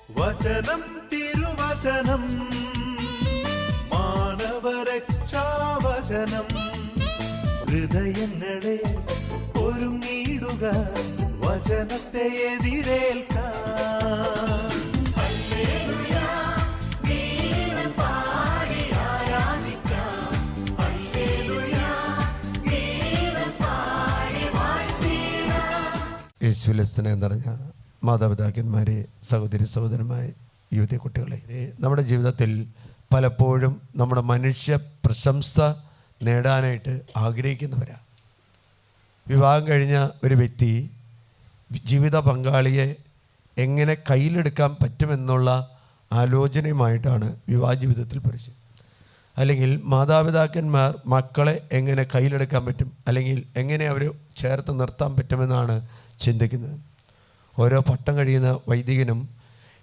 വചനം തിരുവചനം മാനവരക്ഷാവചനം ഹൃദയങ്ങളെ ഒരുങ്ങിയിടുക വചനത്തെ എതിരേൽക്കാൻ. യേശുവിലെ സ്നേഹം നിറഞ്ഞ മാതാപിതാക്കന്മാരെ, സഹോദരി സഹോദരന്മാരെ, യുവതി കുട്ടികളെ, നമ്മുടെ ജീവിതത്തിൽ പലപ്പോഴും നമ്മുടെ മനുഷ്യ പ്രശംസ നേടാനായിട്ട് ആഗ്രഹിക്കുന്നവരാ. വിവാഹം കഴിഞ്ഞ ഒരു വ്യക്തി ജീവിത പങ്കാളിയെ എങ്ങനെ കയ്യിലെടുക്കാൻ പറ്റുമെന്നുള്ള ആലോചനയുമായിട്ടാണ് വിവാഹ ജീവിതത്തിൽ പരിചയം. അല്ലെങ്കിൽ മാതാപിതാക്കന്മാർ മക്കളെ എങ്ങനെ കയ്യിലെടുക്കാൻ പറ്റും, അല്ലെങ്കിൽ എങ്ങനെ അവർ ചേർത്ത് നിർത്താൻ പറ്റുമെന്നാണ് ചിന്തിക്കുന്നത്. ഓരോ പട്ടം കഴിയുന്ന വൈദികനും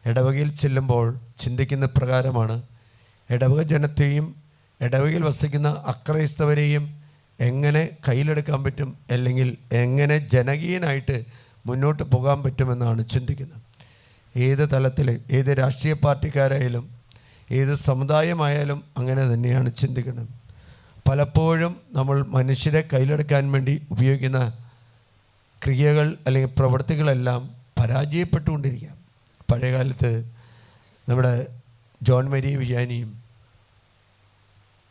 ഇടവകയിൽ ചെല്ലുമ്പോൾ ചിന്തിക്കുന്ന പ്രകാരമാണ്, ഇടവക ജനത്തെയും ഇടവകയിൽ വസിക്കുന്ന അക്രൈസ്തവരെയും എങ്ങനെ കയ്യിലെടുക്കാൻ പറ്റും, അല്ലെങ്കിൽ എങ്ങനെ ജനകീയനായിട്ട് മുന്നോട്ട് പോകാൻ പറ്റുമെന്നാണ് ചിന്തിക്കുന്നത്. ഏത് തലത്തിൽ, ഏത് രാഷ്ട്രീയ പാർട്ടിക്കാരായാലും ഏത് സമുദായമായാലും അങ്ങനെ തന്നെയാണ് ചിന്തിക്കുന്നത്. പലപ്പോഴും നമ്മൾ മനുഷ്യരെ കയ്യിലെടുക്കാൻ വേണ്ടി ഉപയോഗിക്കുന്ന ക്രിയകൾ അല്ലെങ്കിൽ പ്രവൃത്തികളെല്ലാം പരാജയപ്പെട്ടുകൊണ്ടിരിക്കാം. പഴയകാലത്ത് നമ്മുടെ ജോൺ മരിയ വിയാനിയും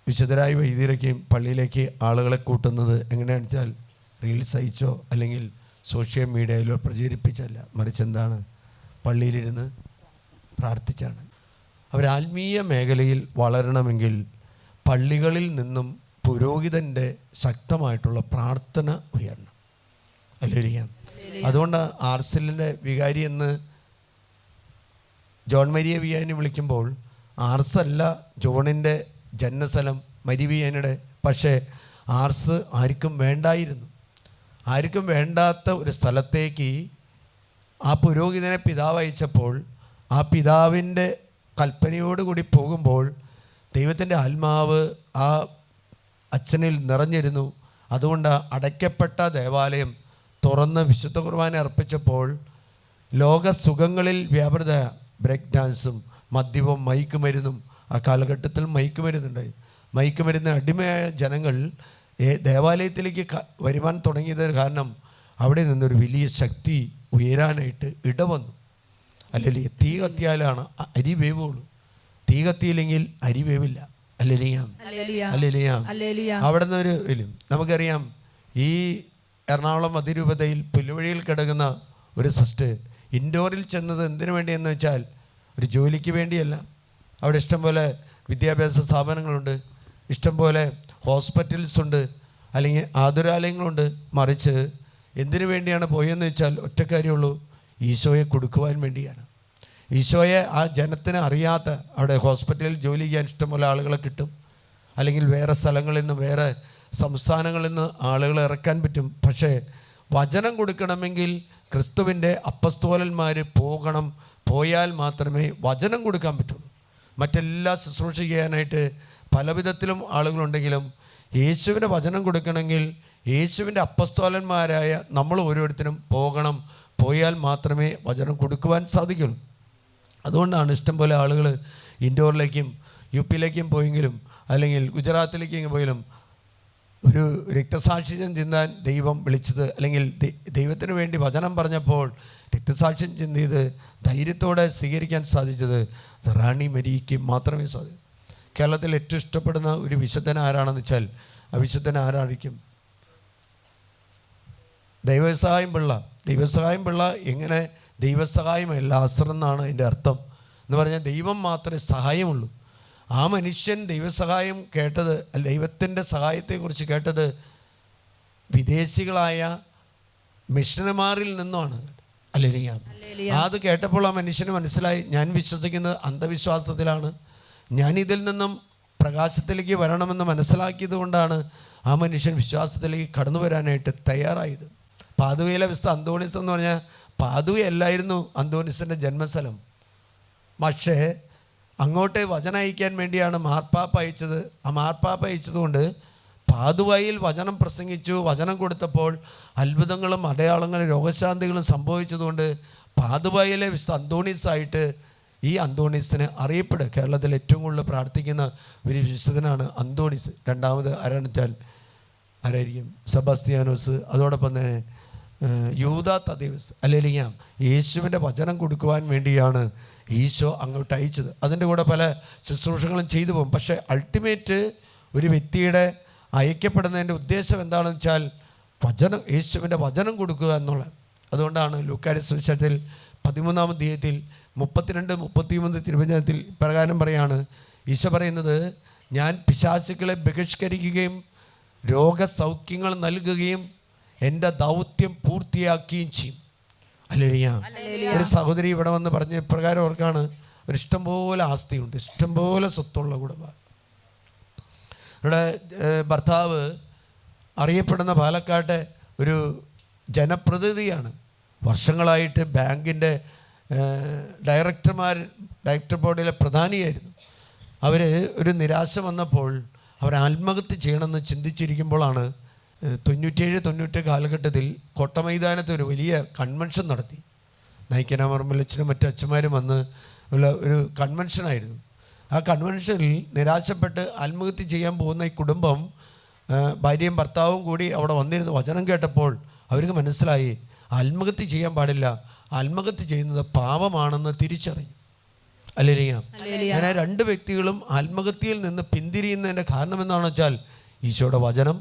വിശുദ്ധരായ വൈദികരൊക്കെയും പള്ളിയിലേക്ക് ആളുകളെ കൂട്ടുന്നത് എങ്ങനെയാണെന്ന് വെച്ചാൽ റീൽസ് അയച്ചോ അല്ലെങ്കിൽ സോഷ്യൽ മീഡിയയിലോ പ്രചരിപ്പിച്ചല്ല, മറിച്ച് എന്താണ്, പള്ളിയിലിരുന്ന് പ്രാർത്ഥിച്ചാണ്. അവരാത്മീയ മേഖലയിൽ വളരണമെങ്കിൽ പള്ളികളിൽ നിന്നും പുരോഹിതൻ്റെ ശക്തമായിട്ടുള്ള പ്രാർത്ഥന ഉയരണം. അല്ലേരിക്കാം. അതുകൊണ്ട് ആർസലിൻ്റെ വികാരി എന്ന് ജോൺ മരിയ വിയാനി വിളിക്കുമ്പോൾ ആർസല്ല ജോണിൻ്റെ ജന്മസ്ഥലം, മരിയ വിയാനിയുടെ. പക്ഷേ ആർസ് ആർക്കും വേണ്ടായിരുന്നു. ആർക്കും വേണ്ടാത്ത ഒരു സ്ഥലത്തേക്ക് ആ പുരോഹിതനെ പിതാവ് അയച്ചപ്പോൾ ആ പിതാവിൻ്റെ കൽപ്പനയോടുകൂടി പോകുമ്പോൾ ദൈവത്തിൻ്റെ ആത്മാവ് ആ അച്ഛനിൽ നിറഞ്ഞിരുന്നു. അതുകൊണ്ട് അടയ്ക്കപ്പെട്ട ദേവാലയം തുറന്ന് വിശുദ്ധ കുർബാന അർപ്പിച്ചപ്പോൾ ലോകസുഖങ്ങളിൽ വ്യാപൃത ബ്രേക്ക് ഡാൻസും മദ്യവും മയക്കുമരുന്നും, ആ കാലഘട്ടത്തിൽ മയക്കുമരുന്നുണ്ടായി. മയക്കുമരുന്ന് അടിമയായ ജനങ്ങൾ ദേവാലയത്തിലേക്ക് വരുവാൻ തുടങ്ങിയത് കാരണം അവിടെ നിന്നൊരു വലിയ ശക്തി ഉയരാനായിട്ട് ഇടവന്നു. അല്ലെങ്കിൽ തീ കത്തിയാലാണ് അരി വേവുള്ളൂ, തീ കത്തിയില്ലെങ്കിൽ അരി വേവില്ല. അല്ലെലിയാം. അവിടെ നിന്ന് ഒരു നമുക്കറിയാം, ഈ എറണാകുളം അതിരൂപതയിൽ പുല്ലുവഴിയിൽ കിടക്കുന്ന ഒരു സിസ്റ്റർ ഇൻഡോറിൽ ചെന്നത് എന്തിനു വേണ്ടിയെന്ന് വെച്ചാൽ ഒരു ജോലിക്ക് വേണ്ടിയല്ല. അവിടെ ഇഷ്ടംപോലെ വിദ്യാഭ്യാസ സ്ഥാപനങ്ങളുണ്ട്, ഇഷ്ടംപോലെ ഹോസ്പിറ്റൽസ് ഉണ്ട്, അല്ലെങ്കിൽ ആതുരാലയങ്ങളുണ്ട്. മറിച്ച് എന്തിനു വേണ്ടിയാണ് പോയെന്ന് വെച്ചാൽ ഒറ്റ കാര്യമുള്ളൂ, ഈശോയെ കൊടുക്കുവാൻ വേണ്ടിയാണ്. ഈശോയെ ആ ജനത്തിന് അറിയാത്ത, അവിടെ ഹോസ്പിറ്റലിൽ ജോലി ചെയ്യാൻ ഇഷ്ടംപോലെ ആളുകളെ കിട്ടും, അല്ലെങ്കിൽ വേറെ സ്ഥലങ്ങളിൽ നിന്ന് വേറെ സംസ്ഥാനങ്ങളിൽ നിന്ന് ആളുകളെ ഇറക്കാൻ പറ്റും. പക്ഷേ വചനം കൊടുക്കണമെങ്കിൽ ക്രിസ്തുവിൻ്റെ അപ്പസ്തോലന്മാർ പോകണം, പോയാൽ മാത്രമേ വചനം കൊടുക്കാൻ പറ്റുള്ളൂ. മറ്റെല്ലാ ശുശ്രൂഷ ചെയ്യാനായിട്ട് പല വിധത്തിലും ആളുകളുണ്ടെങ്കിലും യേശുവിൻ്റെ വചനം കൊടുക്കണമെങ്കിൽ യേശുവിൻ്റെ അപ്പസ്തോലന്മാരായ നമ്മൾ ഓരോരുത്തരും പോകണം, പോയാൽ മാത്രമേ വചനം കൊടുക്കുവാൻ സാധിക്കുള്ളൂ. അതുകൊണ്ടാണ് ഇഷ്ടംപോലെ ആളുകൾ ഇൻഡോറിലേക്കും യു പിയിലേക്കും പോയെങ്കിലും അല്ലെങ്കിൽ ഗുജറാത്തിലേക്കും പോയാലും ഒരു രക്തസാക്ഷ്യം ചിന്താൻ ദൈവം വിളിച്ചത്, അല്ലെങ്കിൽ ദൈവത്തിന് വേണ്ടി വചനം പറഞ്ഞപ്പോൾ രക്തസാക്ഷ്യം ചിന്തിയത് ധൈര്യത്തോടെ സ്വീകരിക്കാൻ സാധിച്ചത് റാണി മരിയയ്ക്ക് മാത്രമേ സാധിക്കൂ. കേരളത്തിൽ ഏറ്റവും ഇഷ്ടപ്പെടുന്ന ഒരു വിശുദ്ധൻ ആരാണെന്ന് വെച്ചാൽ ആ വിശുദ്ധൻ ആരായിരിക്കും? ദൈവസഹായം പിള്ള. ദൈവസഹായം പിള്ള എങ്ങനെ? ദൈവസഹായമല്ല, അസറെന്നാണ് അതിൻ്റെ അർത്ഥം. എന്ന് പറഞ്ഞാൽ ദൈവം മാത്രമേ സഹായമുള്ളൂ. ആ മനുഷ്യൻ ദൈവസഹായം കേട്ടത്, ദൈവത്തിൻ്റെ സഹായത്തെക്കുറിച്ച് കേട്ടത് വിദേശികളായ മിഷണറിമാരിൽ നിന്നുമാണ്. അല്ലേലിയാം. അത് കേട്ടപ്പോൾ ആ മനുഷ്യന് മനസ്സിലായി, ഞാൻ വിശ്വസിക്കുന്നത് അന്ധവിശ്വാസത്തിലാണ്, ഞാൻ ഇതിൽ നിന്നും പ്രകാശത്തിലേക്ക് വരണമെന്ന് മനസ്സിലാക്കിയത് കൊണ്ടാണ് ആ മനുഷ്യൻ വിശ്വാസത്തിലേക്ക് കടന്നു വരാനായിട്ട് തയ്യാറായത്. പാതുവയിലെ വിശുദ്ധ അന്തോണീസ് എന്ന് പറഞ്ഞാൽ പാതുവയല്ലായിരുന്നു അന്തോണീസിൻ്റെ ജന്മസ്ഥലം. പക്ഷേ അങ്ങോട്ട് വചനം അയക്കാൻ വേണ്ടിയാണ് മാർപ്പാപ്പ അയച്ചത്. ആ മാർപ്പാപ്പ അയച്ചതുകൊണ്ട് പാതുവയിൽ വചനം പ്രസംഗിച്ചു. വചനം കൊടുത്തപ്പോൾ അത്ഭുതങ്ങളും അടയാളങ്ങളും രോഗശാന്തികളും സംഭവിച്ചതുകൊണ്ട് പാതുവയിലെ വിശുദ്ധ അന്തോണീസായിട്ട് ഈ അന്തോണീസിനെ അറിയപ്പെടുക. കേരളത്തിൽ ഏറ്റവും കൂടുതൽ പ്രാർത്ഥിക്കുന്ന ഒരു വിശുദ്ധനാണ് അന്തോണീസ്. രണ്ടാമത് ആരാണെന്ന് വെച്ചാൽ ആരായിരിക്കും? സെബാസ്ത്യാനോസ്. അതോടൊപ്പം തന്നെ യൂദാ തദേവസ്. അല്ലെങ്കിൽ യേശുവിൻ്റെ വചനം കൊടുക്കുവാൻ വേണ്ടിയാണ് ഈശോ അങ്ങോട്ട് അയച്ചത്. അതിൻ്റെ കൂടെ പല ശുശ്രൂഷകളും ചെയ്തു പോകും. പക്ഷേ അൾട്ടിമേറ്റ് ഒരു വ്യക്തിയുടെ അയക്കപ്പെടുന്നതിൻ്റെ ഉദ്ദേശം എന്താണെന്ന് വെച്ചാൽ വചനം, യേശുവിൻ്റെ വചനം കൊടുക്കുക എന്നുള്ളത്. അതുകൊണ്ടാണ് ലൂക്കായുടെ സുവിശേഷത്തിൽ 13-ാം അധ്യായത്തിൽ 32-33 തിരുവചനത്തിൽ പ്രകാരം പറയാണ് ഈശോ പറയുന്നത്, ഞാൻ പിശാചുക്കളെ ബഹിഷ്കരിക്കുകയും രോഗസൗഖ്യങ്ങൾ നൽകുകയും എൻ്റെ ദൗത്യം പൂർത്തിയാക്കുകയും ചെയ്യും. അല്ലേലിയാ. ഒരു സഹോദരി ഇവിടെ വന്ന് പറഞ്ഞ പ്രകാരം അവർക്കാണ് ഒരു ഇഷ്ടംപോലെ ആസ്തിയുണ്ട്, ഇഷ്ടംപോലെ സ്വത്തുള്ള കുടുംബം. ഇവിടെ ഭർത്താവ് അറിയപ്പെടുന്ന പാലക്കാട്ടെ ഒരു ജനപ്രതിനിധിയാണ്. വർഷങ്ങളായിട്ട് ബാങ്കിൻ്റെ ഡയറക്ടർ ബോർഡിലെ പ്രധാനിയായിരുന്നു. അവർ ഒരു നിരാശ വന്നപ്പോൾ അവർ ആത്മഹത്യ ചെയ്യണമെന്ന് ചിന്തിച്ചിരിക്കുമ്പോഴാണ് 97-98 കാലഘട്ടത്തിൽ കോട്ടമൈതാനത്ത് ഒരു വലിയ കൺവെൻഷൻ നടത്തി. നയിക്കനാമർമ്മലച്ഛനും മറ്റു അച്ഛന്മാരും വന്ന് ഉള്ള ഒരു കൺവെൻഷനായിരുന്നു. ആ കൺവെൻഷനിൽ നിരാശപ്പെട്ട് ആത്മഹത്യ ചെയ്യാൻ പോകുന്ന ഈ കുടുംബം, ഭാര്യയും ഭർത്താവും കൂടി അവിടെ വന്നിരുന്ന് വചനം കേട്ടപ്പോൾ അവർക്ക് മനസ്സിലായി ആത്മഹത്യ ചെയ്യാൻ പാടില്ല, ആത്മഹത്യ ചെയ്യുന്നത് പാപമാണെന്ന് തിരിച്ചറിഞ്ഞു. അല്ലേലിയ. അങ്ങനെ രണ്ട് വ്യക്തികളും ആത്മഹത്യയിൽ നിന്ന് പിന്തിരിയുന്നതിൻ്റെ കാരണം എന്താണെന്ന് വെച്ചാൽ ഈശോയുടെ വചനം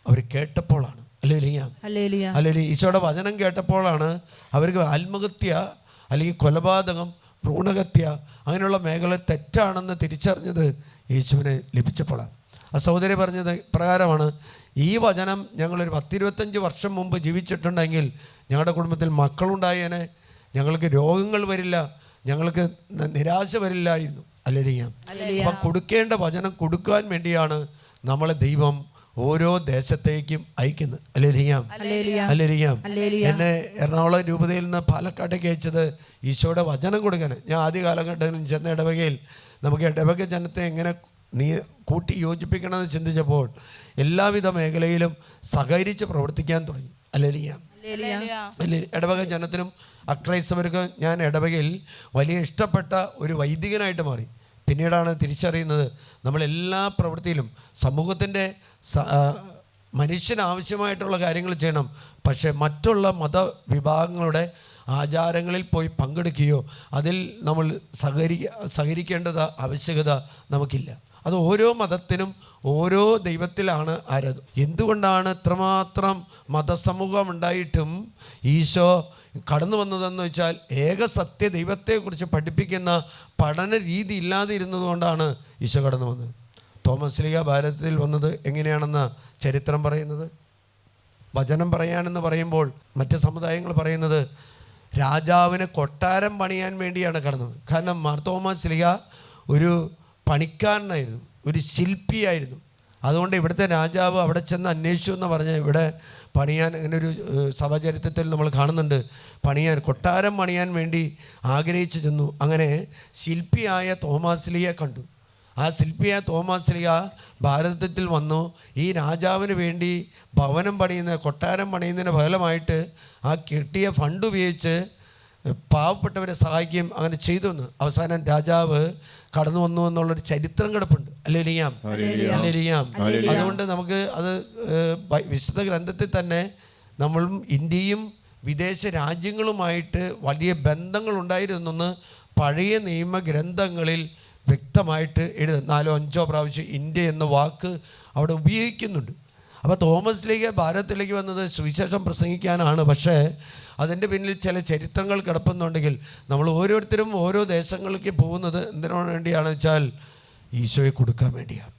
അവർ കേട്ടപ്പോഴാണ്. അല്ലേലിയ. ഈശോയുടെ വചനം കേട്ടപ്പോഴാണ് അവർക്ക് ആത്മഹത്യ അല്ലെങ്കിൽ കൊലപാതകം, ഭ്രൂണഹത്യ അങ്ങനെയുള്ള മേഖല തെറ്റാണെന്ന് തിരിച്ചറിഞ്ഞത് യേശുവിനെ ലഭിച്ചപ്പോഴാണ്. ആ സഹോദരി പറഞ്ഞത് പ്രകാരമാണ്, ഈ വചനം ഞങ്ങളൊരു 10-25 വർഷം മുമ്പ് ജീവിച്ചിട്ടുണ്ടെങ്കിൽ ഞങ്ങളുടെ കുടുംബത്തിൽ മക്കളുണ്ടായേനെ, ഞങ്ങൾക്ക് രോഗങ്ങൾ വരില്ല, ഞങ്ങൾക്ക് നിരാശ വരില്ലായിരുന്നു. അല്ലേലിയ. അപ്പം കൊടുക്കേണ്ട വചനം കൊടുക്കാൻ വേണ്ടിയാണ് നമ്മളെ ദൈവം ഓരോ ദേശത്തേക്കും അയക്കുന്നത്. അല്ലേലിയാം. എന്നെ എറണാകുളം രൂപതയിൽ നിന്ന് പാലക്കാട്ടേക്ക് അയച്ചത് ഈശോയുടെ വചനം കൊടുക്കാൻ. ഞാൻ ആദ്യ കാലഘട്ടത്തിൽ ചെന്ന ഇടവകയിൽ നമുക്ക് ഇടവക ജനത്തെ എങ്ങനെ കൂട്ടി യോജിപ്പിക്കണമെന്ന് ചിന്തിച്ചപ്പോൾ എല്ലാവിധ മേഖലയിലും സഹകരിച്ച് പ്രവർത്തിക്കാൻ തുടങ്ങി. അല്ലേലിയാം. ഇടവക ജനത്തിനും അക്രൈസ്തവർക്കും ഞാൻ ഇടവകയിൽ വലിയ ഇഷ്ടപ്പെട്ട ഒരു വൈദികനായിട്ട് മാറി. പിന്നീടാണ് തിരിച്ചറിയുന്നത് നമ്മളെല്ലാ പ്രവൃത്തിയിലും സമൂഹത്തിൻ്റെ മനുഷ്യന് ആവശ്യമായിട്ടുള്ള കാര്യങ്ങൾ ചെയ്യണം, പക്ഷേ മറ്റുള്ള മതവിഭാഗങ്ങളുടെ ആചാരങ്ങളിൽ പോയി പങ്കെടുക്കുകയോ അതിൽ നമ്മൾ സഹകരിക്കേണ്ടത് ആവശ്യകത നമുക്കില്ല. അത് ഓരോ മതത്തിനും ഓരോ ദൈവത്തിലാണ് ആരാധന. എന്തുകൊണ്ടാണ് ഇത്രമാത്രം മതസമൂഹം ഉണ്ടായിട്ടും ഈശോ കടന്നു വന്നതെന്ന് വെച്ചാൽ ഏക സത്യ ദൈവത്തെക്കുറിച്ച് പഠിപ്പിക്കുന്ന പഠന രീതി ഇല്ലാതെ ഇരുന്നതുകൊണ്ടാണ് ഈശോ കടന്നു വന്നത്. തോമസ് ലീഗ ഭാരതത്തിൽ വന്നത് എങ്ങനെയാണെന്ന ചരിത്രം പറയുന്നത്, വചനം പറയാനെന്ന് പറയുമ്പോൾ മറ്റ് സമുദായങ്ങൾ പറയുന്നത് രാജാവിന് കൊട്ടാരം പണിയാൻ വേണ്ടിയാണ് കടന്നത്. കാരണം തോമസ് ലീഗ ഒരു പണിക്കാരനായിരുന്നു, ഒരു ശില്പിയായിരുന്നു. അതുകൊണ്ട് ഇവിടുത്തെ രാജാവ് അവിടെ ചെന്ന് അന്വേഷിച്ചു എന്ന് പറഞ്ഞ് ഇവിടെ പണിയാൻ, അങ്ങനെ ഒരു സഭാചരിത്രത്തിൽ നമ്മൾ കാണുന്നുണ്ട്, കൊട്ടാരം പണിയാൻ വേണ്ടി ആഗ്രഹിച്ചു ചെന്നു. അങ്ങനെ ശില്പിയായ തോമസ് ലീഗയെ കണ്ടു. ആ ശില്പിയായ തോമസ് ലീഗ ഭാരതത്തിൽ വന്നു. ഈ രാജാവിന് വേണ്ടി ഭവനം പണിയുന്ന, കൊട്ടാരം പണിയുന്നതിന് ഫലമായിട്ട് ആ കിട്ടിയ ഫണ്ട് ഉപയോഗിച്ച് പാവപ്പെട്ടവരെ സഹായിക്കുകയും അങ്ങനെ ചെയ്തു എന്ന്. അവസാനം രാജാവ് കടന്നു വന്നു എന്നുള്ളൊരു ചരിത്രം കിടപ്പുണ്ട്. അല്ലേലിയാം. അതുകൊണ്ട് നമുക്ക് അത് വിശുദ്ധ ഗ്രന്ഥത്തിൽ തന്നെ നമ്മളും ഇന്ത്യയും വിദേശ രാജ്യങ്ങളുമായിട്ട് വലിയ ബന്ധങ്ങളുണ്ടായിരുന്നെന്ന് പഴയ നിയമ ഗ്രന്ഥങ്ങളിൽ വ്യക്തമായിട്ട് 4-5 പ്രാവശ്യം ഇന്ത്യ എന്ന വാക്ക് അവിടെ ഉപയോഗിക്കുന്നുണ്ട്. അപ്പോൾ തോമസ് ലീഗ ഭാരതത്തിലേക്ക് വന്നത് സുവിശേഷം പ്രസംഗിക്കാനാണ്. പക്ഷേ അതിൻ്റെ പിന്നിൽ ചില ചരിത്രങ്ങൾ കിടപ്പുന്നുണ്ടെങ്കിൽ നമ്മൾ ഓരോരുത്തരും ഓരോ ദേശങ്ങളിലേക്ക് പോകുന്നത് എന്തിനു വേണ്ടിയാണെന്ന് വെച്ചാൽ ഈശോയെ കൊടുക്കാൻ വേണ്ടിയാണ്,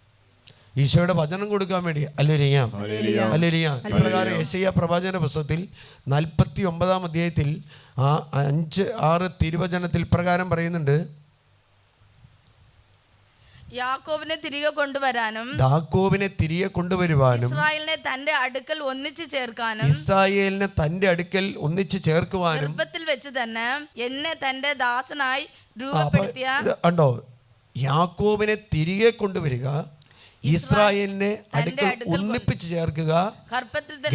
ഈശോയുടെ വചനം കൊടുക്കാൻ വേണ്ടി. അല്ലേലിയാം. ഇപ്രകാരം യെശയ്യാ പ്രവാചന പുസ്തകത്തിൽ 49-ാം അധ്യായത്തിൽ 5-6 തിരുവചനത്തിൽ പ്രകാരം പറയുന്നുണ്ട്, യാക്കോബിനെ തിരികെ കൊണ്ടുവരാനും ഇസ്രായേലിനെ തന്റെ അടുക്കൽ ഒന്നിച്ചു ചേർക്കുവാനും ഗർഭത്തിൽ വെച്ച് തന്നെ എന്നെ തന്റെ ദാസനായി രൂപപ്പെടുത്തിയ. കണ്ടോ, യാക്കോബിനെ തിരികെ കൊണ്ടുവരിക, ഇസ്രായേലിനെ അടുക്കൽ ഒന്നിപ്പിച്ച് ചേർക്കുക,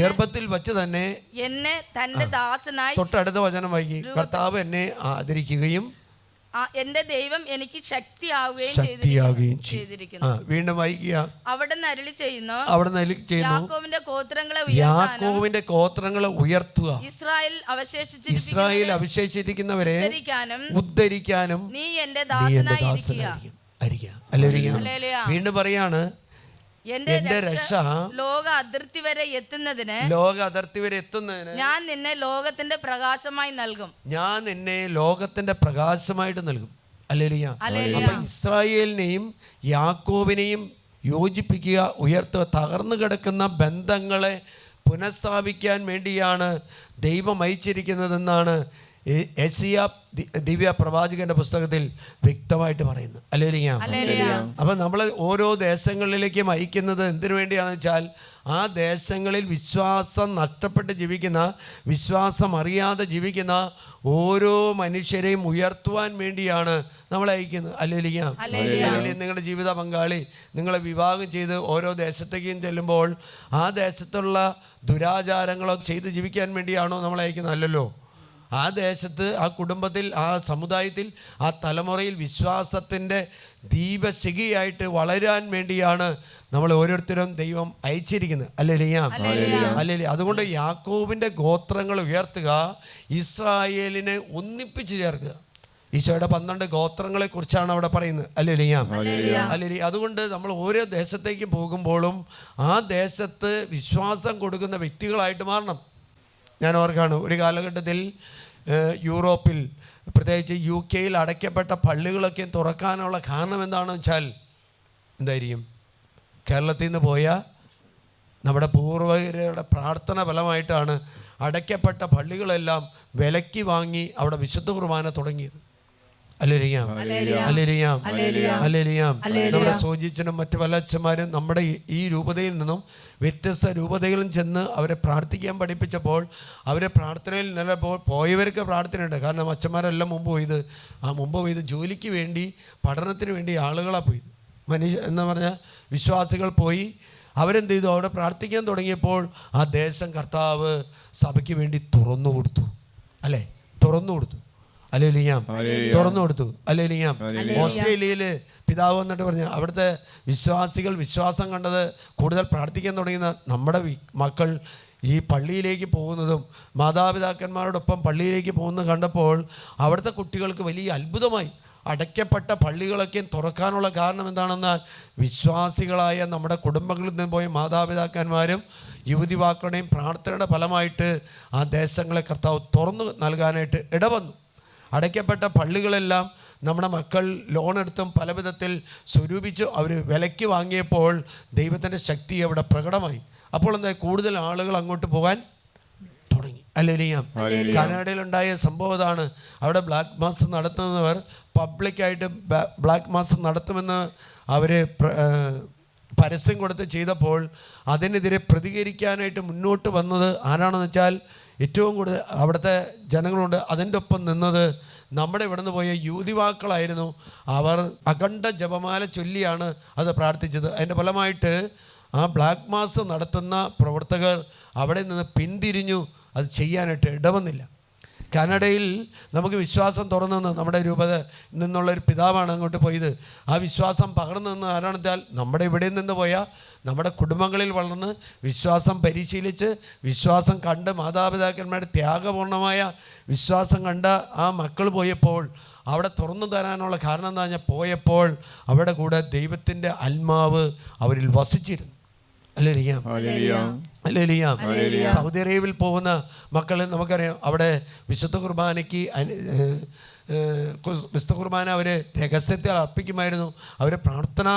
ഗർഭത്തിൽ വെച്ച് തന്നെ എന്നെ തന്റെ ദാസനായി. തൊട്ടടുത്ത വചനം വൈകി, കർത്താവ് എന്നെ ആദരിക്കുകയും എന്റെ ദൈവം എനിക്ക് ശക്തിയാവുകയും ചെയ്തിരിക്കുന്നു. വീണ്ടും വായിക്കുക. അവിടുന്ന് അരുളി ചെയ്യുന്നു, യാക്കോബിന്റെ ഗോത്രങ്ങളെ ഉയർത്തുക, ഇസ്രായേൽ അവശേഷിച്ചിരിക്കുന്നവരെ ഉദ്ധരിക്കാനും നീ എന്റെ ദാസനായിരിക്കുക. വീണ്ടും പറയാണ്, എന്റെ രക്ഷ ലോക അതിർത്തി വരെ എത്തുന്നതിന് ഞാൻ നിന്നെ ലോകത്തിന്റെ പ്രകാശമായി നൽകും. ഹല്ലേലൂയ. അപ്പൊ ഇസ്രായേലിനെയും യാക്കോബിനെയും യോജിപ്പിക്കുക, ഉയർത്തുക. തകർന്നു കിടക്കുന്ന ബന്ധങ്ങളെ പുനഃസ്ഥാപിക്കാൻ വേണ്ടിയാണ് ദൈവം അയച്ചിരിക്കുന്നതെന്നാണ് യെശയ്യാ ദിവ്യ പ്രവാചകന്റെ പുസ്തകത്തിൽ വ്യക്തമായിട്ട് പറയുന്നത്. ഹല്ലേലൂയ. അപ്പം നമ്മൾ ഓരോ ദേശങ്ങളിലേക്കും അയക്കുന്നത് എന്തിനു വേണ്ടിയാണെന്ന് വെച്ചാൽ, ആ ദേശങ്ങളിൽ വിശ്വാസം നഷ്ടപ്പെട്ട് ജീവിക്കുന്ന, വിശ്വാസം അറിയാതെ ജീവിക്കുന്ന ഓരോ മനുഷ്യരെയും ഉയർത്തുവാൻ വേണ്ടിയാണ് നമ്മളെ അയക്കുന്നത്. ഹല്ലേലൂയ. നിങ്ങളുടെ ജീവിത പങ്കാളി നിങ്ങളെ വിവാഹം ചെയ്ത് ഓരോ ദേശത്തേക്കും ചെല്ലുമ്പോൾ ആ ദേശത്തുള്ള ദുരാചാരങ്ങളോ ചെയ്ത് ജീവിക്കാൻ വേണ്ടിയാണോ നമ്മളെ അയക്കുന്നത്? അല്ലല്ലോ. ആ ദേശത്ത്, ആ കുടുംബത്തിൽ, ആ സമുദായത്തിൽ, ആ തലമുറയിൽ വിശ്വാസത്തിൻ്റെ ദീപശിഖയായിട്ട് വളരാൻ വേണ്ടിയാണ് നമ്മൾ ഓരോരുത്തരും ദൈവം അയച്ചിരിക്കുന്നത്. ഹല്ലേലൂയ. അതുകൊണ്ട് യാക്കോബിൻ്റെ ഗോത്രങ്ങൾ ഉയർത്തുക, ഇസ്രായേലിനെ ഒന്നിപ്പിച്ച് ചേർക്കുക. ഈശോയുടെ 12 ഗോത്രങ്ങളെ കുറിച്ചാണ് അവിടെ പറയുന്നത്. ഹല്ലേലൂയ. അതുകൊണ്ട് നമ്മൾ ഓരോ ദേശത്തേക്ക് പോകുമ്പോഴും ആ ദേശത്ത് വിശ്വാസം കൊടുക്കുന്ന വ്യക്തികളായിട്ട് മാറണം. ഞാൻ ഓർക്കാണ്, ഒരു കാലഘട്ടത്തിൽ യൂറോപ്പിൽ, പ്രത്യേകിച്ച് UK അടയ്ക്കപ്പെട്ട പള്ളികളൊക്കെ തുറക്കാനുള്ള കാരണം എന്താണെന്ന് വെച്ചാൽ എന്തായിരിക്കും? കേരളത്തിൽ നിന്ന് പോയ നമ്മുടെ പൂർവ്വികരുടെ പ്രാർത്ഥന ഫലമായിട്ടാണ് അടയ്ക്കപ്പെട്ട പള്ളികളെല്ലാം വിലയ്ക്ക് വാങ്ങി അവിടെ വിശുദ്ധ കുർബാന തുടങ്ങിയത്. ഹല്ലേലൂയ. നമ്മുടെ സോജിച്ചനും മറ്റു പല അച്ഛന്മാരും നമ്മുടെ ഈ രൂപതയിൽ നിന്നും വ്യത്യസ്ത രൂപതകളിൽ ചെന്ന് അവരെ പ്രാർത്ഥിക്കാൻ പഠിപ്പിച്ചപ്പോൾ അവരെ പ്രാർത്ഥനയിൽ നിലപ്പോൾ പോയവർക്ക് പ്രാർത്ഥനയുണ്ട്. കാരണം അച്ഛന്മാരെല്ലാം മുമ്പ് പോയത് ജോലിക്ക് വേണ്ടി, പഠനത്തിന് വേണ്ടി ആളുകളാണ് പോയത്. എന്ന് പറഞ്ഞാൽ വിശ്വാസികൾ പോയി അവരെന്ത് ചെയ്തു? അവിടെ പ്രാർത്ഥിക്കാൻ തുടങ്ങിയപ്പോൾ ആ ദേശം കർത്താവ് സഭയ്ക്ക് വേണ്ടി തുറന്നു കൊടുത്തു. ഓസ്ട്രേലിയയിൽ പിതാവ് വന്നിട്ട് പറഞ്ഞു, അവിടുത്തെ വിശ്വാസികൾ വിശ്വാസം കണ്ടത് കൂടുതൽ പ്രാർത്ഥിക്കാൻ തുടങ്ങുന്ന നമ്മുടെ മക്കൾ ഈ പള്ളിയിലേക്ക് പോകുന്നതും മാതാപിതാക്കന്മാരോടൊപ്പം പള്ളിയിലേക്ക് പോകുന്നത് കണ്ടപ്പോൾ അവിടുത്തെ കുട്ടികൾക്ക് വലിയ അത്ഭുതമായി. അടയ്ക്കപ്പെട്ട പള്ളികളൊക്കെ തുറക്കാനുള്ള കാരണം എന്താണെന്നാൽ വിശ്വാസികളായ നമ്മുടെ കുടുംബങ്ങളിൽ നിന്ന് പോയ മാതാപിതാക്കന്മാരും യുവതിവാക്കളുടെയും പ്രാർത്ഥനയുടെ ഫലമായിട്ട് ആ ദേശങ്ങളെ കർത്താവ് തുറന്നു നൽകാനായിട്ട് ഇടവന്നു. അടയ്ക്കപ്പെട്ട പള്ളികളെല്ലാം നമ്മുടെ മക്കൾ ലോണെടുത്തും പല വിധത്തിൽ സ്വരൂപിച്ച് അവർ വിലയ്ക്ക് വാങ്ങിയപ്പോൾ ദൈവത്തിൻ്റെ ശക്തി അവിടെ പ്രകടമായി. അപ്പോൾ എന്താ, കൂടുതൽ ആളുകൾ അങ്ങോട്ട് പോകാൻ തുടങ്ങി. ഹല്ലേലൂയ. കാനഡയിലുണ്ടായ സംഭവം അതാണ്. അവിടെ ബ്ലാക്ക് മാസ് നടത്തുന്നവർ പബ്ലിക്കായിട്ട് ബ്ലാക്ക് മാസ് നടത്തുമെന്ന് അവർ പരസ്യം കൊടുത്ത് ചെയ്തപ്പോൾ അതിനെതിരെ പ്രതികരിക്കാനായിട്ട് മുന്നോട്ട് വന്നത് ആരാണെന്ന് വെച്ചാൽ ഏറ്റവും കൂടുതൽ അവിടുത്തെ ജനങ്ങളുണ്ട്. അതിൻ്റെ ഒപ്പം നിന്നത് നമ്മുടെ ഇവിടെ നിന്ന് പോയ യുവതിവാക്കളായിരുന്നു. അവർ അഖണ്ഡ ജപമാല ചൊല്ലിയാണ് അത് പ്രാർത്ഥിച്ചത്. അതിൻ്റെ ഫലമായിട്ട് ആ ബ്ലാക്ക് മാസ് നടത്തുന്ന പ്രവർത്തകർ അവിടെ നിന്ന് പിന്തിരിഞ്ഞു. അത് ചെയ്യാനായിട്ട് ഇടവന്നില്ല. കാനഡയിൽ നമുക്ക് വിശ്വാസം തുറന്നു നമ്മുടെ രൂപത നിന്നുള്ളൊരു പിതാവാണ് അങ്ങോട്ട് പോയത്. ആ വിശ്വാസം പകർന്നു നിന്ന് ആരാണെന്ന് വെച്ചാൽ നമ്മുടെ ഇവിടെ നിന്ന് പോയ നമ്മുടെ കുടുംബങ്ങളിൽ വളർന്ന് വിശ്വാസം പരിശീലിച്ച് വിശ്വാസം കണ്ട് മാതാപിതാക്കന്മാരുടെ ത്യാഗപൂർണമായ വിശ്വാസം കണ്ട ആ മക്കൾ പോയപ്പോൾ അവിടെ തുറന്നു തരാനുള്ള കാരണം എന്താ പറഞ്ഞാൽ, പോയപ്പോൾ അവിടെ കൂടെ ദൈവത്തിൻ്റെ ആത്മാവ് അവരിൽ വസിച്ചിരുന്നു. സൗദി അറേബ്യയിൽ പോകുന്ന മക്കൾ നമുക്കറിയാം, അവിടെ വിശുദ്ധ കുർബാനയ്ക്ക് വിശുദ്ധ കുർബാന അവർ രഹസ്യത്തിൽ അർപ്പിക്കുമായിരുന്നു. അവർ പ്രാർത്ഥന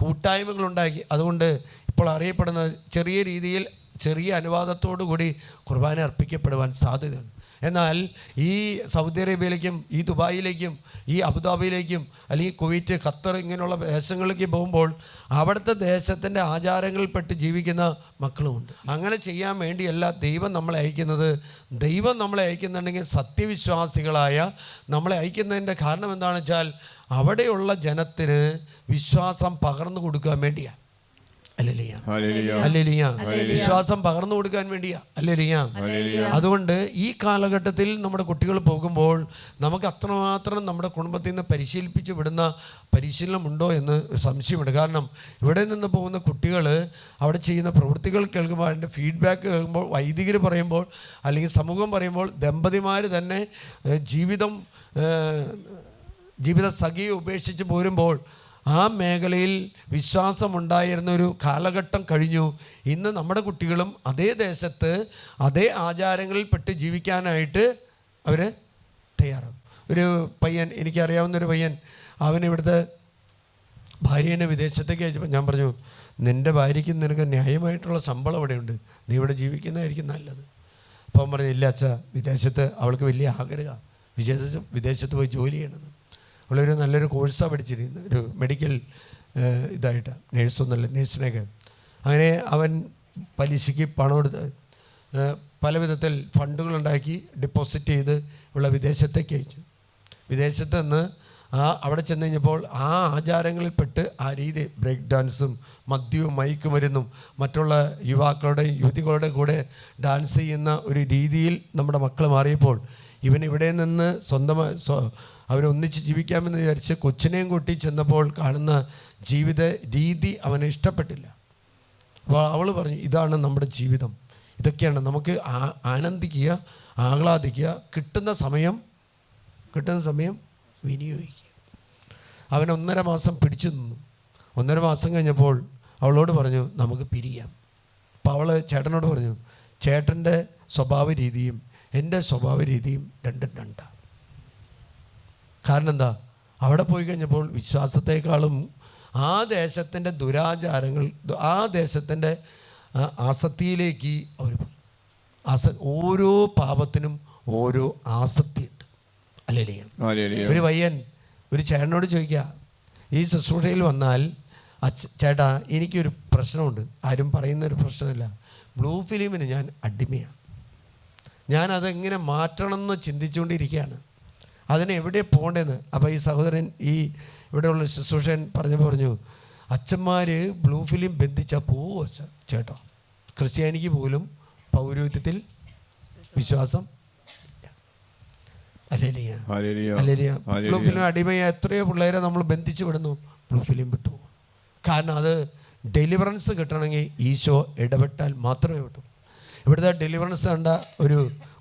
കൂട്ടായ്മകളുണ്ടാക്കി. അതുകൊണ്ട് ഇപ്പോൾ അറിയപ്പെടുന്ന ചെറിയ രീതിയിൽ ചെറിയ അനുവാദത്തോടു കൂടി കുർബാന അർപ്പിക്കപ്പെടുവാൻ സാധ്യതയുണ്ട്. എന്നാൽ ഈ സൗദി അറേബ്യയിലേക്കും ഈ ദുബായിലേക്കും ഈ അബുദാബിയിലേക്കും അല്ലെങ്കിൽ കുവൈറ്റ്, ഖത്തർ ഇങ്ങനെയുള്ള ദേശങ്ങളിലേക്ക് പോകുമ്പോൾ അവിടുത്തെ ദേശത്തിൻ്റെ ആചാരങ്ങളിൽപ്പെട്ട് ജീവിക്കുന്ന മക്കളുമുണ്ട്. അങ്ങനെ ചെയ്യാൻ വേണ്ടിയല്ല ദൈവം നമ്മളെ അയക്കുന്നത്. ദൈവം നമ്മളെ അയക്കുന്നുണ്ടെങ്കിൽ സത്യവിശ്വാസികളായ നമ്മളെ അയക്കുന്നതിൻ്റെ കാരണം എന്താണെന്ന് വെച്ചാൽ അവിടെയുള്ള ജനത്തിന് വിശ്വാസം പകർന്നു കൊടുക്കാൻ വേണ്ടിയാണ്. ഹല്ലേലൂയ. ഹല്ലേലൂയ. ഹല്ലേലൂയ. വിശ്വാസം പകർന്നു കൊടുക്കാൻ വേണ്ടിയാ. ഹല്ലേലൂയ. അതുകൊണ്ട് ഈ കാലഘട്ടത്തിൽ നമ്മുടെ കുട്ടികൾ പോകുമ്പോൾ നമുക്ക് അത്രമാത്രം നമ്മുടെ കുടുംബത്തിൽ നിന്ന് പരിശീലിപ്പിച്ച് വിടുന്ന പരിശീലനമുണ്ടോ എന്ന് സംശയമുണ്ട്. കാരണം ഇവിടെ നിന്ന് പോകുന്ന കുട്ടികൾ അവിടെ ചെയ്യുന്ന പ്രവൃത്തികൾ കേൾക്കുമ്പോൾ അതിൻ്റെ ഫീഡ്ബാക്ക് കേൾക്കുമ്പോൾ വൈദികർ പറയുമ്പോൾ അല്ലെങ്കിൽ സമൂഹം പറയുമ്പോൾ ദമ്പതിമാർ തന്നെ ജീവിത സഖിയെ ഉപേക്ഷിച്ച് പോരുമ്പോൾ ആ മേഖലയിൽ വിശ്വാസമുണ്ടായിരുന്നൊരു കാലഘട്ടം കഴിഞ്ഞു. ഇന്ന് നമ്മുടെ കുട്ടികളും അതേ ദേശത്ത് അതേ ആചാരങ്ങളിൽ പെട്ട് ജീവിക്കാനായിട്ട് അവർ തയ്യാറാവും. ഒരു പയ്യൻ, എനിക്കറിയാവുന്നൊരു പയ്യൻ, അവൻ ഇവിടുത്തെ ഭാര്യേനെ വിദേശത്തേക്ക് അയച്ചപ്പോൾ ഞാൻ പറഞ്ഞു, നിൻ്റെ ഭാര്യയ്ക്ക് നിനക്ക് ന്യായമായിട്ടുള്ള ശമ്പളം അവിടെയുണ്ട്, നീ ഇവിടെ ജീവിക്കുന്നതായിരിക്കും നല്ലത്. അപ്പോൾ അവൻ പറഞ്ഞു, ഇല്ല അച്ഛാ, വിദേശത്ത് അവൾക്ക് വലിയ ആഗ്രഹമാണ് വിദേശത്ത് പോയി ജോലി ചെയ്യണമെന്ന്. അവളൊരു നല്ലൊരു കോഴ്സാണ് പഠിച്ചിരിക്കുന്നത്, ഒരു മെഡിക്കൽ ഇതായിട്ട്, നേഴ്സൊന്നുമല്ല, നേഴ്സിനെയൊക്കെ. അങ്ങനെ അവൻ പലിശയ്ക്ക് പണം എടുത്ത് പല വിധത്തിൽ ഫണ്ടുകളുണ്ടാക്കി ഡെപ്പോസിറ്റ് ചെയ്ത് ഉള്ള വിദേശത്തേക്ക് അയച്ചു. വിദേശത്ത് നിന്ന് അവിടെ ചെന്ന് കഴിഞ്ഞപ്പോൾ ആ ആചാരങ്ങളിൽപ്പെട്ട് ആ രീതി ബ്രേക്ക് ഡാൻസും മദ്യവും മയക്കുമരുന്നും മറ്റുള്ള യുവാക്കളുടെയും യുവതികളുടെ കൂടെ ഡാൻസ് ചെയ്യുന്ന ഒരു രീതിയിൽ നമ്മുടെ മക്കൾ മാറിയപ്പോൾ ഇവൻ ഇവിടെ നിന്ന് സ്വന്തമായി അവരൊന്നിച്ച് ജീവിക്കാമെന്ന് വിചാരിച്ച് കൊച്ചിനെയും കൂട്ടി ചെന്നപ്പോൾ കാണുന്ന ജീവിത രീതി അവന് ഇഷ്ടപ്പെട്ടില്ല. അപ്പോൾ അവൾ പറഞ്ഞു, ഇതാണ് നമ്മുടെ ജീവിതം, ഇതൊക്കെയാണ് നമുക്ക് ആനന്ദിക്കുക, ആഹ്ലാദിക്കുക, കിട്ടുന്ന സമയം വിനിയോഗിക്കുക. അവൻ 1.5 മാസം പിടിച്ചു നിന്നു. 1.5 മാസം കഴിഞ്ഞപ്പോൾ അവളോട് പറഞ്ഞു, നമുക്ക് പിരിയാം. അപ്പോൾ അവൾ ചേട്ടനോട് പറഞ്ഞു, ചേട്ടൻ്റെ സ്വഭാവ രീതിയും എൻ്റെ സ്വഭാവ രീതിയും രണ്ടും. കാരണം എന്താ, അവിടെ പോയി കഴിഞ്ഞപ്പോൾ വിശ്വാസത്തെക്കാളും ആ ദേശത്തിൻ്റെ ദുരാചാരങ്ങൾ, ആ ദേശത്തിൻ്റെ ആസക്തിയിലേക്ക് അവർ പോയി. ഓരോ പാപത്തിനും ഓരോ ആസക്തിയുണ്ട്. ഹല്ലേലൂയ. ഒരു പയ്യൻ ഒരു ചേട്ടനോട് ചോദിക്കുക, ഈ ശുശ്രൂഷയിൽ വന്നാൽ, ചേട്ടാ എനിക്കൊരു പ്രശ്നമുണ്ട്, ആരും പറയുന്നൊരു പ്രശ്നമില്ല, ബ്ലൂ ഫിലിമിന് ഞാൻ അടിമയാണ്, ഞാനതെങ്ങനെ മാറ്റണമെന്ന് ചിന്തിച്ചുകൊണ്ടിരിക്കുകയാണ്, അതിന് എവിടെ പോകേണ്ടതെന്ന്. അപ്പോൾ ഈ സഹോദരൻ, ഈ ഇവിടെയുള്ള ശുശ്രൂഷൻ പറഞ്ഞു, അച്ഛന്മാർ ബ്ലൂ ഫിലിം ബന്ധിച്ചാൽ പോവോ ചേട്ടോ, ക്രിസ്ത്യാനിക്ക് പോലും പൗരോഹിത്യത്തിൽ വിശ്വാസം. ബ്ലൂ ഫിലിം അടിമയെ എത്രയോ പിള്ളേരെ നമ്മൾ ബന്ധിച്ച് വിടുന്നു, ബ്ലൂ ഫിലിം വിട്ടു. കാരണം അത് ഡെലിവറൻസ് കിട്ടണമെങ്കിൽ ഈശോ ഇടപെട്ടാൽ മാത്രമേ കിട്ടൂ. ഇവിടുത്തെ ഡെലിവറൻസ് കണ്ട ഒരു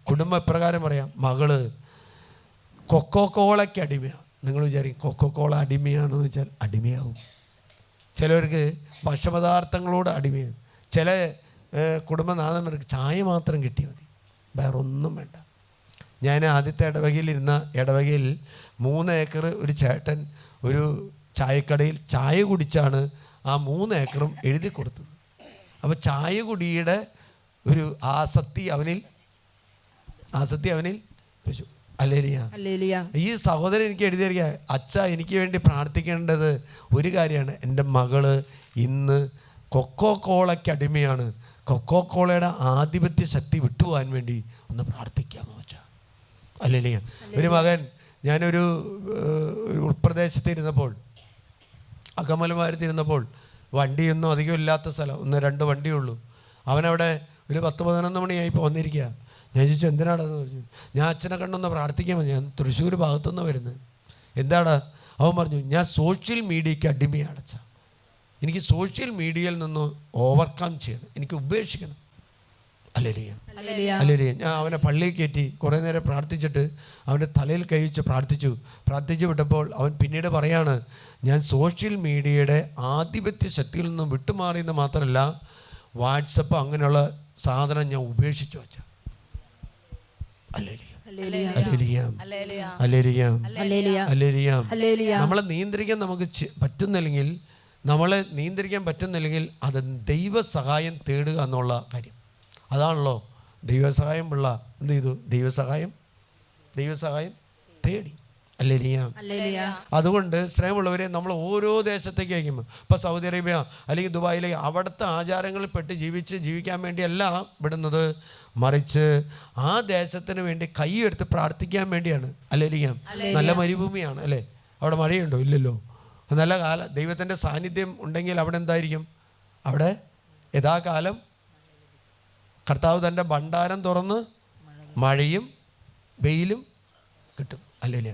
കുടുംബം എപ്രകാരം പറയാം, മകള് കൊക്കോക്കോളയ്ക്ക് അടിമയാണ്. നിങ്ങൾ വിചാരിക്കും കൊക്കോക്കോള അടിമയാണെന്ന് വെച്ചാൽ അടിമയാവും. ചിലവർക്ക് ഭക്ഷപദാർത്ഥങ്ങളോട് അടിമയാണ്. ചില കുടുംബനാഥന്മാർക്ക് ചായ മാത്രം കിട്ടിയാൽ മതി, വേറെ ഒന്നും വേണ്ട. ഞാൻ ആദ്യത്തെ ഇടവകയിൽ 3 ഏക്കർ ഒരു ചേട്ടൻ ഒരു ചായക്കടയിൽ ചായ കുടിച്ചാണ് ആ 3 ഏക്കറും എഴുതി കൊടുത്തത്. അപ്പോൾ ചായ കുടിയുടെ ഒരു ആസക്തി അവനിൽ വെച്ചു. ഹല്ലേലൂയ. ഈ സഹോദരൻ എനിക്ക് എഴുതിയിരിക്കുക, അച്ഛാ എനിക്ക് വേണ്ടി പ്രാർത്ഥിക്കേണ്ടത് ഒരു കാര്യമാണ്, എൻ്റെ മകള് ഇന്ന് കൊക്കോക്കോളയ്ക്ക് അടിമയാണ്, കൊക്കോക്കോളയുടെ ആധിപത്യ ശക്തി വിട്ടുപോകാൻ വേണ്ടി ഒന്ന് പ്രാർത്ഥിക്കാമോ വെച്ചാൽ. ഹല്ലേലൂയ. ഒരു മകൻ, ഞാനൊരു ഉൾപ്രദേശത്തിരുന്നപ്പോൾ, അകമലമാരത്തിരുന്നപ്പോൾ, വണ്ടിയൊന്നും അധികം ഇല്ലാത്ത സ്ഥലം, 1-2 വണ്ടിയുള്ളൂ. അവനവിടെ ഒരു 10-11 മണിയായിപ്പോൾ വന്നിരിക്കുക. ഞാൻ ചോദിച്ചു, എന്തിനാണെന്ന് പറഞ്ഞു. ഞാൻ അച്ഛനെ കണ്ടൊന്ന് പ്രാർത്ഥിക്കാമോ, ഞാൻ തൃശ്ശൂർ ഭാഗത്തുനിന്ന് വരുന്നത്. എന്താണ്? അവൻ പറഞ്ഞു, ഞാൻ സോഷ്യൽ മീഡിയയ്ക്ക് അടിമയാണ് അച്ഛാ, എനിക്ക് സോഷ്യൽ മീഡിയയിൽ നിന്ന് ഓവർകം ചെയ്യണം, എനിക്ക് ഉപേക്ഷിക്കണം. ഹല്ലേലൂയ. ഞാൻ അവനെ പള്ളിയിൽ കയറ്റി കുറേ നേരം പ്രാർത്ഥിച്ചിട്ട് അവൻ്റെ തലയിൽ കൈവച്ച് പ്രാർത്ഥിച്ചു വിട്ടപ്പോൾ അവൻ പിന്നീട് പറയാണ്, ഞാൻ സോഷ്യൽ മീഡിയയുടെ ആധിപത്യ ശക്തിയിൽ നിന്നും വിട്ടുമാറിയെന്ന് മാത്രമല്ല, വാട്സപ്പ് അങ്ങനെയുള്ള സാധനം ഞാൻ ഉപേക്ഷിച്ചു വെച്ച. നമ്മളെ നിയന്ത്രിക്കാൻ നമുക്ക് പറ്റുന്നില്ലെങ്കിൽ അത് ദൈവസഹായം തേടുക എന്നുള്ള കാര്യം. അതാണല്ലോ ദൈവസഹായം പിള്ള എന്ത് ചെയ്തു, ദൈവസഹായം തേടി. അതുകൊണ്ട് സ്നേഹമുള്ളവരെ, നമ്മൾ ഓരോ ദേശത്തേക്ക് അയക്കുമ്പോൾ, ഇപ്പോൾ സൗദി അറേബ്യ അല്ലെങ്കിൽ ദുബായിലേക്ക് അവിടുത്തെ ആചാരങ്ങളിൽ പെട്ട് ജീവിക്കാൻ വേണ്ടിയല്ല വിടുന്നത്, മറിച്ച് ആ ദേശത്തിന് വേണ്ടി കൈയെടുത്ത് പ്രാർത്ഥിക്കാൻ വേണ്ടിയാണ്. നല്ല മരുഭൂമിയാണ് അല്ലേ, അവിടെ മഴയുണ്ടോ? ഇല്ലല്ലോ. നല്ല ദൈവത്തിൻ്റെ സാന്നിധ്യം ഉണ്ടെങ്കിൽ അവിടെ എന്തായിരിക്കും? അവിടെ യഥാകാലം കർത്താവ് തൻ്റെ ഭണ്ഡാരം തുറന്ന് മഴയും വെയിലും കിട്ടും. അല്ലേ?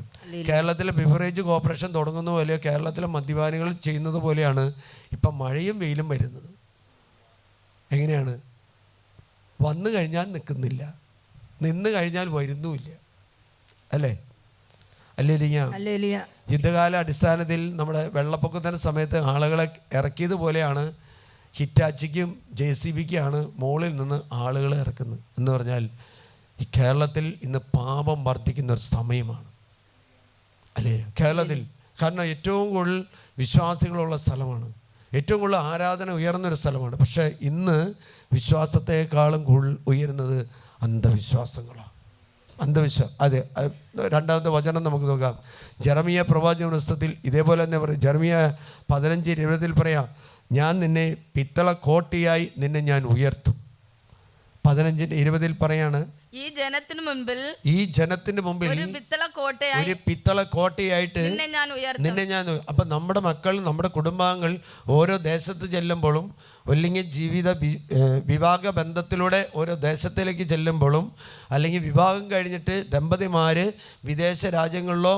കേരളത്തിലെ ബിവറേജ് കോർപ്പറേഷൻ തുടങ്ങുന്ന പോലെ കേരളത്തിലെ മദ്യപാനികൾ ചെയ്യുന്നത് പോലെയാണ് ഇപ്പം മഴയും വെയിലും വരുന്നത്. എങ്ങനെയാണ്? വന്നു കഴിഞ്ഞാൽ നിൽക്കുന്നില്ല, നിന്ന് കഴിഞ്ഞാൽ വരുന്നുമില്ല. അല്ലേ? അല്ലേ? യുദ്ധകാല അടിസ്ഥാനത്തിൽ നമ്മുടെ വെള്ളപ്പൊക്കത്തിൻ്റെ സമയത്ത് ആളുകളെ ഇറക്കിയതുപോലെയാണ് ഹിറ്റാച്ചിക്കും JCBക്കാണ് മുകളിൽ നിന്ന് ആളുകളെ ഇറക്കുന്നത്. എന്ന് പറഞ്ഞാൽ ഈ കേരളത്തിൽ ഇന്ന് പാപം വർദ്ധിക്കുന്ന ഒരു സമയമാണ്. അല്ലേ? കേരളത്തിൽ കാരണം ഏറ്റവും കൂടുതൽ വിശ്വാസികളുള്ള സ്ഥലമാണ്, ഏറ്റവും കൂടുതൽ ആരാധന ഉയർന്നൊരു സ്ഥലമാണ്. പക്ഷേ ഇന്ന് വിശ്വാസത്തെക്കാളും കൂടുതൽ ഉയരുന്നത് അന്ധവിശ്വാസങ്ങളാണ്. അതെ, രണ്ടാമത്തെ വചനം നമുക്ക് നോക്കാം. ജെറമിയ പ്രവാചക പുസ്തകത്തിൽ ഇതേപോലെ തന്നെ പറയും. ജെറമിയ 15:20 പറയാം, ഞാൻ നിന്നെ പിത്തള കോട്ടയായി നിന്നെ ഞാൻ ഉയർത്തും. 15:20 പറയാണ്, ഈ ജനത്തിന് മുമ്പിൽ ഒരു പിത്തള കോട്ടയായിട്ട് നിന്നെ ഞാൻ. അപ്പം നമ്മുടെ മക്കൾ, നമ്മുടെ കുടുംബാംഗങ്ങൾ ഓരോ ദേശത്ത് ചെല്ലുമ്പോഴും അല്ലെങ്കിൽ വിവാഹ ബന്ധത്തിലൂടെ ഓരോ ദേശത്തിലേക്ക് ചെല്ലുമ്പോഴും അല്ലെങ്കിൽ വിവാഹം കഴിഞ്ഞിട്ട് ദമ്പതിമാർ വിദേശ രാജ്യങ്ങളിലോ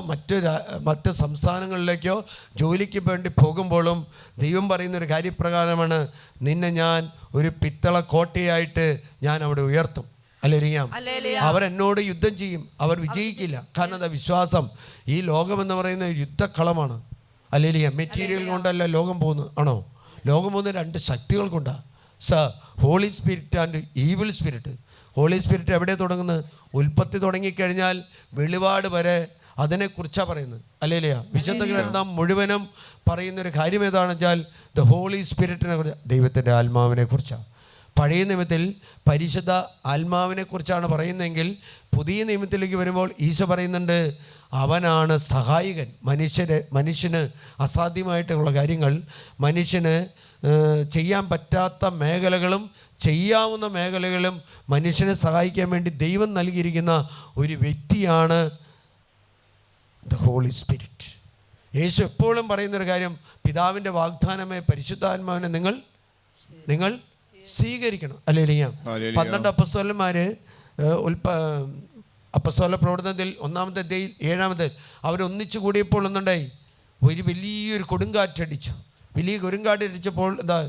മറ്റ് സംസ്ഥാനങ്ങളിലേക്കോ ജോലിക്ക് വേണ്ടി പോകുമ്പോഴും ദൈവം പറയുന്നൊരു കാര്യപ്രകാരമാണ്, നിന്നെ ഞാൻ ഒരു പിത്തള കോട്ടയായിട്ട് ഞാൻ അവിടെ ഉയർത്തും. അല്ലേരിയാം? അവരെന്നോട് യുദ്ധം ചെയ്യും, അവർ വിജയിക്കില്ല. കാരണം എന്താ? വിശ്വാസം. ഈ ലോകമെന്ന് പറയുന്നത് യുദ്ധക്കളമാണ്. അല്ലേരിയാം? മെറ്റീരിയൽ കൊണ്ടല്ല ലോകം പോകുന്നത്, ആണോ? ലോകം പോകുന്ന രണ്ട് ശക്തികൾ കൊണ്ടാണ്. Holy spirit and evil spirit. Holy spirit എവിടെ തുടങ്ങുന്നത്? ഉൽപ്പത്തി തുടങ്ങിക്കഴിഞ്ഞാൽ വെളിപാട് വരെ അതിനെക്കുറിച്ചാണ് പറയുന്നത്. അല്ലേലിയ? വിശുദ്ധ ഗ്രന്ഥം മുഴുവനും പറയുന്നൊരു കാര്യം ഏതാണെന്ന് വെച്ചാൽ ദ ഹോളി സ്പിരിറ്റിനെ കുറിച്ച്, ദൈവത്തിൻ്റെ ആത്മാവിനെ കുറിച്ചാണ്. പഴയ നിയമത്തിൽ പരിശുദ്ധ ആത്മാവിനെ കുറിച്ചാണ് പറയുന്നതെങ്കിൽ പുതിയ നിയമത്തിലേക്ക് വരുമ്പോൾ ഈശോ പറയുന്നുണ്ട്, അവനാണ് സഹായകൻ. മനുഷ്യന് അസാധ്യമായിട്ടുള്ള കാര്യങ്ങൾ, മനുഷ്യന് ചെയ്യാൻ പറ്റാത്ത മേഖലകളും ചെയ്യാവുന്ന മേഖലകളും മനുഷ്യനെ സഹായിക്കാൻ വേണ്ടി ദൈവം നൽകിയിരിക്കുന്ന ഒരു വ്യക്തിയാണ് ദ ഹോളി സ്പിരിറ്റ്. യേശു എപ്പോഴും പറയുന്നൊരു കാര്യം, പിതാവിൻ്റെ വാഗ്ദാനമേ പരിശുദ്ധാത്മാവിനെ നിങ്ങൾ സ്വീകരിക്കണം. അല്ലേലിയ? 12 അപ്പസ്തോലന്മാർ അപ്പസ്തോല പ്രവർത്തനത്തിൽ 1-ാമത്തെ അധ്യായം 7-ാമത്തെ അവരൊന്നിച്ചു കൂടിയപ്പോൾ ഒന്നുണ്ടായി, ഒരു വലിയൊരു കൊടുങ്കാറ്റടിച്ചു. വലിയ കൊടുങ്കാറ്റടിച്ചപ്പോൾ എന്താ?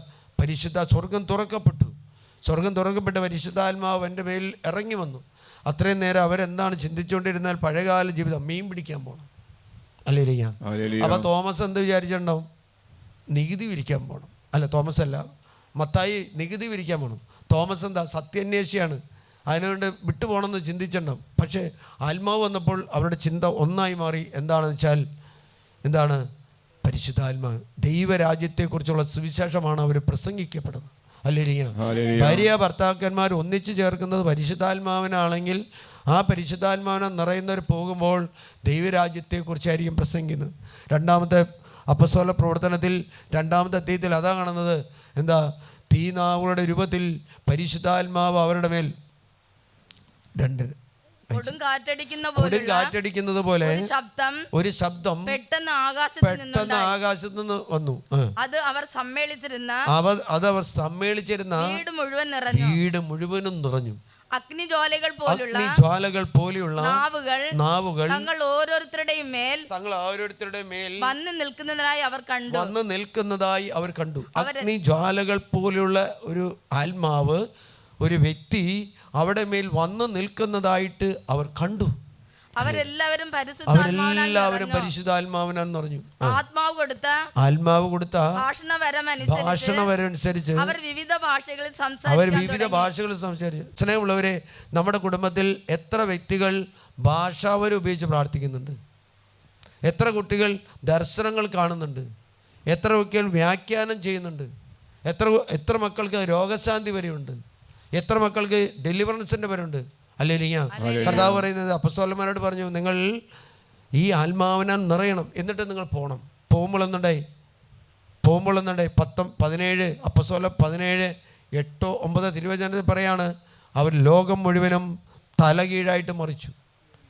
സ്വർഗം തുറക്കപ്പെട്ട പരിശുദ്ധാത്മാവ് എൻ്റെ മേൽ ഇറങ്ങി വന്നു. അത്രയും നേരം അവരെന്താണ് ചിന്തിച്ചുകൊണ്ടിരുന്നാൽ പഴയകാല ജീവിതം, മീൻ പിടിക്കാൻ പോകണം. അല്ലേലിയ? അപ്പോൾ തോമസ് എന്ത് വിചാരിച്ചിട്ടുണ്ടാവും? നികുതി വിരിക്കാൻ പോകണം. അല്ല, തോമസ് അല്ല, മത്തായി നികുതി വിരിക്കാൻ പോകണം. തോമസ് എന്താ? സത്യാന്വേഷിയാണ്, അതിനുകൊണ്ട് വിട്ടുപോകണമെന്ന് ചിന്തിച്ചിട്ടുണ്ടാവും. പക്ഷേ ആത്മാവ് വന്നപ്പോൾ അവരുടെ ചിന്ത ഒന്നായി മാറി. എന്താണെന്ന് വെച്ചാൽ എന്താണ്? പരിശുദ്ധാത്മാവ്, ദൈവരാജ്യത്തെക്കുറിച്ചുള്ള സുവിശേഷമാണ് അവർ പ്രസംഗിക്കപ്പെടുന്നത്. അല്ലേലിയ? ഭാര്യ ഭർത്താക്കന്മാർ ഒന്നിച്ചു ചേർക്കുന്നത് പരിശുദ്ധാത്മാവിനാണെങ്കിൽ ആ പരിശുദ്ധാത്മാവിനെ നിറയുന്നവർ പോകുമ്പോൾ ദൈവരാജ്യത്തെക്കുറിച്ചായിരിക്കും പ്രസംഗിക്കുന്നത്. 2-ാമത്തെ അപ്പസ്തോല പ്രവർത്തനത്തിൽ 2-ാമത്തെ അധ്യായത്തിൽ അതാ കാണുന്നത്. എന്താ? തീനാവുകളുടെ രൂപത്തിൽ പരിശുദ്ധാത്മാവ് അവരുടെ മേൽ കൊടുങ്കാറ്റടിക്കുന്നത് പോലെ ഒരു ശബ്ദം പെട്ടെന്ന് ആകാശത്ത് നിന്ന് വന്നു. അത് അവർ സമ്മേളിച്ചിരുന്ന വീട് മുഴുവനും നിറഞ്ഞു. അഗ്നിജ്വാലകൾ പോലെയുള്ള നാവുകൾ തങ്ങൾ ഓരോരുത്തരുടെയും മേൽ വന്ന് നിൽക്കുന്നതായി അവർ കണ്ടു. അഗ്നിജ്വാലകൾ പോലെയുള്ള ഒരു ആത്മാവ്, ഒരു വ്യക്തി അവിടെ മേൽ വന്നു നിൽക്കുന്നതായിട്ട് അവർ കണ്ടു. അവരെല്ലാവരും പരിശുദ്ധാത്മാവിനെന്ന് പറഞ്ഞു. ആത്മാവ് കൊടുത്ത ഭാഷണവരനുസരിച്ച് അവർ വിവിധ ഭാഷകളിൽ സംസാരിച്ചു. സ്നേഹമുള്ളവരെ, നമ്മുടെ കുടുംബത്തിൽ എത്ര വ്യക്തികൾ ഭാഷാവരം ഉപയോഗിച്ച് പ്രാർത്ഥിക്കുന്നുണ്ട്? എത്ര കുട്ടികൾ ദർശനങ്ങൾ കാണുന്നുണ്ട്? എത്ര കുട്ടികൾ വ്യാഖ്യാനം ചെയ്യുന്നുണ്ട്? എത്ര മക്കൾക്ക് രോഗശാന്തി വരെയുണ്ട്? എത്ര മക്കൾക്ക് ഡെലിവറൻസിൻ്റെ വരെയുണ്ട്? അല്ലേലിയ? കർത്താവ് പറയുന്നത് അപ്പസ്തോലന്മാരോട് പറഞ്ഞു, നിങ്ങൾ ഈ ആത്മാവിനെ നിറയണം, എന്നിട്ട് നിങ്ങൾ പോകണം. പോകുമ്പോൾ എന്നുണ്ടായി 17 അപ്പസ്തോല 17:8-9 തിരുവചനത്തിൽ പറയാണ്, അവർ ലോകം മുഴുവനും തലകീഴായിട്ട് മറിച്ചു.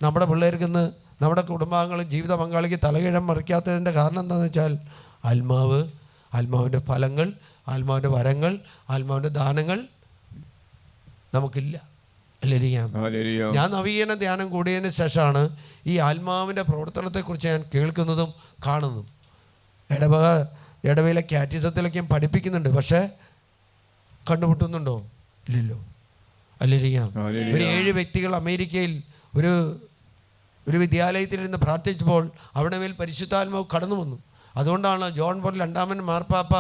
നമ്മുടെ പിള്ളേർക്കിന്ന് നമ്മുടെ കുടുംബാംഗങ്ങൾ ജീവിത പങ്കാളിക്ക് തലകീഴം മറിക്കാത്തതിൻ്റെ കാരണം എന്താണെന്ന് വെച്ചാൽ ആത്മാവിൻ്റെ ഫലങ്ങൾ ആത്മാവിൻ്റെ വരങ്ങൾ, ആത്മാവിൻ്റെ ദാനങ്ങൾ നമുക്കില്ല. അല്ലേരിയാം. ഞാൻ നവീകരണ ധ്യാനം കൂടിയതിന് ശേഷമാണ് ഈ ആത്മാവിൻ്റെ പ്രവർത്തനത്തെക്കുറിച്ച് ഞാൻ കേൾക്കുന്നതും കാണുന്നതും. ഇടവയിലെ കാറ്റിസത്തിലൊക്കെയും പഠിപ്പിക്കുന്നുണ്ട്, പക്ഷേ കണ്ടുമുട്ടുന്നുണ്ടോ? ഇല്ലല്ലോ. അല്ലേരിയാം. ഒരു 7 വ്യക്തികൾ അമേരിക്കയിൽ ഒരു വിദ്യാലയത്തിലിരുന്ന് പ്രാർത്ഥിച്ചപ്പോൾ അവിടെ മേൽ പരിശുദ്ധാത്മാവ് കടന്നു വന്നു. അതുകൊണ്ടാണ് ജോൺ പോൾ 2-ാമൻ മാർപ്പാപ്പ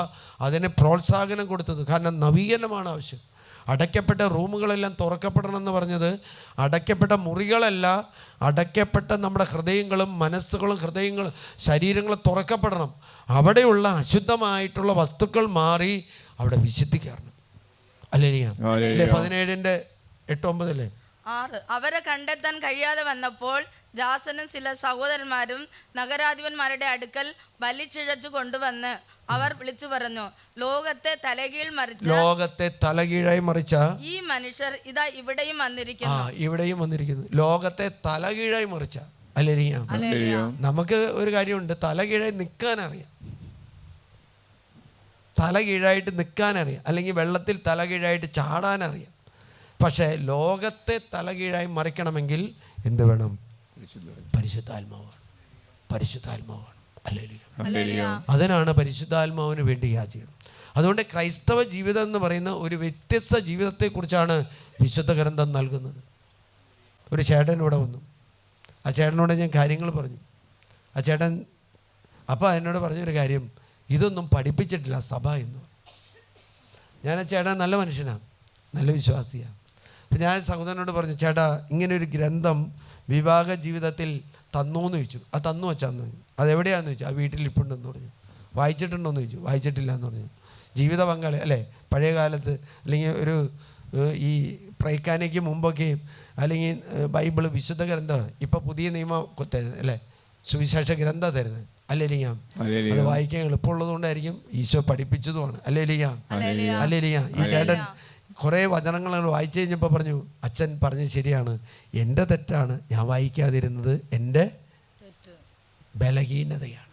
അതിന് പ്രോത്സാഹനം കൊടുത്തത്. കാരണം നവീകരണമാണ് ആവശ്യം. അടയ്ക്കപ്പെട്ട റൂമുകളെല്ലാം തുറക്കപ്പെടണമെന്ന് പറഞ്ഞത് അടയ്ക്കപ്പെട്ട മുറികളല്ല, അടയ്ക്കപ്പെട്ട നമ്മുടെ ഹൃദയങ്ങളും മനസ്സുകളും ഹൃദയങ്ങളും ശരീരങ്ങളും തുറക്കപ്പെടണം. അവിടെയുള്ള അശുദ്ധമായിട്ടുള്ള വസ്തുക്കൾ മാറി അവിടെ വിശുദ്ധിക്കാരണം. അല്ലേ? 17:8-9 6 അവരെ കണ്ടെത്താൻ കഴിയാതെ വന്നപ്പോൾ ജാസനും ചില സഹോദരന്മാരും നഗരാധിപന്മാരുടെ അടുക്കൽ വലിച്ചിഴച്ചു കൊണ്ടുവന്ന് അവർ വിളിച്ചു പറഞ്ഞു, ലോകത്തെ തലകീഴായി മറിച്ച ഈ മനുഷ്യർ ഇതാ ഇവിടെയും വന്നിരിക്കുന്നു. ലോകത്തെ തലകീഴായി മറിച്ച. അല്ലേരിയാം. നമുക്ക് ഒരു കാര്യമുണ്ട്, തലകീഴായി നിൽക്കാനറിയാം, തലകീഴായിട്ട് നിൽക്കാനറിയാം, അല്ലെങ്കിൽ വെള്ളത്തിൽ തലകീഴായിട്ട് ചാടാനറിയാം. പക്ഷേ ലോകത്തെ തലകീഴായി മറിക്കണമെങ്കിൽ എന്ത് വേണം? പരിശുദ്ധാത്മാവാണ്. ഹല്ലേലൂയ. അതിനാണ് പരിശുദ്ധാത്മാവിന് വേണ്ടി യാചിക്കണം. അതുകൊണ്ട് ക്രൈസ്തവ ജീവിതം എന്ന് പറയുന്ന ഒരു വ്യത്യസ്ത ജീവിതത്തെക്കുറിച്ചാണ് വിശുദ്ധ ഗ്രന്ഥം നൽകുന്നത്. ഒരു ചേട്ടൻ ഇവിടെ വന്നു. ആ ചേട്ടനോട് ഞാൻ കാര്യങ്ങൾ പറഞ്ഞു. ആ ചേട്ടൻ അപ്പോൾ എന്നോട് പറഞ്ഞൊരു കാര്യം, ഇതൊന്നും പഠിപ്പിച്ചിട്ടില്ല സഭ എന്ന് പറഞ്ഞു. ഞാൻ ആ ചേട്ടൻ നല്ല മനുഷ്യനാണ്, നല്ല വിശ്വാസിയാണ്. അപ്പം ഞാൻ സഹോദരനോട് പറഞ്ഞു, ചേട്ടാ ഇങ്ങനൊരു ഗ്രന്ഥം വിവാഹ ജീവിതത്തിൽ തന്നോ എന്ന് ചോദിച്ചു. അത് തന്നു വെച്ചാന്ന് പറഞ്ഞു. അതെവിടെയാണെന്ന് ചോദിച്ചു. ആ വീട്ടിൽ ഇപ്പുണ്ടെന്ന് പറഞ്ഞു. വായിച്ചിട്ടുണ്ടോ എന്ന് ചോദിച്ചു. വായിച്ചിട്ടില്ല എന്ന് പറഞ്ഞു. ജീവിത പങ്കാളി അല്ലേ, പഴയ കാലത്ത് അല്ലെങ്കിൽ ഈ പ്രൈക്കാനയ്ക്ക് മുമ്പൊക്കെയും അല്ലെങ്കിൽ ബൈബിള് വിശുദ്ധ ഗ്രന്ഥം, ഇപ്പം പുതിയ നിയമം തരുന്നത് അല്ലേ, സുവിശേഷ ഗ്രന്ഥം തരുന്നത്. അല്ലേലിയാം. അത് വായിക്കാൻ എളുപ്പമുള്ളത് കൊണ്ടായിരിക്കും ഈശോ പഠിപ്പിച്ചതുമാണ്. അല്ലേലിയാം. ഈ ചേട്ടൻ കുറേ വചനങ്ങൾ വായിച്ചു കഴിഞ്ഞപ്പോൾ പറഞ്ഞു, അച്ഛൻ പറഞ്ഞത് ശരിയാണ്, എൻ്റെ തെറ്റാണ്, ഞാൻ വായിക്കാതിരുന്നത് എൻ്റെ ബലഹീനതയാണ്.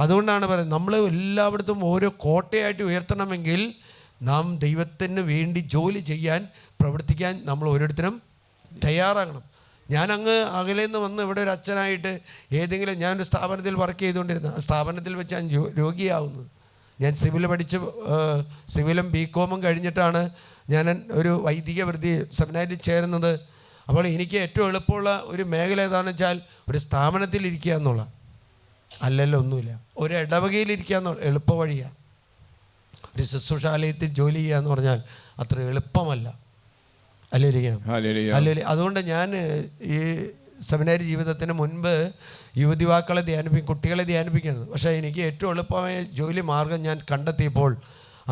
അതുകൊണ്ടാണ് പറയുന്നത്, നമ്മൾ എല്ലായിടത്തും ഓരോ കോട്ടയായിട്ട് ഉയർത്തണമെങ്കിൽ നാം ദൈവത്തിന് വേണ്ടി ജോലി ചെയ്യാൻ, പ്രവർത്തിക്കാൻ നമ്മൾ ഓരോരുത്തരും തയ്യാറാകണം. ഞാൻ അങ്ങ് അകലേന്ന് വന്ന് ഇവിടെ ഒരു അച്ഛനായിട്ട് ഞാനൊരു സ്ഥാപനത്തിൽ വർക്ക് ചെയ്തുകൊണ്ടിരുന്ന ആ സ്ഥാപനത്തിൽ വെച്ച് ഞാൻ രോഗിയാവുന്നത്. ഞാൻ സിവിലും ബികോമും കഴിഞ്ഞിട്ടാണ് ഞാൻ ഒരു വൈദിക വൃത്തി സെമിനാരിൽ ചേരുന്നത്. അപ്പോൾ എനിക്ക് ഏറ്റവും എളുപ്പമുള്ള ഒരു മേഖല ഏതാണെന്ന് വെച്ചാൽ ഒരു സ്ഥാപനത്തിൽ ഇരിക്കുക എന്നുള്ള അല്ലല്ലോ, ഒന്നുമില്ല, ഒരു ഇടവകയിലിരിക്കുക എന്നുള്ള എളുപ്പ വഴിയാണ്. ഒരു ശുശ്രൂഷാലയത്തിൽ ജോലി ചെയ്യുക എന്ന് പറഞ്ഞാൽ അത്ര എളുപ്പമല്ല. അല്ലേ? അതുകൊണ്ട് ഞാൻ ഈ സെമിനാരി ജീവിതത്തിന് മുൻപ് യുവതിവാക്കളെ കുട്ടികളെ ധ്യാനിപ്പിക്കുന്നത്. പക്ഷേ എനിക്ക് ഏറ്റവും എളുപ്പമായ ജോലി മാർഗം ഞാൻ കണ്ടെത്തിയപ്പോൾ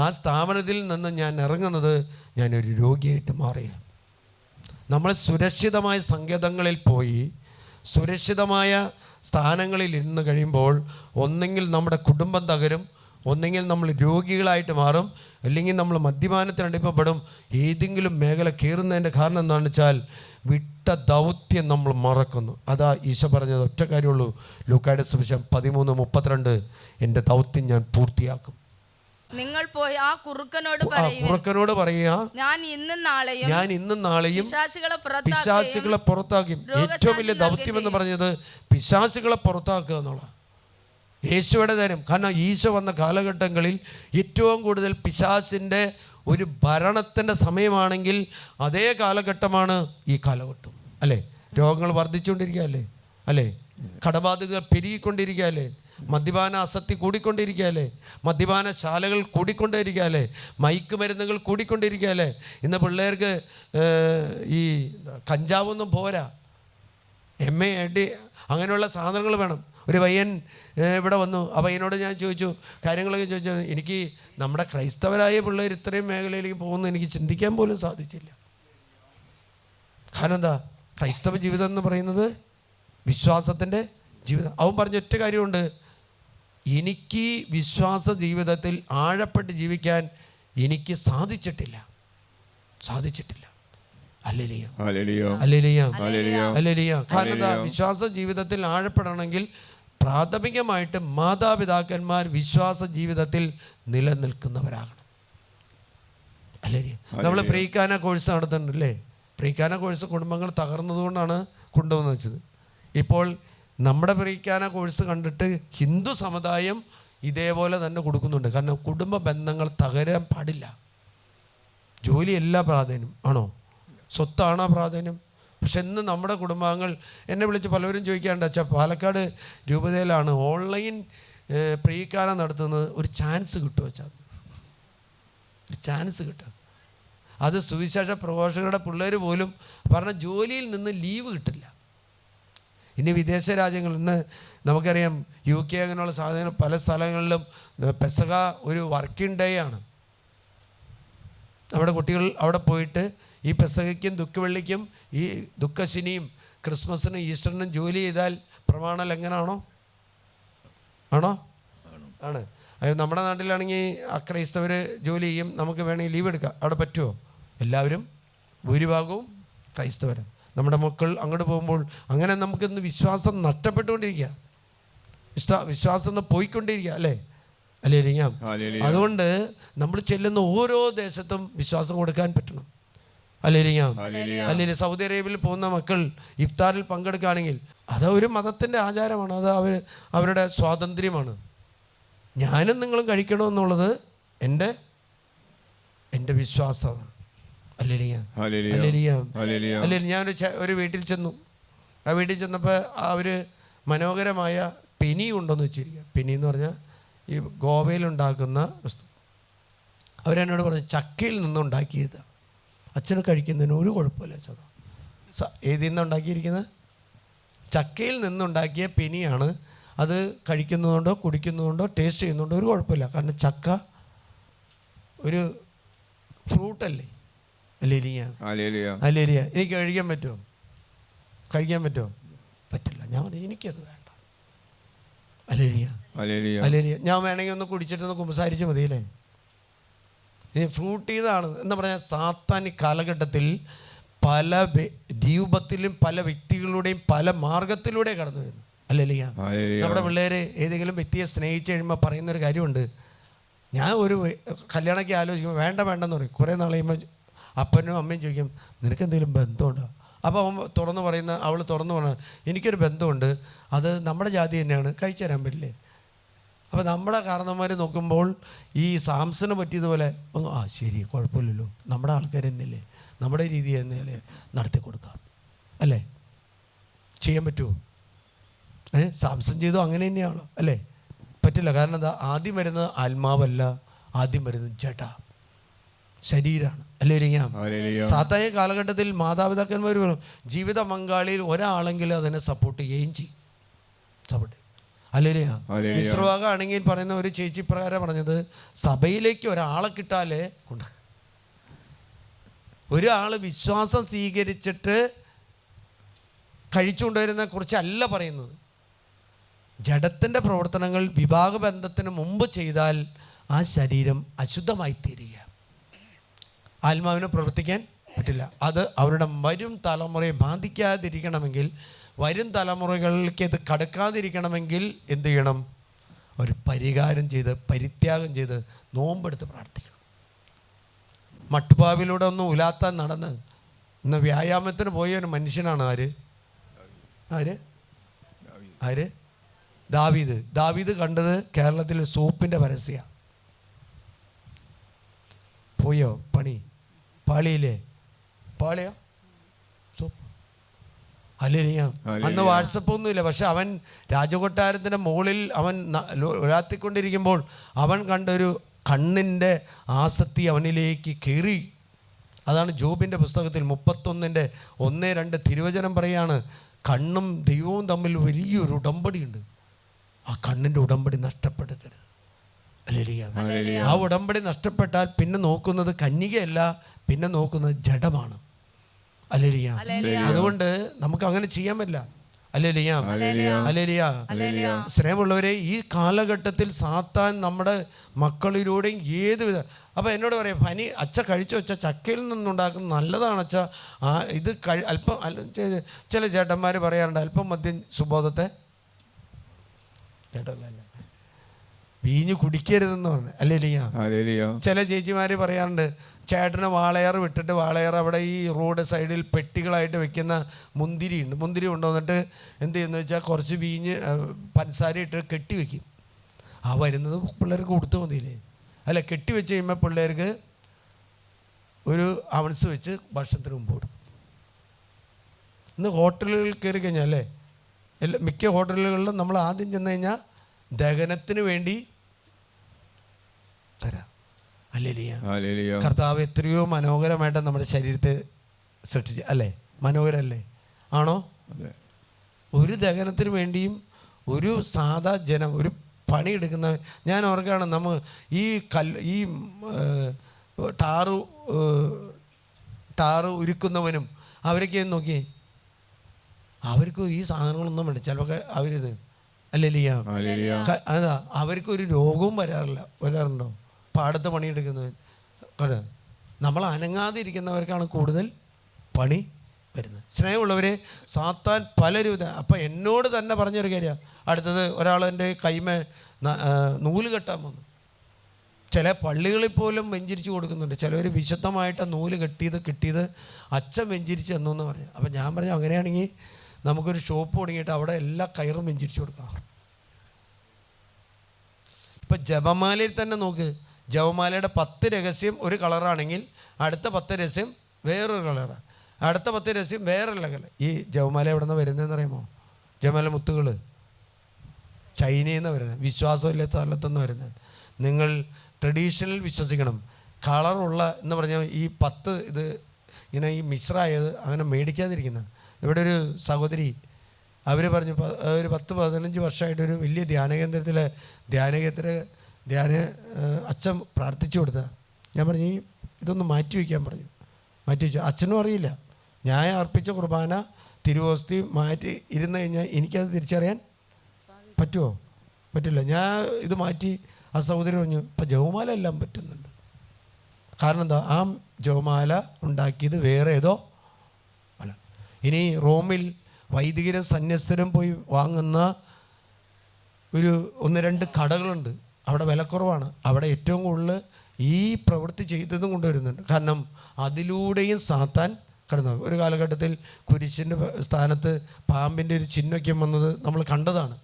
ആ സ്ഥാപനത്തിൽ നിന്ന് ഞാൻ ഇറങ്ങുന്നത് ഞാനൊരു രോഗിയായിട്ട് മാറുകയാണ്. നമ്മൾ സുരക്ഷിതമായ സങ്കേതങ്ങളിൽ പോയി സുരക്ഷിതമായ സ്ഥാനങ്ങളിൽ ഇരുന്ന് കഴിയുമ്പോൾ ഒന്നെങ്കിൽ നമ്മുടെ കുടുംബം തകരും, ഒന്നെങ്കിൽ നമ്മൾ രോഗികളായിട്ട് മാറും, അല്ലെങ്കിൽ നമ്മൾ മദ്യപാനത്തിന് അടിമപ്പെടും. ഏതെങ്കിലും മേഖല കയറുന്നതിൻ്റെ കാരണം എന്താണെന്ന് വെച്ചാൽ വിട്ട ദൗത്യം നമ്മൾ മറക്കുന്നു. അതാ ഈശോ പറഞ്ഞത് ഒറ്റ കാര്യമുള്ളൂ, ലൂക്കായുടെ സുവിശേഷം 13:32, എൻ്റെ ദൗത്യം ഞാൻ പൂർത്തിയാക്കും. നിങ്ങൾ പോയി ആ കുറുക്കനോട് പറയുക, ഞാൻ ഇന്നും നാളെയും പിശാചുകളെ പുറത്താക്കും. ഏറ്റവും വലിയ ദൗത്യം എന്ന് പറഞ്ഞത് പിശാചുകളെ പുറത്താക്കുക എന്നുള്ള യേശുവിടെ തരും. കാരണം ഈശോ വന്ന കാലഘട്ടങ്ങളിൽ ഏറ്റവും കൂടുതൽ പിശാചിൻ്റെ ഒരു ഭരണത്തിൻ്റെ സമയമാണെങ്കിൽ അതേ കാലഘട്ടമാണ് ഈ കാലഘട്ടം. അല്ലേ? രോഗങ്ങൾ വർദ്ധിച്ചുകൊണ്ടിരിക്കുകയല്ലേ? അല്ലേ? കടബാധ്യതകൾ പെരുകിക്കൊണ്ടിരിക്കുകയല്ലേ? മദ്യപാന ആസക്തി കൂടിക്കൊണ്ടിരിക്കുകയല്ലേ? മദ്യപാന ശാലകൾ കൂടിക്കൊണ്ടിരിക്കുകയല്ലേ? മയക്കുമരുന്നുകൾ കൂടിക്കൊണ്ടിരിക്കുകയല്ലേ? ഇന്ന് പിള്ളേർക്ക് ഈ കഞ്ചാവൊന്നും പോരാ, MAD അങ്ങനെയുള്ള സാധനങ്ങൾ വേണം. ഒരു പയ്യൻ ഇവിടെ വന്നു. ആ പയ്യനോട് ഞാൻ ചോദിച്ചു, കാര്യങ്ങളൊക്കെ ചോദിച്ചു. എനിക്ക് നമ്മുടെ ക്രൈസ്തവരായ പിള്ളേർ ഇത്രയും മേഖലയിലേക്ക് പോകുന്നത് എനിക്ക് ചിന്തിക്കാൻ പോലും സാധിച്ചില്ല. കാരണം എന്താ? ക്രൈസ്തവ ജീവിതം എന്ന് പറയുന്നത് വിശ്വാസത്തിൻ്റെ ജീവിതം. അവൻ പറഞ്ഞ ഒറ്റ കാര്യമുണ്ട്, എനിക്ക് വിശ്വാസ ജീവിതത്തിൽ ആഴപ്പെട്ട് ജീവിക്കാൻ എനിക്ക് സാധിച്ചിട്ടില്ല. കാരണം എന്താ? വിശ്വാസ ജീവിതത്തിൽ ആഴപ്പെടണമെങ്കിൽ പ്രാഥമികമായിട്ട് മാതാപിതാക്കന്മാർ വിശ്വാസ ജീവിതത്തിൽ നിലനിൽക്കുന്നവരാകണം. അല്ലേ? നമ്മൾ പ്രീക്കാന കോഴ്സ് നടത്തുന്നുണ്ടല്ലേ? പ്രീക്കാന കോഴ്സ് കുടുംബങ്ങൾ തകർന്നതുകൊണ്ടാണ് കൊണ്ടുവന്ന് വെച്ചത്. ഇപ്പോൾ നമ്മുടെ പ്രീക്കാന കോഴ്സ് കണ്ടിട്ട് ഹിന്ദു സമുദായം ഇതേപോലെ തന്നെ കൊടുക്കുന്നുണ്ട്. കാരണം കുടുംബ ബന്ധങ്ങൾ തകരാൻ പാടില്ല. ജോലിയല്ല പ്രാധാന്യം, ആണോ? സ്വത്താണോ പ്രാധാന്യം? പക്ഷെ ഇന്ന് നമ്മുടെ കുടുംബാംഗങ്ങൾ എന്നെ വിളിച്ച് പലവരും ചോദിക്കാറുണ്ട്, അച്ഛാ പാലക്കാട് രൂപതയിലാണ് ഓൺലൈൻ പ്രീക്കാന നടത്തുന്നത്, ഒരു ചാൻസ് കിട്ടുമോ അച്ഛാ? ഒരു ചാൻസ് കിട്ടും. അത് സുവിശേഷ പ്രഘോഷകരുടെ പിള്ളേർ പോലും പറഞ്ഞ ജോലിയിൽ നിന്ന് ലീവ് കിട്ടില്ല. ഇനി വിദേശ രാജ്യങ്ങളിൽ നിന്ന് നമുക്കറിയാം, UK അങ്ങനെയുള്ള സാധനങ്ങൾ പല സ്ഥലങ്ങളിലും പെസക ഒരു വർക്കിംഗ് ഡേ ആണ്. നമ്മുടെ കുട്ടികൾ അവിടെ പോയിട്ട് ഈ പെസകയ്ക്കും ദുഃഖവെള്ളിക്കും ഈ ദുഃഖശനിയും ക്രിസ്മസിനും ഈസ്റ്ററിനും ജോലി ചെയ്താൽ പ്രമാണ ലംഘനമാണോ? ആണോ? ആണ്. നമ്മുടെ നാട്ടിലാണെങ്കിൽ അക്രൈസ്തവർ ജോലി ചെയ്യും, നമുക്ക് വേണമെങ്കിൽ ലീവ് എടുക്കാം. അവിടെ പറ്റുമോ? എല്ലാവരും ഭൂരിഭാഗവും ക്രൈസ്തവരും. നമ്മുടെ മക്കൾ അങ്ങോട്ട് പോകുമ്പോൾ അങ്ങനെ നമുക്കിന്ന് വിശ്വാസം നഷ്ടപ്പെട്ടുകൊണ്ടിരിക്കുക, വിശ്വാസം ഒന്ന് പോയിക്കൊണ്ടിരിക്കുക. അല്ലേ? അല്ലേലിയാം. അതുകൊണ്ട് നമ്മൾ ചെല്ലുന്ന ഓരോ ദേശത്തും വിശ്വാസം കൊടുക്കാൻ പറ്റണം. അല്ലേലിയാം. അല്ലെങ്കിൽ സൗദി അറേബ്യയിൽ പോകുന്ന മക്കൾ ഇഫ്താറിൽ പങ്കെടുക്കുകയാണെങ്കിൽ അത് ഒരു മതത്തിൻ്റെ ആചാരമാണ്, അത് അവരുടെ സ്വാതന്ത്ര്യമാണ്. ഞാനും നിങ്ങളും കഴിക്കണമെന്നുള്ളത് എൻ്റെ വിശ്വാസമാണ്. അല്ലേലിയാം. അല്ലേ? ഞാനൊരു വീട്ടിൽ ചെന്നു. ആ വീട്ടിൽ ചെന്നപ്പോൾ അവർ മനോഹരമായ പെനി ഉണ്ടെന്ന് വെച്ചിരിക്കുക. പെനി എന്ന് പറഞ്ഞാൽ ഈ ഗോവയിലുണ്ടാക്കുന്ന വസ്തു. അവരെന്നോട് പറഞ്ഞു ചക്കയിൽ നിന്നുണ്ടാക്കിയത്. അച്ഛന് കഴിക്കുന്നതിന് ഒരു കുഴപ്പമില്ല അച്ഛൻ. ഏതിൽ നിന്നാണ് ഉണ്ടാക്കിയിരിക്കുന്നത്? ചക്കയിൽ നിന്നുണ്ടാക്കിയ പെനിയാണ്. അത് കഴിക്കുന്നതുകൊണ്ടോ കുടിക്കുന്നതുകൊണ്ടോ ടേസ്റ്റ് ചെയ്യുന്നതുകൊണ്ടോ ഒരു കുഴപ്പമില്ല. കാരണം ചക്ക ഒരു ഫ്രൂട്ടല്ലേ? അല്ലേലിയ. എനിക്ക് കഴിക്കാൻ പറ്റുമോ? പറ്റില്ല. ഞാൻ പറഞ്ഞു എനിക്കത് വേണ്ട. അല്ലേലിയ. ഞാൻ വേണമെങ്കിൽ ഒന്ന് കുടിച്ചിട്ടൊന്ന് കുമ്പസാരിച്ച് മതിയല്ലേ? ഇത് ഫ്രൂട്ട് ചെയ്താണ് എന്ന് പറഞ്ഞാൽ സാത്താൻ കാലഘട്ടത്തിൽ പല രൂപത്തിലും പല വ്യക്തികളുടെയും പല മാർഗത്തിലൂടെ കടന്നു വരുന്നു. അല്ലേലിയ. നമ്മുടെ പിള്ളേർ ഏതെങ്കിലും വ്യക്തിയെ സ്നേഹിച്ച് കഴിയുമ്പോൾ പറയുന്നൊരു കാര്യമുണ്ട്. ഞാൻ ഒരു കല്യാണമൊക്കെ ആലോചിക്കുമ്പോൾ വേണ്ടെന്ന് പറയും. കുറേ നാൾ കഴിയുമ്പോൾ അപ്പനും അമ്മയും ചോദിക്കും നിനക്കെന്തെങ്കിലും ബന്ധമുണ്ടോ? അപ്പോൾ അവൾ തുറന്നു പറഞ്ഞാൽ എനിക്കൊരു ബന്ധമുണ്ട്, അത് നമ്മുടെ ജാതി തന്നെയാണ്, കഴിച്ചു തരാൻ പറ്റില്ലേ? അപ്പോൾ നമ്മുടെ കാരണന്മാർ നോക്കുമ്പോൾ ഈ സാംസന് പറ്റിയതുപോലെ ശരി കുഴപ്പമില്ലല്ലോ, നമ്മുടെ ആൾക്കാർ തന്നെയല്ലേ, നമ്മുടെ രീതി തന്നെയല്ലേ, നടത്തി കൊടുക്കാം. അല്ലേ? ചെയ്യാൻ പറ്റുമോ? സാംസൺ ചെയ്തു അങ്ങനെ തന്നെയാണോ? അല്ലേ? പറ്റില്ല. കാരണം എന്താ? ആദ്യം വരുന്നത് ആത്മാവല്ല, ആദ്യം വരുന്നത് ജഡ, ശരീരമാണ്. അല്ലേ? സാത്താന്യ കാലഘട്ടത്തിൽ മാതാപിതാക്കന്മാർ ജീവിത പങ്കാളിയിൽ ഒരാളെങ്കിലും അതിനെ സപ്പോർട്ട് ചെയ്യുകയും ചെയ്യും. സപ്പോർട്ട്. അല്ലേ? മിശ്രവാക ആണെങ്കിൽ പറയുന്ന ഒരു ചേച്ചി പ്രകാരം പറഞ്ഞത്, സഭയിലേക്ക് ഒരാളെ കിട്ടാലേ ഒരാൾ വിശ്വാസം സ്വീകരിച്ചിട്ട് കഴിച്ചുകൊണ്ടുവരുന്ന കുറിച്ചല്ല പറയുന്നത്. ജഡത്തിൻ്റെ പ്രവർത്തനങ്ങൾ വിവാഹബന്ധത്തിന് മുമ്പ് ചെയ്താൽ ആ ശരീരം അശുദ്ധമായി തീരുക, ആത്മാവിന് പ്രവർത്തിക്കാൻ പറ്റില്ല. അത് അവരുടെ വരും തലമുറയെ ബാധിക്കാതിരിക്കണമെങ്കിൽ, വരും തലമുറകളിലേക്ക് ഇത് കടക്കാതിരിക്കണമെങ്കിൽ എന്ത് ചെയ്യണം? ഒരു പരിഹാരം ചെയ്ത് പരിത്യാഗം ചെയ്ത് നോമ്പെടുത്ത് പ്രാർത്ഥിക്കണം. മട്ടുപാവിലൂടെ ഒന്ന് ഉലാത്താൻ നടന്ന് ഇന്ന് വ്യായാമത്തിന് പോയ ഒരു മനുഷ്യനാണ് ആര്? ദാവീദ് കണ്ടത് കേരളത്തിൽ സോപ്പിൻ്റെ പരസ്യമാണ്. പോയോ പണി? പാളിയോ സോപ്പ്? അല്ലേലിയാ. അന്ന് വാട്സപ്പ് ഒന്നുമില്ല. പക്ഷെ അവൻ രാജകൊട്ടാരത്തിൻ്റെ മുകളിൽ അവൻ ഉലാത്തിക്കൊണ്ടിരിക്കുമ്പോൾ അവൻ കണ്ടൊരു കണ്ണിൻ്റെ ആസക്തി അവനിലേക്ക് കയറി. അതാണ് ജോബിൻ്റെ പുസ്തകത്തിൽ 31:1-2 തിരുവചനം പറയാണ്, കണ്ണും ദൈവവും തമ്മിൽ വലിയൊരു ഉടമ്പടിയുണ്ട്. ആ കണ്ണിൻ്റെ ഉടമ്പടി നഷ്ടപ്പെടുത്തരുത്. അല്ലേലിയ. ആ ഉടമ്പടി നഷ്ടപ്പെട്ടാൽ പിന്നെ നോക്കുന്നത് കന്യകയല്ല, പിന്നെ നോക്കുന്നത് ജഡമാണ്. അല്ലേലിയ. അതുകൊണ്ട് നമുക്ക് അങ്ങനെ ചെയ്യാൻ പറ്റില്ല. അല്ലേലിയ. സ്നേഹമുള്ളവരെ, ഈ കാലഘട്ടത്തിൽ സാത്താൻ നമ്മുടെ മക്കളിലൂടെയും ഏതുവിധ അപ്പോൾ എന്നോട് പറയാം, പനി അച്ഛ കഴിച്ചു വെച്ചാൽ ചക്കയിൽ നിന്നുണ്ടാക്കുന്നത് നല്ലതാണ് അച്ഛ. ഇത് അല്പം ചില ചേട്ടന്മാർ പറയാറുണ്ട്, അല്പം മദ്യം സുബോധത്തെ കേട്ടല്ലോ. വീഞ്ഞ് കുടിക്കരുതെന്ന് പറഞ്ഞു. അല്ലേലിയ. ചില ചേച്ചിമാർ പറയാറുണ്ട്, ചേട്ടന് വാളയാർ വിട്ടിട്ട് വാളയാർ അവിടെ ഈ റോഡ് സൈഡിൽ പെട്ടികളായിട്ട് വെക്കുന്ന മുന്തിരി കൊണ്ടുവന്നിട്ട് എന്ത് ചെയ്യുന്നു വെച്ചാൽ കുറച്ച് വീഞ്ഞ് പഞ്ചസാര ഇട്ട് കെട്ടി വെക്കും. ആ വരുന്നത് പിള്ളേർക്ക് കൊടുത്തു മതിയില്ലേ? അല്ല, കെട്ടി വെച്ച് കഴിയുമ്പോൾ പിള്ളേർക്ക് ഒരു അവൺസ് വെച്ച് ഭക്ഷണത്തിന് മുമ്പ് കൊടുക്കും. ഇന്ന് ഹോട്ടലുകളിൽ കയറി കഴിഞ്ഞാൽ അല്ലേ, മിക്ക ഹോട്ടലുകളിലും നമ്മൾ ആദ്യം ചെന്ന് കഴിഞ്ഞാൽ ദഹനത്തിന് വേണ്ടി തരാം. അല്ലേലിയ. കർത്താവ് എത്രയോ മനോഹരമായിട്ട് നമ്മുടെ ശരീരത്തെ സൃഷ്ടിച്ച്, അല്ലേ? മനോഹരമല്ലേ? ആണോ? ഒരു ദഹനത്തിന് വേണ്ടിയും ഒരു സാധാ ജനം, ഒരു പണിയെടുക്കുന്ന, ഞാൻ ഓർക്കുകയാണ്, ഈ ടാറ് ഉരുക്കുന്നവനും അവരൊക്കെ നോക്കിയേ, അവർക്ക് ഈ സാധനങ്ങളൊന്നും വേണ്ട. ചിലപ്പോൾ അവരിത് അല്ലേലിയ അതാ, അവർക്കൊരു രോഗവും വരാറുണ്ടോ? പാടത്ത് പണിയെടുക്കുന്നവൻ. നമ്മൾ അനങ്ങാതെ ഇരിക്കുന്നവർക്കാണ് കൂടുതൽ പണി വരുന്നത്. സ്നേഹമുള്ളവരെ, സാത്താൻ പലരും അപ്പം എന്നോട് തന്നെ പറഞ്ഞൊരു കാര്യമാണ്. അടുത്തത് ഒരാൾ എൻ്റെ കൈമേ നൂല് കെട്ടാൻ വന്നു. ചില പള്ളികളിൽ പോലും വെഞ്ചരിച്ച് കൊടുക്കുന്നുണ്ട്. ചിലവർ വിശുദ്ധമായിട്ട് നൂല് കിട്ടിയത് അച്ഛൻ വെഞ്ചരിച്ച് തന്നു എന്ന് പറഞ്ഞു. അപ്പം ഞാൻ പറഞ്ഞു, അങ്ങനെയാണെങ്കിൽ നമുക്കൊരു ഷോപ്പ് തുടങ്ങിയിട്ട് അവിടെ എല്ലാ കയറും വെഞ്ചരിച്ച് കൊടുക്കാം. ഇപ്പം ജപമാലയിൽ തന്നെ നോക്ക്, ജപമാലയുടെ 10 രഹസ്യം ഒരു കളറാണെങ്കിൽ അടുത്ത 10 രഹസ്യം വേറൊരു കളറാണ്, അടുത്ത 10 രഹസ്യം വേറൊരു കളർ. ഈ ജപമാല എവിടെ നിന്ന് വരുന്നതെന്ന് അറിയാമോ? ജപമാല മുത്തുകൾ ചൈനയിൽ നിന്ന് വരുന്നത്, വിശ്വാസമില്ലാത്ത സ്ഥലത്തുനിന്ന് വരുന്നത്. നിങ്ങൾ ട്രഡീഷണൽ വിശ്വസിക്കണം. കളറുള്ള എന്ന് പറഞ്ഞാൽ ഈ 10 ഇത് ഇങ്ങനെ ഈ മിശ്രമായത് അങ്ങനെ മേടിക്കാതിരിക്കുന്ന. ഇവിടെ ഒരു സഹോദരി അവർ പറഞ്ഞു, ഒരു 10-15 വർഷമായിട്ടൊരു വലിയ ധ്യാന അച്ഛൻ പ്രാർത്ഥിച്ചു കൊടുത്താൽ. ഞാൻ പറഞ്ഞു, ഇതൊന്ന് മാറ്റി വയ്ക്കാൻ പറഞ്ഞു. മാറ്റി വെച്ചു. അച്ഛനും അറിയില്ല. ഞാൻ അർപ്പിച്ച കുർബാന തിരുവോസ്തി മാറ്റി ഇരുന്ന് കഴിഞ്ഞാൽ എനിക്കത് തിരിച്ചറിയാൻ പറ്റുമോ? പറ്റില്ല. ഞാൻ ഇത് മാറ്റി. ആ സഹോദരി പറഞ്ഞു, ഇപ്പം ജപമാല എല്ലാം പറ്റുന്നുണ്ട്. കാരണം എന്താ? ആ ജപമാല ഉണ്ടാക്കിയത് വേറെ ഏതോ അല്ല. ഇനി റോമിൽ വൈദികരും സന്യസ്തരും പോയി വാങ്ങുന്ന 1-2 കടകളുണ്ട്. അവിടെ വിലക്കുറവാണ്. അവിടെ ഏറ്റവും കൂടുതൽ ഈ പ്രവൃത്തി ചെയ്തതും കൊണ്ടുവരുന്നുണ്ട്. കാരണം അതിലൂടെയും സാത്താൻ കടന്നു. ഒരു കാലഘട്ടത്തിൽ കുരിശിൻ്റെ സ്ഥാനത്ത് പാമ്പിൻ്റെ ഒരു ചിഹ്നമൊക്കെ വന്നത് നമ്മൾ കണ്ടതാണ്.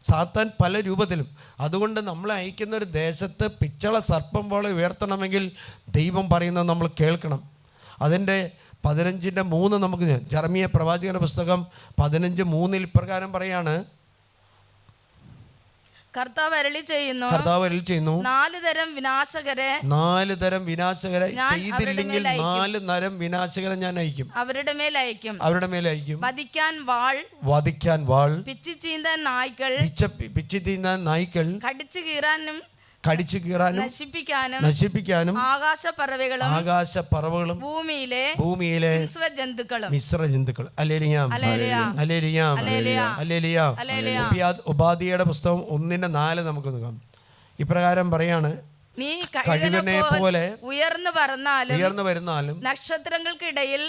സാത്താൻ പല രൂപത്തിലും. അതുകൊണ്ട് നമ്മളെ അയക്കുന്ന ഒരു ദേശത്ത് പിച്ചള സർപ്പം പോലെ ഉയർത്തണമെങ്കിൽ ദൈവം പറയുന്നത് നമ്മൾ കേൾക്കണം. അതിൻ്റെ 15:3 നമുക്ക് ജെറമ്യ പ്രവാചകന്റെ പുസ്തകം 15:3 ഇപ്രകാരം പറയാണ്, കർത്താവ് അരുളി ചെയ്യുന്നു, 4 തരം വിനാശകരെ ചെയ്തില്ലെങ്കിൽ 4 തരം വിനാശകരെ ഞാൻ അയക്കും. അവരുടെ മേൽ അയക്കും. വധിക്കാൻ വാൾ, പിച്ചി ചീന്താൻ നായ്ക്കൾ, കടിച്ചു കീറാനും നശിപ്പിക്കാനും ആകാശപ്പറവകളും ഭൂമിയിലെ മിശ്രജന്തുക്കൾ. ഉപാധിയുടെ പുസ്തകം 1:4 നമുക്ക് നോക്കാം. ഇപ്രകാരം പറയാണ്, നീ കഴുകനെ പോലെ ഉയർന്നു വരുന്നാലും നക്ഷത്രങ്ങൾക്കിടയിൽ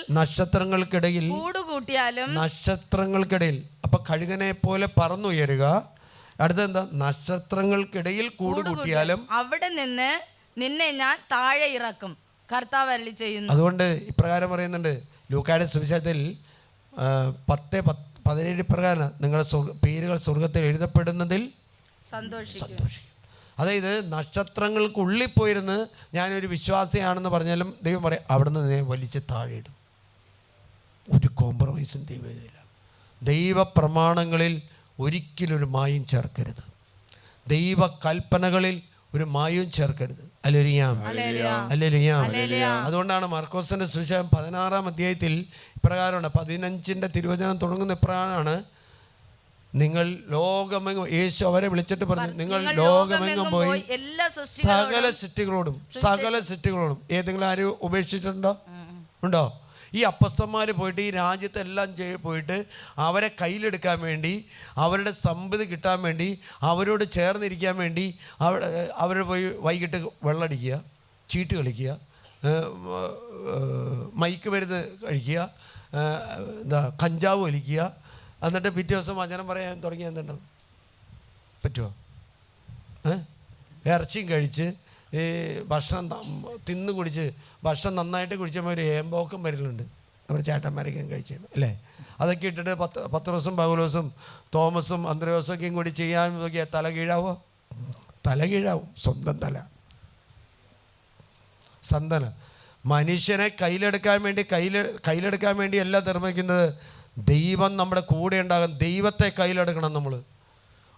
കൂടുകൂട്ടിയാലും അപ്പൊ കഴുകനെ പോലെ പറന്നുയരുക. അടുത്തെന്താ? നക്ഷത്രങ്ങൾക്കിടയിൽ കൂടുകൂട്ടിയാലും അവിടെ നിന്ന് നിന്നെ ഞാൻ താഴെ ഇറക്കും, കർത്താവ് അരുളി ചെയ്യുന്നു. അതുകൊണ്ട് ഇപ്രകാരം പറയുന്നുണ്ട് ലൂക്കായുടെ സുവിശേഷത്തിൽ 10:17 പ്രകാരം നിങ്ങളുടെ പേരുകൾ സ്വർഗത്തിൽ എഴുതപ്പെടുന്നതിൽ സന്തോഷിക്കും. അതായത് നക്ഷത്രങ്ങൾക്കുള്ളിൽ പോയിരുന്ന് ഞാനൊരു വിശ്വാസിയാണെന്ന് പറഞ്ഞാലും ദൈവം പറയും, അവിടെ നിന്ന് വലിച്ച് താഴെ ഇടും. ഒരു കോംപ്രമൈസും ദൈവമില്ല. ദൈവപ്രമാണങ്ങളിൽ ഒരിക്കലൊരു മായം ചേർക്കരുത്. ദൈവ കൽപ്പനകളിൽ ഒരു മായവും ചേർക്കരുത്. ഹല്ലേലൂയ. അതുകൊണ്ടാണ് മാർക്കോസിന്റെ സുവിശേഷം 16-ാം അധ്യായത്തിൽ ഇപ്രകാരമാണ്, 15-ന്റെ തിരുവചനം തുടങ്ങുന്ന ഇപ്രകാരമാണ്, നിങ്ങൾ ലോകമെങ്ങും, യേശു അവരെ വിളിച്ചിട്ട് പറഞ്ഞു, നിങ്ങൾ ലോകമെങ്ങും പോയി സകല സൃഷ്ടികളോടും. ഏതെങ്കിലും ആരും ഉപേക്ഷിച്ചിട്ടുണ്ടോ? ഉണ്ടോ? ഈ അപ്പസ്തന്മാർ പോയിട്ട് ഈ രാജ്യത്തെല്ലാം പോയിട്ട് അവരെ കയ്യിലെടുക്കാൻ വേണ്ടി, അവരുടെ സമ്പത്ത് കിട്ടാൻ വേണ്ടി, അവരോട് ചേർന്നിരിക്കാൻ വേണ്ടി അവർ പോയി വൈകിട്ട് വെള്ളമടിക്കുക, ചീട്ട് കളിക്കുക, മയക്ക് മരുന്ന് കഴിക്കുക, കഞ്ചാവ് വലിക്കുക. എന്നിട്ട് പിറ്റേ ദിവസം വചനം പറയാൻ തുടങ്ങിയ എന്തുണ്ടാവും? പറ്റുമോ? ഇറച്ചിയും കഴിച്ച് ഈ ഭക്ഷണം തിന്ന് കുടിച്ച് ഭക്ഷണം നന്നായിട്ട് കുടിച്ചപ്പോൾ ഒരു ഏമ്പോക്കം വരലുണ്ട് നമ്മുടെ ചേട്ടന്മാരൊക്കെ കഴിച്ചത് അല്ലേ? അതൊക്കെ ഇട്ടിട്ട് പത്രോസും പൗലോസും തോമസും അന്ത്രയോസൊക്കെയും കൂടി ചെയ്യാൻ നോക്കിയാൽ തല കീഴാവോ? തല കീഴാവും. സ്വന്തം തല സന്തന മനുഷ്യനെ കയ്യിലെടുക്കാൻ വേണ്ടി അല്ല നിർമ്മിക്കുന്നത്. ദൈവം നമ്മുടെ കൂടെ ഉണ്ടാകും. ദൈവത്തെ കയ്യിലെടുക്കണം. നമ്മൾ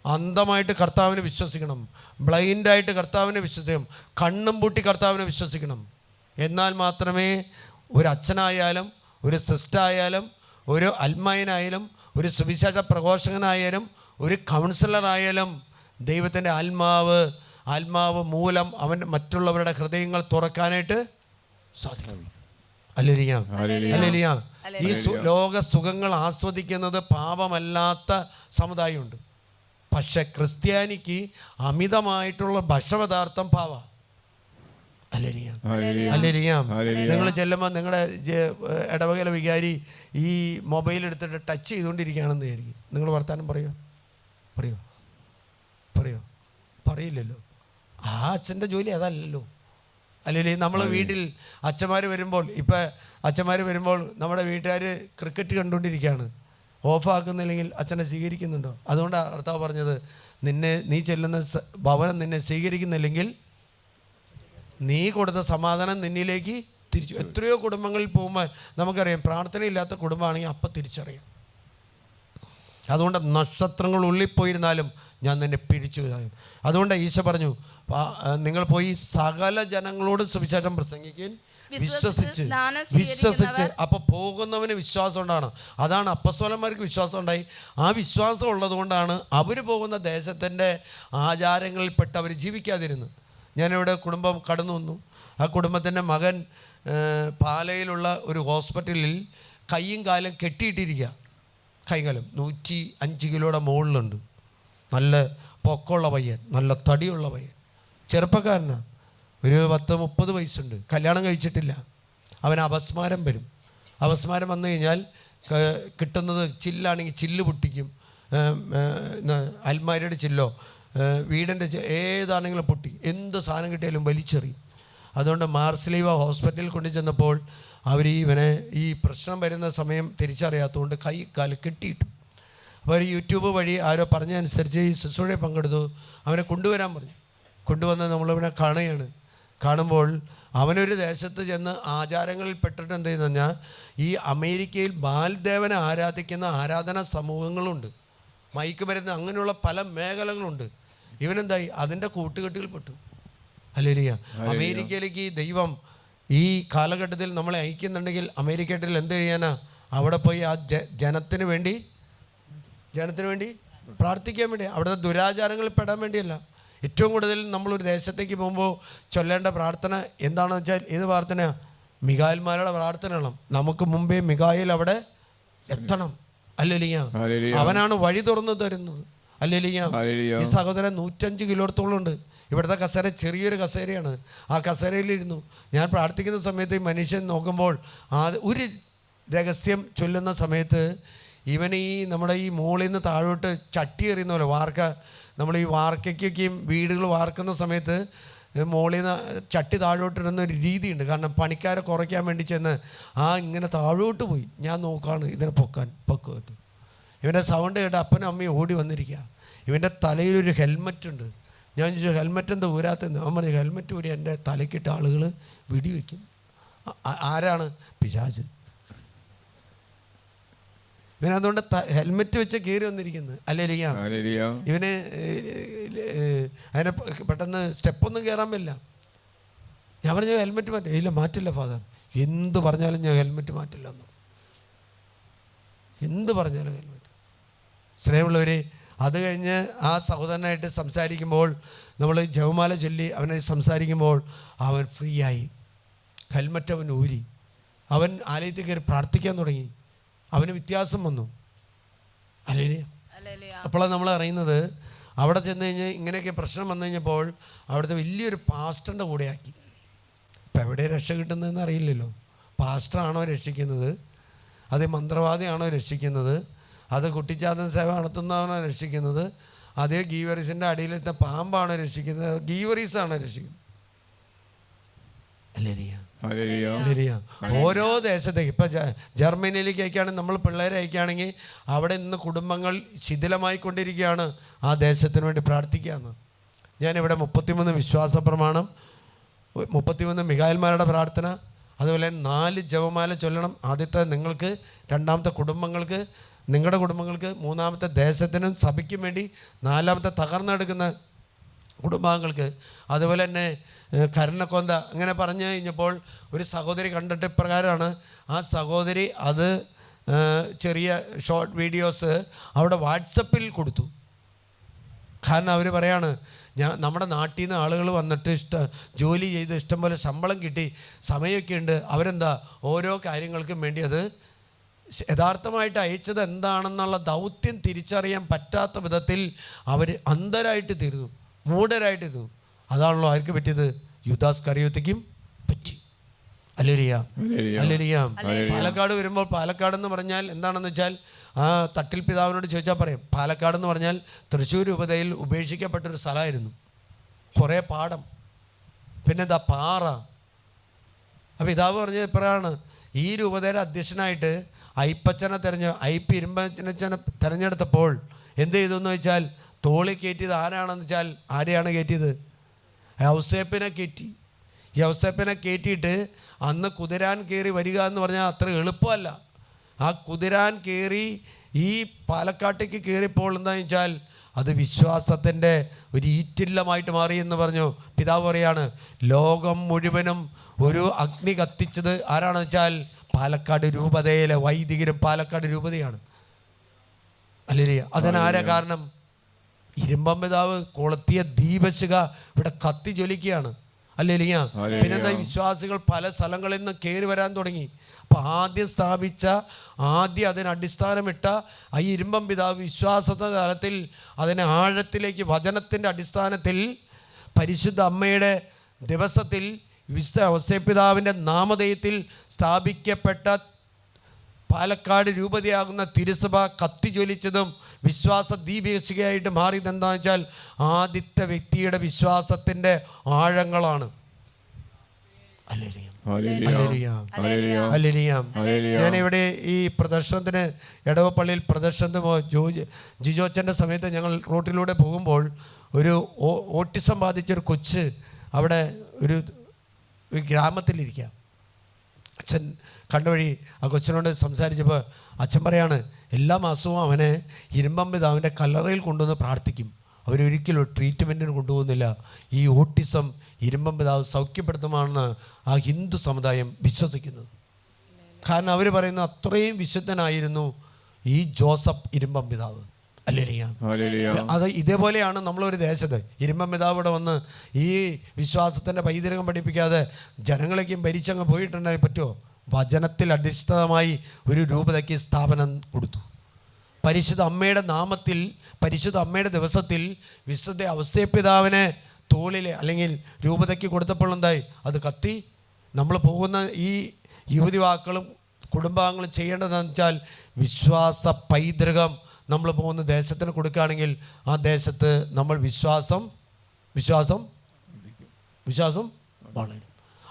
അന്ധമായിട്ട് കർത്താവിനെ വിശ്വസിക്കണം. ബ്ലൈൻഡായിട്ട് കർത്താവിനെ വിശ്വസിക്കണം. കണ്ണും പൂട്ടി കർത്താവിനെ വിശ്വസിക്കണം. എന്നാൽ മാത്രമേ ഒരു അച്ഛനായാലും ഒരു സിസ്റ്ററായാലും ഒരു അൽമായനായാലും ഒരു സുവിശേഷ പ്രഘോഷകനായാലും ഒരു കൗൺസിലറായാലും ദൈവത്തിൻ്റെ ആത്മാവ് മൂലം അവൻ മറ്റുള്ളവരുടെ ഹൃദയങ്ങൾ തുറക്കാനായിട്ട് സാധിക്കും. അല്ലേലിയാ. ഈ ലോക സുഖങ്ങൾ ആസ്വദിക്കുന്നത് പാപമല്ലാത്ത സമുദായമുണ്ട്. പക്ഷെ ക്രിസ്ത്യാനിക്ക് അമിതമായിട്ടുള്ള ഭക്ഷണപദാർത്ഥം പാവ. അല്ലേലിയാം. നിങ്ങൾ ചെല്ലുമ്പോൾ നിങ്ങളുടെ ഇടവകല വികാരി ഈ മൊബൈൽ എടുത്തിട്ട് ടച്ച് ചെയ്തുകൊണ്ടിരിക്കുകയാണെന്ന് വിചാരിക്കും. നിങ്ങൾ വർത്താനം പറയോ? പറയില്ലല്ലോ. ആ അച്ഛൻ്റെ ജോലി അതല്ലല്ലോ. അല്ലെങ്കിൽ നമ്മൾ വീട്ടിൽ അച്ഛന്മാർ വരുമ്പോൾ നമ്മുടെ വീട്ടുകാർ ക്രിക്കറ്റ് കണ്ടുകൊണ്ടിരിക്കുകയാണ്. ഓഫാക്കുന്നില്ലെങ്കിൽ അച്ഛനെ സ്വീകരിക്കുന്നുണ്ടോ? അതുകൊണ്ടാണ് കർത്താവ് പറഞ്ഞത്, നീ ചെല്ലുന്ന ഭവനം നിന്നെ സ്വീകരിക്കുന്നില്ലെങ്കിൽ നീ കൊടുത്ത സമാധാനം നിന്നിലേക്ക് തിരിച്ചു. എത്രയോ കുടുംബങ്ങളിൽ പോകുമ്പോൾ നമുക്കറിയാം, പ്രാർത്ഥനയില്ലാത്ത കുടുംബമാണെങ്കിൽ അപ്പം തിരിച്ചറിയാം. അതുകൊണ്ട് നക്ഷത്രങ്ങൾ ഉള്ളിപ്പോയിരുന്നാലും ഞാൻ നിന്നെ പിടിച്ചു. അതുകൊണ്ട് ഈശോ പറഞ്ഞു, നിങ്ങൾ പോയി സകല ജനങ്ങളോട് സുവിശേഷം പ്രസംഗിക്കാൻ വിശ്വസിച്ച്. അപ്പോൾ പോകുന്നവന് വിശ്വാസം ഉണ്ടാണ്. അതാണ് അപ്പസ്തോലന്മാർക്ക് വിശ്വാസം ഉണ്ടായി. ആ വിശ്വാസം ഉള്ളത് കൊണ്ടാണ് അവർ പോകുന്ന ദേശത്തിൻ്റെ ആചാരങ്ങളിൽപ്പെട്ട് അവർ ജീവിക്കാതിരുന്നത്. ഞാനിവിടെ കുടുംബം കടന്നു വന്നു. ആ കുടുംബത്തിൻ്റെ മകൻ പാലയിലുള്ള ഒരു ഹോസ്പിറ്റലിൽ കൈയും കാലും കെട്ടിയിട്ടിരിക്കുക. കൈകാലം 105 കിലോയുടെ മുകളിലുണ്ട്. നല്ല പൊക്കമുള്ള പയ്യൻ, നല്ല തടിയുള്ള പയ്യൻ, ചെറുപ്പക്കാരനാണ്. ഒരു 10-30 വയസ്സുണ്ട്. കല്യാണം കഴിച്ചിട്ടില്ല. അവന് അപസ്മാരം വരും. അപസ്മാരം വന്നു കഴിഞ്ഞാൽ കിട്ടുന്നത് ചില്ലാണെങ്കിൽ ചില്ല് പൊട്ടിക്കും. അൽമാരിയുടെ ചില്ലോ വീടിൻ്റെ ഏതാണെങ്കിലും പൊട്ടി. എന്ത് സാധനം കിട്ടിയാലും വലിച്ചെറിയും. അതുകൊണ്ട് മാർസ്ലീവ ഹോസ്പിറ്റലിൽ കൊണ്ടു ചെന്നപ്പോൾ അവർ ഇവനെ ഈ പ്രശ്നം വരുന്ന സമയം തിരിച്ചറിയാത്തതുകൊണ്ട് കൈ കാല് കെട്ടിയിട്ടു. അപ്പോൾ യൂട്യൂബ് വഴി ആരോ പറഞ്ഞതനുസരിച്ച് ഈ ശുശ്രൂഷയെ പങ്കെടുത്തു. അവനെ കൊണ്ടുവരാൻ പറഞ്ഞു. കൊണ്ടുവന്ന് നമ്മളിവനെ കാണുമ്പോൾ അവനൊരു ദേശത്ത് ചെന്ന് ആചാരങ്ങളിൽ പെട്ടിട്ട് എന്ത് ചെയ്യുന്നു പറഞ്ഞാൽ, ഈ അമേരിക്കയിൽ ബാൽദേവനെ ആരാധിക്കുന്ന ആരാധനാ സമൂഹങ്ങളുണ്ട്, മയക്കുമരുന്ന്, അങ്ങനെയുള്ള പല മേഖലകളുണ്ട്. ഇവനെന്തായി അതിൻ്റെ കൂട്ടുകെട്ടുകൾപ്പെട്ടു. ഹല്ലേലൂയ. അമേരിക്കയിലേക്ക് ദൈവം ഈ കാലഘട്ടത്തിൽ നമ്മളെ അയക്കുന്നുണ്ടെങ്കിൽ അമേരിക്കയിൽ എന്ത് ചെയ്യാനാ? അവിടെ പോയി ആ ജനത്തിന് വേണ്ടി പ്രാർത്ഥിക്കാൻ വേണ്ടി, അവിടുത്തെ ദുരാചാരങ്ങളിൽ പെടാൻ വേണ്ടിയല്ല. ഏറ്റവും കൂടുതൽ നമ്മളൊരു ദേശത്തേക്ക് പോകുമ്പോൾ ചൊല്ലേണ്ട പ്രാർത്ഥന എന്താണെന്ന് വെച്ചാൽ, ഏത് പ്രാർത്ഥനയാണ്? മിഖായേൽമാരുടെ പ്രാർത്ഥനയാണ്. നമുക്ക് മുമ്പേ മിഖായേൽ അവിടെ എത്തണം. ഹല്ലേലൂയ. അവനാണ് വഴി തുറന്നു തരുന്നത്. ഹല്ലേലൂയ. ഈ സഹോദരൻ 105 കിലോത്തോളം ഉണ്ട്. ഇവിടുത്തെ കസേര ചെറിയൊരു കസേരയാണ്. ആ കസേരയിലിരുന്നു. ഞാൻ പ്രാർത്ഥിക്കുന്ന സമയത്ത് ഈ മനുഷ്യൻ നോക്കുമ്പോൾ ഒരു രഹസ്യം ചൊല്ലുന്ന സമയത്ത് ഇവൻ നമ്മുടെ ഈ മുകളിൽ നിന്ന് താഴോട്ട് ചട്ടി എറിയുന്ന പോലെ നമ്മൾ ഈ വാർക്കയ്ക്കൊക്കെയും വീടുകൾ വാർക്കുന്ന സമയത്ത് മുകളിൽ നിന്ന് ചട്ടി താഴോട്ടിടുന്ന ഒരു രീതിയുണ്ട്. കാരണം പണിക്കാരെ കുറയ്ക്കാൻ വേണ്ടി ചെന്ന് ഇങ്ങനെ താഴോട്ട് പോയി. ഞാൻ നോക്കാണ് ഇതിനെ പൊക്കുമായിട്ട്. ഇവൻ്റെ സൗണ്ട് കേട്ട് അപ്പനും അമ്മയും ഓടി വന്നിരിക്കുക. ഇവൻ്റെ തലയിലൊരു ഹെൽമറ്റുണ്ട്. ഞാൻ ചോദിച്ചു, ഹെൽമെറ്റ് എന്താ ഊരാത്തെന്ന്? അവൻ പറഞ്ഞു, ഹെൽമെറ്റ് ഊരി എൻ്റെ തലയ്ക്കിട്ട ആളുകൾ വെടിവെക്കും. ആരാണ്? പിശാച്. ഇവനതുകൊണ്ട് ഹെൽമെറ്റ് വെച്ച് കയറി വന്നിരിക്കുന്നത്. ഹല്ലേലൂയ. ഇവന് അതിനെ പെട്ടെന്ന് സ്റ്റെപ്പൊന്നും കയറാൻ പറ്റില്ല. ഞാൻ പറഞ്ഞു, ഹെൽമെറ്റ് മാറ്റി. ഇല്ല, മാറ്റില്ല ഫാദർ. എന്ത് പറഞ്ഞാലും ഞാൻ ഹെൽമെറ്റ് മാറ്റില്ല എന്ന്. എന്ത് പറഞ്ഞാലും ഹെൽമെറ്റ്. സ്നേഹമുള്ളവരെ, അത് കഴിഞ്ഞ് ആ സഹോദരനായിട്ട് സംസാരിക്കുമ്പോൾ, നമ്മൾ ജപമാല ചൊല്ലി അവനായിട്ട് സംസാരിക്കുമ്പോൾ അവൻ ഫ്രീ ആയി. ഹെൽമെറ്റ് അവൻ ഊരി. അവൻ ആലയത്തിൽ കയറി പ്രാർത്ഥിക്കാൻ തുടങ്ങി. അവന് വ്യത്യാസം വന്നു. ഹല്ലേലൂയ. അപ്പോഴാണ് നമ്മൾ അറിയുന്നത്, അവിടെ ചെന്ന് കഴിഞ്ഞ് ഇങ്ങനെയൊക്കെ പ്രശ്നം വന്നു കഴിഞ്ഞപ്പോൾ അവിടുത്തെ വലിയൊരു പാസ്റ്ററിൻ്റെ കൂടെയാക്കി. ഇപ്പം എവിടെ രക്ഷ കിട്ടുന്നതെന്ന് അറിയില്ലല്ലോ. പാസ്റ്ററാണോ രക്ഷിക്കുന്നത്? അത് മന്ത്രവാദിയാണോ രക്ഷിക്കുന്നത്? അത് കുട്ടിച്ചാത്തൻ സേവ നടത്തുന്നവനാണോ രക്ഷിക്കുന്നത്? അതേ ഗീവറീസിൻ്റെ അടിയിലെടുത്ത പാമ്പാണ് രക്ഷിക്കുന്നത്, ഗീവറീസാണ് രക്ഷിക്കുന്നത്. അല്ലേരിയ. ഓരോ ദേശത്തേക്ക് ഇപ്പം ജർമ്മനിയിലേക്ക് അയക്കുകയാണെങ്കിൽ, നമ്മൾ പിള്ളേരെ അയക്കുകയാണെങ്കിൽ അവിടെ ഇന്ന് കുടുംബങ്ങൾ ശിഥിലമായിക്കൊണ്ടിരിക്കുകയാണ്. ആ ദേശത്തിന് വേണ്ടി പ്രാർത്ഥിക്കുകയെന്ന്. ഞാനിവിടെ 33 വിശ്വാസ പ്രമാണം, 33 മിഖായൽമാരുടെ പ്രാർത്ഥന, അതുപോലെ 4 ജപമാല ചൊല്ലണം. ആദ്യത്തെ നിങ്ങൾക്ക്, രണ്ടാമത്തെ കുടുംബങ്ങൾക്ക്, നിങ്ങളുടെ കുടുംബങ്ങൾക്ക്, മൂന്നാമത്തെ ദേശത്തിനും സഭയ്ക്കും വേണ്ടി, നാലാമത്തെ തകർന്നെടുക്കുന്ന കുടുംബാംഗങ്ങൾക്ക്, അതുപോലെ തന്നെ കരുണക്കൊന്ത. അങ്ങനെ പറഞ്ഞു കഴിഞ്ഞപ്പോൾ ഒരു സഹോദരി കണ്ടിട്ട് ഇപ്രകാരമാണ്. ആ സഹോദരി അത് ചെറിയ ഷോർട്ട് വീഡിയോസ് അവിടെ വാട്സപ്പിൽ കൊടുത്തു. കാരണം അവർ പറയാണ്, നമ്മുടെ നാട്ടിൽ നിന്ന് ആളുകൾ വന്നിട്ട് ജോലി ചെയ്ത് ഇഷ്ടംപോലെ ശമ്പളം കിട്ടി, സമയമൊക്കെ ഉണ്ട്, അവരെന്താ ഓരോ കാര്യങ്ങൾക്കും വേണ്ടി അത് യഥാർത്ഥമായിട്ട് അയച്ചത് എന്താണെന്നുള്ള ദൗത്യം തിരിച്ചറിയാൻ പറ്റാത്ത വിധത്തിൽ അവർ അന്ധരായിട്ട് തീർന്നു, മൂഢരായിട്ട് തീർന്നു. അതാണല്ലോ ആർക്ക് പറ്റിയത്? യൂദാസ് കറിയോത്തിക്കും പറ്റി. ഹല്ലേലൂയ. പാലക്കാട് വരുമ്പോൾ, പാലക്കാട് എന്ന് പറഞ്ഞാൽ എന്താണെന്ന് വെച്ചാൽ, ആ തട്ടിൽ പിതാവിനോട് ചോദിച്ചാൽ പറയും, പാലക്കാട് എന്ന് പറഞ്ഞാൽ തൃശ്ശൂർ രൂപതയിൽ ഉപേക്ഷിക്കപ്പെട്ടൊരു സ്ഥലമായിരുന്നു. കുറേ പാടം, പിന്നെ എന്താ പാറ. അപ്പോൾ പിതാവ് പറഞ്ഞത് ഇപ്പോഴാണ്, ഈ രൂപതയുടെ അധ്യക്ഷനായിട്ട് അയ്പ്പച്ചനെ ഐപ്പി ഇരുമ്പച്ചനെ തിരഞ്ഞെടുത്തപ്പോൾ എന്ത് ചെയ്തു എന്ന് വെച്ചാൽ, തോളി കയറ്റിയത് ആരാണെന്ന് വെച്ചാൽ, ആരെയാണ് കയറ്റിയത്? യൗസേപ്പിനെ കയറ്റി. യൗസേപ്പിനെ കയറ്റിയിട്ട് അന്ന് കുതിരാൻ കയറി വരിക എന്ന് പറഞ്ഞാൽ അത്ര എളുപ്പമല്ല. ആ കുതിരാൻ കയറി ഈ പാലക്കാട്ടേക്ക് കയറിയപ്പോൾ എന്താണെന്ന് വെച്ചാൽ അത് വിശ്വാസത്തിൻ്റെ ഒരു ഈറ്റില്ലമായിട്ട് മാറി എന്ന് പറഞ്ഞു. പിതാവ് പറയാണ്, ലോകം മുഴുവനും ഒരു അഗ്നി കത്തിച്ചത് ആരാണെന്ന് വെച്ചാൽ പാലക്കാട് രൂപതയിലെ വൈദികരും പാലക്കാട് രൂപതയാണ്. അല്ലേ? അതിനാരാ കാരണം? ഇരുമ്പം പിതാവ് കൊളുത്തിയ ദീപശിഖ ഇവിടെ കത്തി ജ്വലിക്കുകയാണ്. അല്ലേ? പിന്നെന്താ, വിശ്വാസികൾ പല സ്ഥലങ്ങളിൽ നിന്ന് കയറി വരാൻ തുടങ്ങി. അപ്പം ആദ്യം അതിന് അടിസ്ഥാനമിട്ട ആ ഇരുമ്പം പിതാവ് വിശ്വാസത്തിൻ്റെ തലത്തിൽ അതിനെ ആഴത്തിലേക്ക് വചനത്തിൻ്റെ അടിസ്ഥാനത്തിൽ പരിശുദ്ധ അമ്മയുടെ ദിവസത്തിൽ വിശുദ്ധ ഔസേപ്പിതാവിൻ്റെ നാമധേയത്തിൽ സ്ഥാപിക്കപ്പെട്ട പാലക്കാട് രൂപതയാകുന്ന തിരുസഭ കത്തിജ്വലിച്ചതും വിശ്വാസ ദീപശിഖയായിട്ട് മാറിയത് എന്താണെന്ന് വെച്ചാൽ ആദ്യത്തെ വ്യക്തിയുടെ വിശ്വാസത്തിൻ്റെ ആഴങ്ങളാണ്. ഞാനിവിടെ ഈ പ്രദർശനത്തിന് ഇടവപ്പള്ളിയിൽ പ്രദർശനത്തിന് ജിജോച്ചൻ്റെ സമയത്ത് ഞങ്ങൾ റോട്ടിലൂടെ പോകുമ്പോൾ ഒരു ഓട്ടിസം ബാധിച്ചൊരു കൊച്ച് അവിടെ ഒരു ഗ്രാമത്തിലിരിക്കുക. അച്ഛൻ കണ്ടുവഴി ആ കൊച്ചിനോട് സംസാരിച്ചപ്പോൾ അച്ഛൻ പറയാണ്, എല്ലാ മാസവും അവനെ ഇരുമ്പം പിതാവിൻ്റെ കല്ലറയിൽ കൊണ്ടുവന്ന് പ്രാർത്ഥിക്കും. അവരൊരിക്കലും ട്രീറ്റ്മെൻറ്റിന് കൊണ്ടുപോകുന്നില്ല. ഈ ഓട്ടിസം ഇരുമ്പം പിതാവ് സൗഖ്യപ്പെടുത്തുമാണെന്ന് ആ ഹിന്ദു സമുദായം വിശ്വസിക്കുന്നത്. കാരണം അവർ പറയുന്നത് അത്രയും വിശുദ്ധനായിരുന്നു ഈ ജോസഫ് ഇരുമ്പം പിതാവ്. അത് ഇതേപോലെയാണ് നമ്മളൊരു ദേശത്ത് ഇരുമ്പം പിതാവ് ഇവിടെ വന്ന് ഈ വിശ്വാസത്തിൻ്റെ പൈതൃകം പഠിപ്പിക്കാതെ ജനങ്ങളേക്കും ഭരിച്ചങ്ങ് പോയിട്ടുണ്ടെങ്കിൽ പറ്റുമോ? വചനത്തിൽ അടിസ്ഥാനമായി ഒരു രൂപതയ്ക്ക് സ്ഥാപനം കൊടുത്തു. പരിശുദ്ധ അമ്മയുടെ നാമത്തിൽ, പരിശുദ്ധ അമ്മയുടെ ദിവസത്തിൽ വിശുദ്ധ ഔസേപ്പിതാവിനെ തോളിൽ അല്ലെങ്കിൽ രൂപതയ്ക്ക് കൊടുത്തപ്പോൾ എന്തായി? അത് കത്തി. നമ്മൾ പോകുന്ന ഈ യുവതിവാക്കളും കുടുംബാംഗങ്ങളും ചെയ്യേണ്ടതെന്ന് വെച്ചാൽ വിശ്വാസ പൈതൃകം നമ്മൾ പോകുന്ന ദേശത്തിന് കൊടുക്കുകയാണെങ്കിൽ ആ ദേശത്ത് നമ്മൾ വിശ്വാസം വളരും.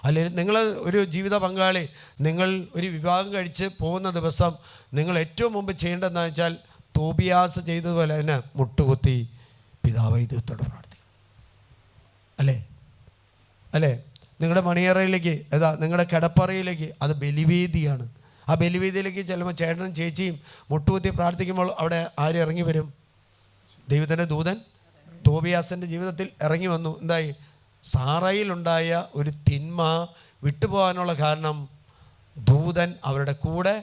അല്ലെങ്കിൽ നിങ്ങൾ ഒരു ജീവിത പങ്കാളി, നിങ്ങൾ ഒരു വിവാഹം കഴിച്ച് പോകുന്ന ദിവസം നിങ്ങൾ ഏറ്റവും മുമ്പ് ചെയ്യേണ്ടതെന്ന് വെച്ചാൽ തോബിയാസ് ചെയ്തതുപോലെ തന്നെ മുട്ടുകുത്തി പിതാവായി ദൈവത്തോട് പ്രാർത്ഥിക്കും. അല്ലേ? നിങ്ങളുടെ മണിയറയിലേക്ക്, നിങ്ങളുടെ കിടപ്പറയിലേക്ക്, അത് ബലിവേദിയാണ്. ആ ബലിവേദിയിലേക്ക് ചെല്ലുമ്പോൾ ചേട്ടനും ചേച്ചിയും മുട്ടുകുത്തി പ്രാർത്ഥിക്കുമ്പോൾ അവിടെ ആര് ഇറങ്ങി വരും? ദൈവത്തിൻ്റെ ദൂതൻ തോബിയാസിൻ്റെ ജീവിതത്തിൽ ഇറങ്ങി വന്നു. എന്തായി? സാറയിലുണ്ടായ ഒരു തിന്മ വിട്ടുപോകാനുള്ള കാരണം ദൂതൻ അവരുടെ കൂടെ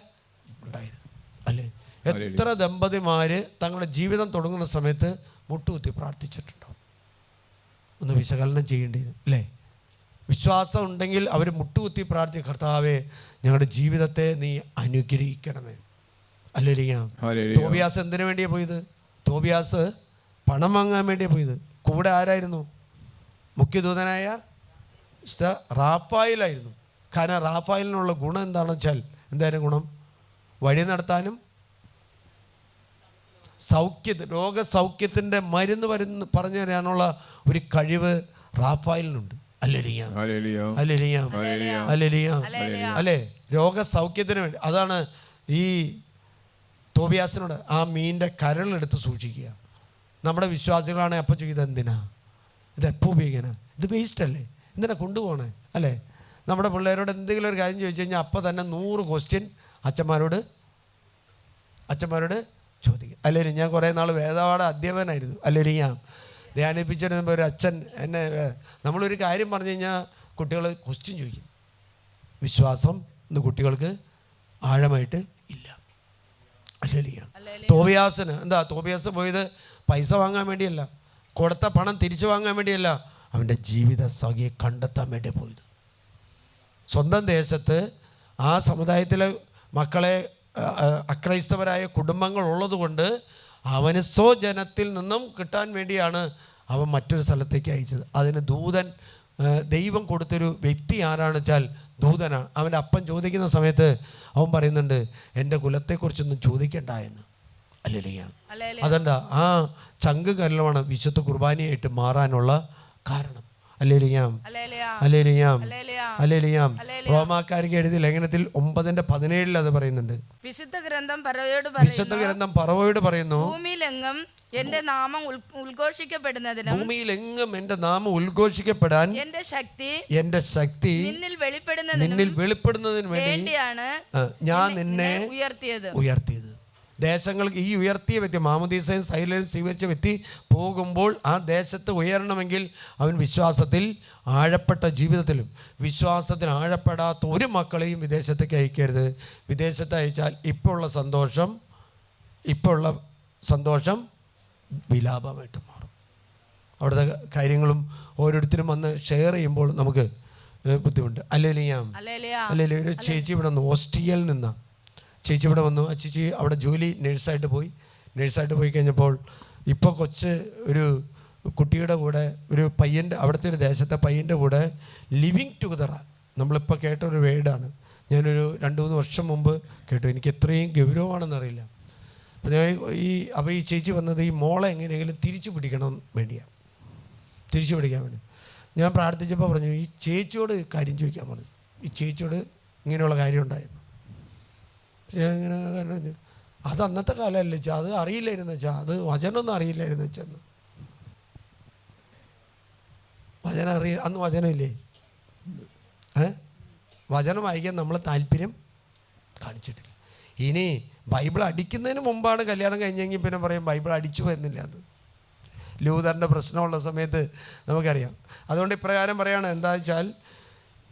ഉണ്ടായിരുന്നു. അല്ലേ? എത്ര ദമ്പതിമാർ തങ്ങളുടെ ജീവിതം തുടങ്ങുന്ന സമയത്ത് മുട്ടുകുത്തി പ്രാർത്ഥിച്ചിട്ടുണ്ടോ? ഒന്ന് വിശകലനം ചെയ്യേണ്ടി വരും. അല്ലേ? വിശ്വാസം ഉണ്ടെങ്കിൽ അവർ മുട്ടുകുത്തി പ്രാർത്ഥിക്കും, കർത്താവേ ഞങ്ങളുടെ ജീവിതത്തെ നീ അനുഗ്രഹിക്കണമേ. അല്ലേ? തോബിയാസ് എന്തിനു വേണ്ടിയാണ് പോയത്? തോബിയാസ് പണം വാങ്ങാൻ വേണ്ടിയാണ് പോയത്. കൂടെ ആരായിരുന്നു? മുഖ്യദൂതനായ റാഫായിലായിരുന്നു. കാരണം റാഫായിലിനുള്ള ഗുണം എന്താണെന്ന് വെച്ചാൽ, എന്തായാലും ഗുണം വഴി നടത്താനും രോഗസൗഖ്യത്തിൻ്റെ മരുന്ന് പറഞ്ഞു തരാനുള്ള ഒരു കഴിവ് റാഫായിലിനുണ്ട്. അല്ലേ? രോഗസൗഖ്യത്തിന് വേണ്ടി. അതാണ് ഈ തോബിയാസിനോട് ആ മീനിൻ്റെ കരളെടുത്ത് സൂക്ഷിക്കുക. നമ്മുടെ വിശ്വാസികളാണെങ്കിൽ അപ്പം ചോദിക്കുക, ഇതെന്തിനാ, ഇതെപ്പോൾ ഉപയോഗിക്കാനാ, ഇത് വേസ്റ്റ് അല്ലേ, എന്തിനാ കൊണ്ടുപോകണേ, അല്ലേ? നമ്മുടെ പിള്ളേരോട് എന്തെങ്കിലും ഒരു കാര്യം ചോദിച്ചു കഴിഞ്ഞാൽ അപ്പം തന്നെ 100 ക്വസ്റ്റ്യൻ അച്ഛന്മാരോട് ചോദിക്കും. അല്ലെങ്കിൽ ഞാൻ കുറേ നാൾ വേദപാഠ അധ്യാപകനായിരുന്നു. അല്ലെങ്കിൽ ഞാൻ ധ്യാനിപ്പിച്ചിരുന്നപ്പോൾ ഒരു അച്ഛൻ എന്നെ, നമ്മളൊരു കാര്യം പറഞ്ഞു കഴിഞ്ഞാൽ കുട്ടികൾ ക്വസ്റ്റ്യൻ ചോദിക്കും. വിശ്വാസം ഇന്ന് കുട്ടികൾക്ക് ആഴമായിട്ട് ഇല്ല. അല്ലെങ്കിൽ തോബിയാസിന് എന്താ, തോബിയാസ് പോയത് പൈസ വാങ്ങാൻ വേണ്ടിയല്ല, കൊടുത്ത പണം തിരിച്ചു വാങ്ങാൻ വേണ്ടിയല്ല, അവൻ്റെ ജീവിത സഖിയെ കണ്ടെത്താൻ വേണ്ടി പോയത്. സ്വന്തം ദേശത്ത് ആ സമുദായത്തിലെ മക്കളെ അക്രൈസ്തവരായ കുടുംബങ്ങൾ ഉള്ളതുകൊണ്ട് അവന് സ്വജനത്തിൽ നിന്നും കിട്ടാൻ വേണ്ടിയാണ് അവൻ മറ്റൊരു സ്ഥലത്തേക്ക് അയച്ചത്. അതിന് ദൈവം കൊടുത്തൊരു വ്യക്തി ആരാണെന്ന് വെച്ചാൽ ദൂതനാണ്. അവൻ്റെ അപ്പൻ ചോദിക്കുന്ന സമയത്ത് അവൻ പറയുന്നുണ്ട്, എൻ്റെ കുലത്തെക്കുറിച്ചൊന്നും ചോദിക്കണ്ട എന്ന്. അല്ലേ? അതെന്താ? ആ ചങ്ക് കല്ലമാണ് വിശുദ്ധ കുർബാനയായിട്ട് മാറാനുള്ള കാരണം. റോമാക്കാർക്ക് എഴുതിയ ലേഖനത്തിൽ 9:17 അത് പറയുന്നുണ്ട്. വിശുദ്ധ ഗ്രന്ഥം പറവോട് പറയുന്നു, ഭൂമിയിലെങ്ങും എന്റെ നാമം ഉദ്ഘോഷിക്കപ്പെടാൻ എന്റെ ശക്തി നിന്നിൽ വെളിപ്പെടുന്നതിന് വേണ്ടിയാണ് ഞാൻ നിന്നെ ഉയർത്തിയത്. ദേശങ്ങൾക്ക് ഈ ഉയർത്തിയ വ്യക്തി, മാമോദീസയും സൈലൻസ് സ്വീകരിച്ച വ്യക്തി പോകുമ്പോൾ ആ ദേശത്ത് ഉയരണമെങ്കിൽ അവൻ വിശ്വാസത്തിൽ ആഴപ്പെട്ട ജീവിതത്തിലും വിശ്വാസത്തിൽ ആഴപ്പെടാത്ത ഒരു മക്കളെയും വിദേശത്തേക്ക് അയക്കരുത്. വിദേശത്ത് അയച്ചാൽ ഇപ്പോൾ ഉള്ള സന്തോഷം വിലാപമായിട്ട് മാറും. അവിടുത്തെ കാര്യങ്ങളും ഓരോരുത്തരും വന്ന് ഷെയർ ചെയ്യുമ്പോൾ നമുക്ക് ബുദ്ധിമുട്ട്. അല്ലെങ്കിൽ ഒരു ചേച്ചി ഇവിടെ നിന്ന് ഓസ്ട്രിയയിൽ നിന്നാണ് ചേച്ചി ഇവിടെ വന്നു. ആ ചേച്ചി അവിടെ ജോലി നേഴ്സായിട്ട് പോയി കഴിഞ്ഞപ്പോൾ ഇപ്പോൾ ഒരു കുട്ടിയുടെ കൂടെ ഒരു പയ്യൻ്റെ, അവിടുത്തെ ഒരു ദേശത്തെ പയ്യൻ്റെ കൂടെ ലിവിങ് ടുഗദറാണ്. നമ്മളിപ്പോൾ കേട്ട ഒരു വേർഡാണ്. ഞാനൊരു 2-3 വർഷം മുമ്പ് കേട്ടു. എനിക്ക് എത്രയും ഗൗരവമാണെന്നറിയില്ല. അപ്പോൾ ഈ ചേച്ചി വന്നത് ഈ മോളെ എങ്ങനെയെങ്കിലും തിരിച്ചു പിടിക്കാൻ വേണ്ടി. ഞാൻ പ്രാർത്ഥിച്ചപ്പോൾ പറഞ്ഞു, ഈ ചേച്ചിയോട് കാര്യം ചോദിക്കാൻ പറഞ്ഞു. ഈ ചേച്ചിയോട് ഇങ്ങനെയുള്ള കാര്യം ഉണ്ടായിരുന്നു. ഇങ്ങനെ അത് അന്നത്തെ കാലമല്ലേ വെച്ചാൽ, അത് അറിയില്ലായിരുന്നു വെച്ചാൽ, അത് വചനമൊന്നും അറിയില്ലായിരുന്നു വെച്ചെന്ന്. അന്ന് വചനമില്ലേ? വചനം വായിക്കാൻ നമ്മൾ താല്പര്യം കാണിച്ചിട്ടില്ല. ഇനി ബൈബിൾ അടിക്കുന്നതിന് മുമ്പാണ് കല്യാണം കഴിഞ്ഞെങ്കിൽ പിന്നെ പറയും ബൈബിൾ അടിച്ചു പോയെന്നില്ല. അത് ലൂതറിൻ്റെ പ്രശ്നമുള്ള സമയത്ത് നമുക്കറിയാം. അതുകൊണ്ട് ഇപ്രകാരം പറയാണ്, എന്താ വെച്ചാൽ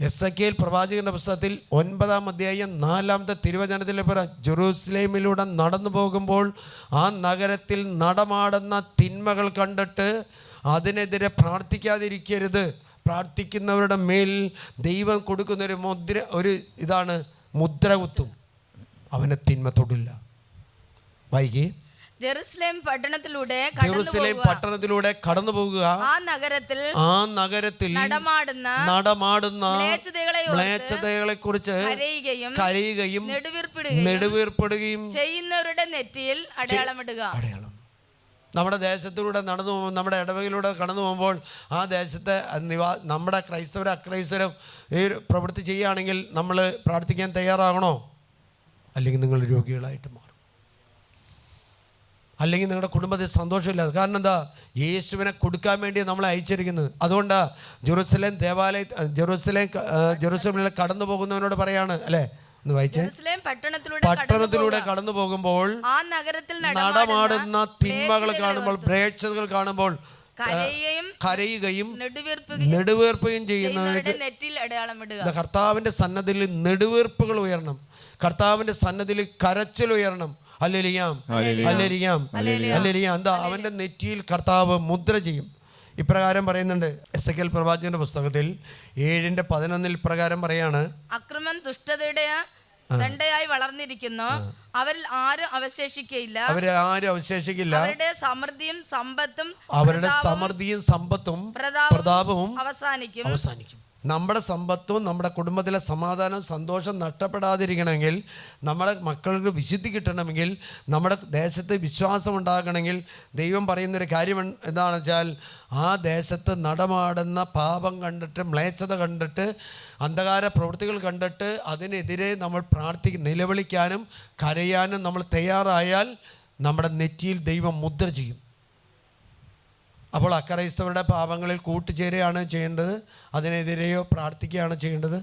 എസെക്കിയേൽ പ്രവാചകന്റെ പുസ്തകത്തിൽ 9-ാം അധ്യായം 4-ാമത്തെ തിരുവചനത്തിൽ പറയാം, ജെറൂസലേമിലൂടെ നടന്നു പോകുമ്പോൾ ആ നഗരത്തിൽ നടമാടുന്ന തിന്മകൾ കണ്ടിട്ട് അതിനെതിരെ പ്രാർത്ഥിക്കാതിരിക്കരുത്. പ്രാർത്ഥിക്കുന്നവരുടെ മേൽ ദൈവം കൊടുക്കുന്നൊരു ഇതാണ് മുദ്ര കുത്തും. അവനെ തിന്മ തൊടില്ല. വൈകി ജെറുസലേം പട്ടണത്തിലൂടെ കടന്നു പോകുക. ആ നഗരത്തിൽ നടമാടുന്ന മ്ലേച്ഛതകളെ കുറിച്ച് കരയുകയും നെടുവീർപ്പെടുകയും ചെയ്യുന്നവരുടെ നെറ്റിയിൽ അടയാളമിടുക. നമ്മുടെ ദേശത്തിലൂടെ നടന്നു പോകുമ്പോൾ, നമ്മുടെ ഇടവകയിലൂടെ കടന്നു പോകുമ്പോൾ ആ ദേശത്തെ നമ്മുടെ ക്രൈസ്തവരും അക്രൈസ്തവരും ഈ പ്രവൃത്തി ചെയ്യുകയാണെങ്കിൽ നമ്മൾ പ്രാർത്ഥിക്കാൻ തയ്യാറാകണോ? അല്ലെങ്കിൽ നിങ്ങൾ രോഗികളായിട്ട് മാറും. അല്ലെങ്കിൽ നിങ്ങളുടെ കുടുംബത്തിൽ സന്തോഷമില്ലാതെ. കാരണം എന്താ? യേശുവിനെ കൊടുക്കാൻ വേണ്ടി നമ്മളെ അയച്ചിരിക്കുന്നത്. അതുകൊണ്ടാണ് ജെറൂസലേമിൽ കടന്നു പോകുന്നവനോട് പറയാണ്, അല്ലേ? പട്ടണത്തിലൂടെ കടന്നു പോകുമ്പോൾ ആ നഗരത്തിൽ നടമാടുന്ന തിന്മകൾ കാണുമ്പോൾ, മ്ലേച്ഛതകൾ കാണുമ്പോൾ കരയുകയും നെടുവീർപ്പുകയും ചെയ്യുന്നവർക്ക് കർത്താവിന്റെ സന്നദ്ധിയിൽ നെടുവീർപ്പുകൾ ഉയരണം. കർത്താവിന്റെ സന്നദ്ധിയിൽ കരച്ചിൽ ഉയരണം. എന്താ? അവന്റെ നെറ്റിയിൽ കർത്താവ് മുദ്ര ചെയ്യും. ഇപ്രകാരം പറയുന്നുണ്ട് എസെക്കിയേൽ പ്രവാചകന്റെ പുസ്തകത്തിൽ 7:11 ഇപ്രകാരം പറയാണ്, അക്രമം ദുഷ്ടതയുടെ ദണ്ഡയായി വളർന്നിരിക്കുന്നു, അവരിൽ ആരും അവശേഷിക്കയില്ല. അവരുടെ സമൃദ്ധിയും സമ്പത്തും പ്രതാപവും അവസാനിക്കും. നമ്മുടെ സമ്പത്തും നമ്മുടെ കുടുംബത്തിലെ സമാധാനവും സന്തോഷം നഷ്ടപ്പെടാതിരിക്കണമെങ്കിൽ, നമ്മുടെ മക്കൾക്ക് വിശുദ്ധി കിട്ടണമെങ്കിൽ, നമ്മുടെ ദേശത്ത് വിശ്വാസം ഉണ്ടാകണമെങ്കിൽ ദൈവം പറയുന്നൊരു കാര്യം എന്താണെന്ന് വെച്ചാൽ, ആ ദേശത്ത് നടമാടുന്ന പാപം കണ്ടിട്ട്, മ്ലേച്ഛത കണ്ടിട്ട്, അന്ധകാര പ്രവൃത്തികൾ കണ്ടിട്ട് അതിനെതിരെ നമ്മൾ നിലവിളിക്കാനും കരയാനും നമ്മൾ തയ്യാറായാൽ നമ്മുടെ നെറ്റിയിൽ ദൈവം മുദ്ര ചെയ്യും. അപ്പോൾ അക്രൈസ്തവരുടെ പാപങ്ങളിൽ കൂട്ടുചേരുകയാണ് ചെയ്യേണ്ടത്, അതിനെതിരെയോ പ്രാർത്ഥിക്കുകയാണ് ചെയ്യേണ്ടത്?